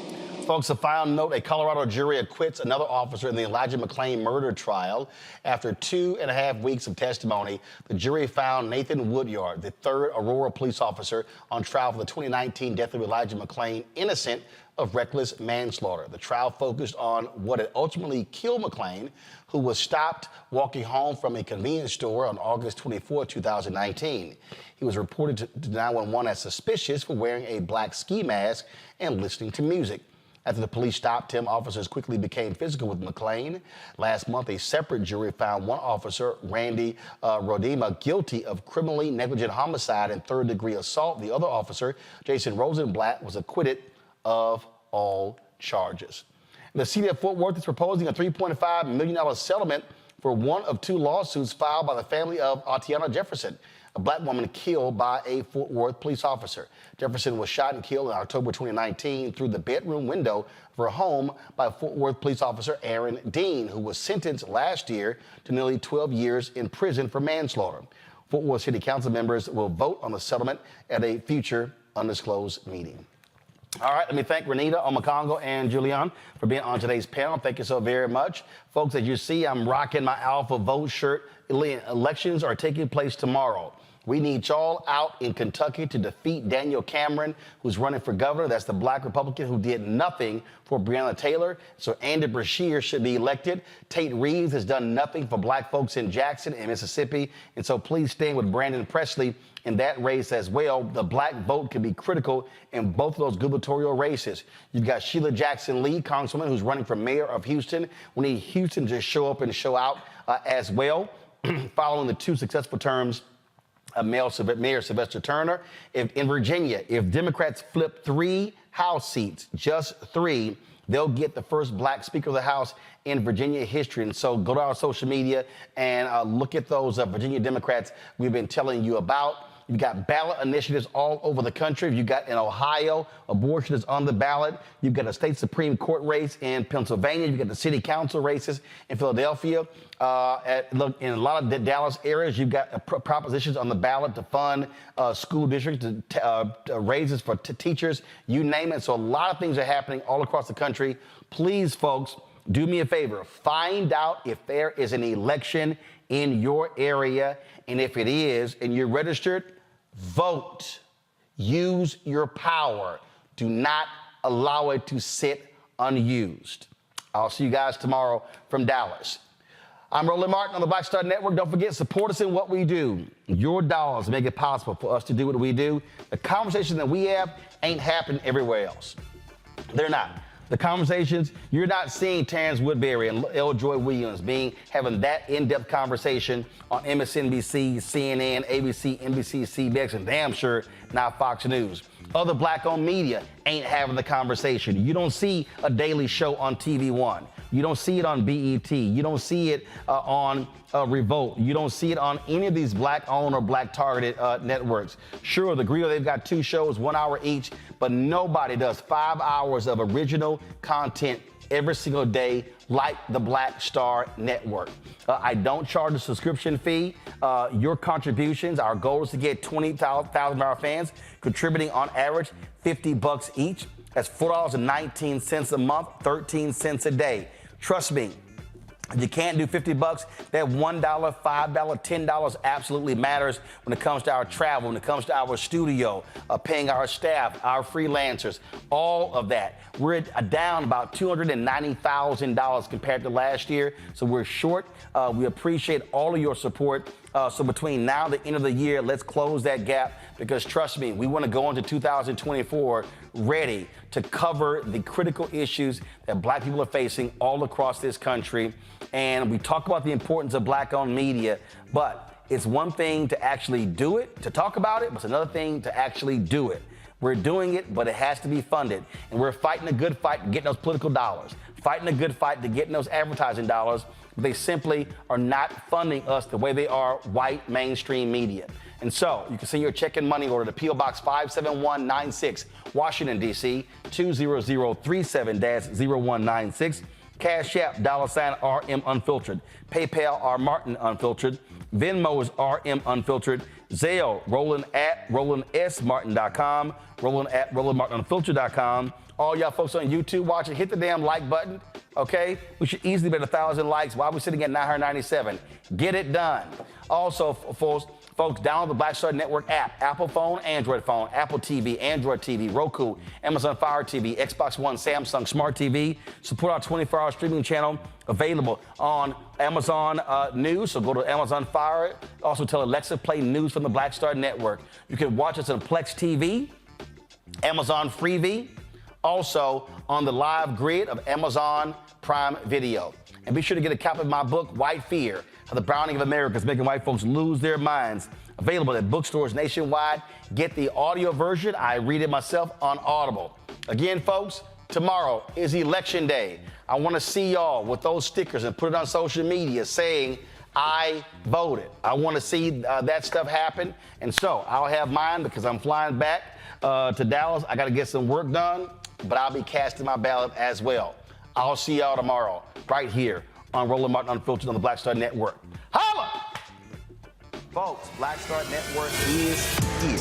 Folks, a final note, a Colorado jury acquits another officer in the Elijah McClain murder trial. After 2.5 weeks of testimony, the jury found Nathan Woodyard, the third Aurora police officer on trial for the 2019 death of Elijah McClain, innocent of reckless manslaughter. The trial focused on what had ultimately killed McClain, who was stopped walking home from a convenience store on August 24, 2019. He was reported to 911 as suspicious for wearing a black ski mask and listening to music. After the police stopped him, officers quickly became physical with McClain. Last month, a separate jury found one officer, Randy Rodema, guilty of criminally negligent homicide and third-degree assault. The other officer, Jason Rosenblatt, was acquitted of all charges. The city of Fort Worth is proposing a $3.5 million settlement for one of two lawsuits filed by the family of Atiana Jefferson, a black woman killed by a Fort Worth police officer. Jefferson was shot and killed in October 2019 through the bedroom window of her home by Fort Worth police officer Aaron Dean, who was sentenced last year to nearly 12 years in prison for manslaughter. Fort Worth City Council members will vote on the settlement at a future undisclosed meeting. All right, let me thank Renita, Omakongo, and Julian for being on today's panel. Thank you so very much. Folks, as you see, I'm rocking my Alpha Vote shirt. Elections are taking place tomorrow. We need y'all out in Kentucky to defeat Daniel Cameron, who's running for governor. That's the black Republican who did nothing for Breonna Taylor. So Andy Brashear should be elected. Tate Reeves has done nothing for black folks in Jackson and Mississippi. And so please stand with Brandon Presley in that race as well. The black vote can be critical in both of those gubernatorial races. You've got Sheila Jackson Lee, Congresswoman, who's running for mayor of Houston. We need Houston to show up and show out as well. Following the two successful terms Mayor Sylvester Turner. In Virginia, if Democrats flip 3 House seats, just 3, they'll get the first black Speaker of the House in Virginia history. And so go to our social media and look at those Virginia Democrats we've been telling you about. You've got ballot initiatives all over the country. You've got in Ohio, abortion is on the ballot. You've got a state Supreme Court race in Pennsylvania. You've got the city council races in Philadelphia. In a lot of the Dallas areas, you've got propositions on the ballot to fund school districts, raises for teachers, you name it. So a lot of things are happening all across the country. Please, folks, do me a favor. Find out if there is an election in your area. And if it is, and you're registered, vote. Use your power. Do not allow it to sit unused. I'll see you guys tomorrow from Dallas. I'm Roland Martin on the Black Star Network. Don't forget, support us in what we do. Your dollars make it possible for us to do what we do. The conversation that we have ain't happening everywhere else. They're not. The conversations, you're not seeing Terrance Woodbury and L. Joy Williams having that in-depth conversation on MSNBC, CNN, ABC, NBC, CBS, and damn sure not Fox News. Other black-owned media ain't having the conversation. You don't see a daily show on TV One. You don't see it on BET. You don't see it on Revolt. You don't see it on any of these black-owned or black-targeted networks. Sure, the Grill, they've got 2 shows, 1 hour each, but nobody does 5 hours of original content every single day like the Black Star Network. I don't charge a subscription fee. Your contributions, our goal is to get 20,000 of our fans contributing on average $50 each. That's $4.19 a month, 13 cents a day. Trust me, if you can't do $50, that $1, $5, $10 absolutely matters when it comes to our travel, when it comes to our studio, paying our staff, our freelancers, all of that. We're down about $290,000 compared to last year, so we're short. We appreciate all of your support. So between now and the end of the year, let's close that gap, because trust me, we want to go into 2024 ready to cover the critical issues that black people are facing all across this country. And we talk about the importance of black-owned media, but it's one thing to actually do it, to talk about it, but it's another thing to actually do it. We're doing it, but it has to be funded. And we're fighting a good fight to get those political dollars, fighting a good fight to get those advertising dollars. They simply are not funding us the way they are white mainstream media. And so you can send your check and money order to P.O. Box 57196, Washington, D.C., 20037-0196. Cash App, $RM Unfiltered. PayPal, R Martin Unfiltered. Venmo is RM Unfiltered. Zelle, Roland at RolandSMartin.com. Roland at RolandMartinUnfiltered.com. All y'all folks on YouTube watching, hit the damn like button, okay? We should easily be at 1,000 likes. Why are we sitting at 997? Get it done. Also, folks, download the Black Star Network app. Apple phone, Android phone, Apple TV, Android TV, Roku, Amazon Fire TV, Xbox One, Samsung Smart TV. Support our 24-hour streaming channel available on Amazon News. So go to Amazon Fire. Also tell Alexa, play news from the Black Star Network. You can watch us on Plex TV, Amazon Freevee, also on the live grid of Amazon Prime Video. And be sure to get a copy of my book, White Fear, How the Browning of America is Making White Folks Lose Their Minds. Available at bookstores nationwide. Get the audio version. I read it myself on Audible. Again, folks, tomorrow is Election Day. I want to see y'all with those stickers and put it on social media saying, I voted. I want to see that stuff happen. And so I'll have mine because I'm flying back to Dallas. I got to get some work done, but I'll be casting my ballot as well. I'll see y'all tomorrow right here on Roland Martin Unfiltered on the Black Star Network. Holla! Folks, Black Star Network is here.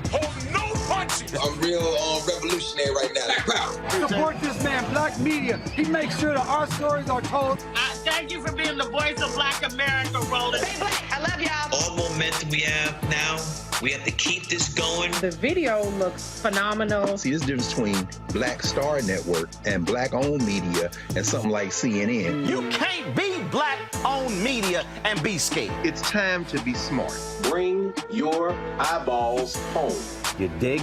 Hold no punches! I'm real revolutionary right now. Support this man, Black Media. He makes sure that our stories are told. Thank you for being the voice of Black America, Roland. Stay black. I love y'all. All momentum we have now, we have to keep this going. The video looks phenomenal. See, there's a difference between Black Star Network and black-owned media and something like CNN. You can't be black-owned media and be scared. It's time to be smart. Bring your eyeballs home. You dig?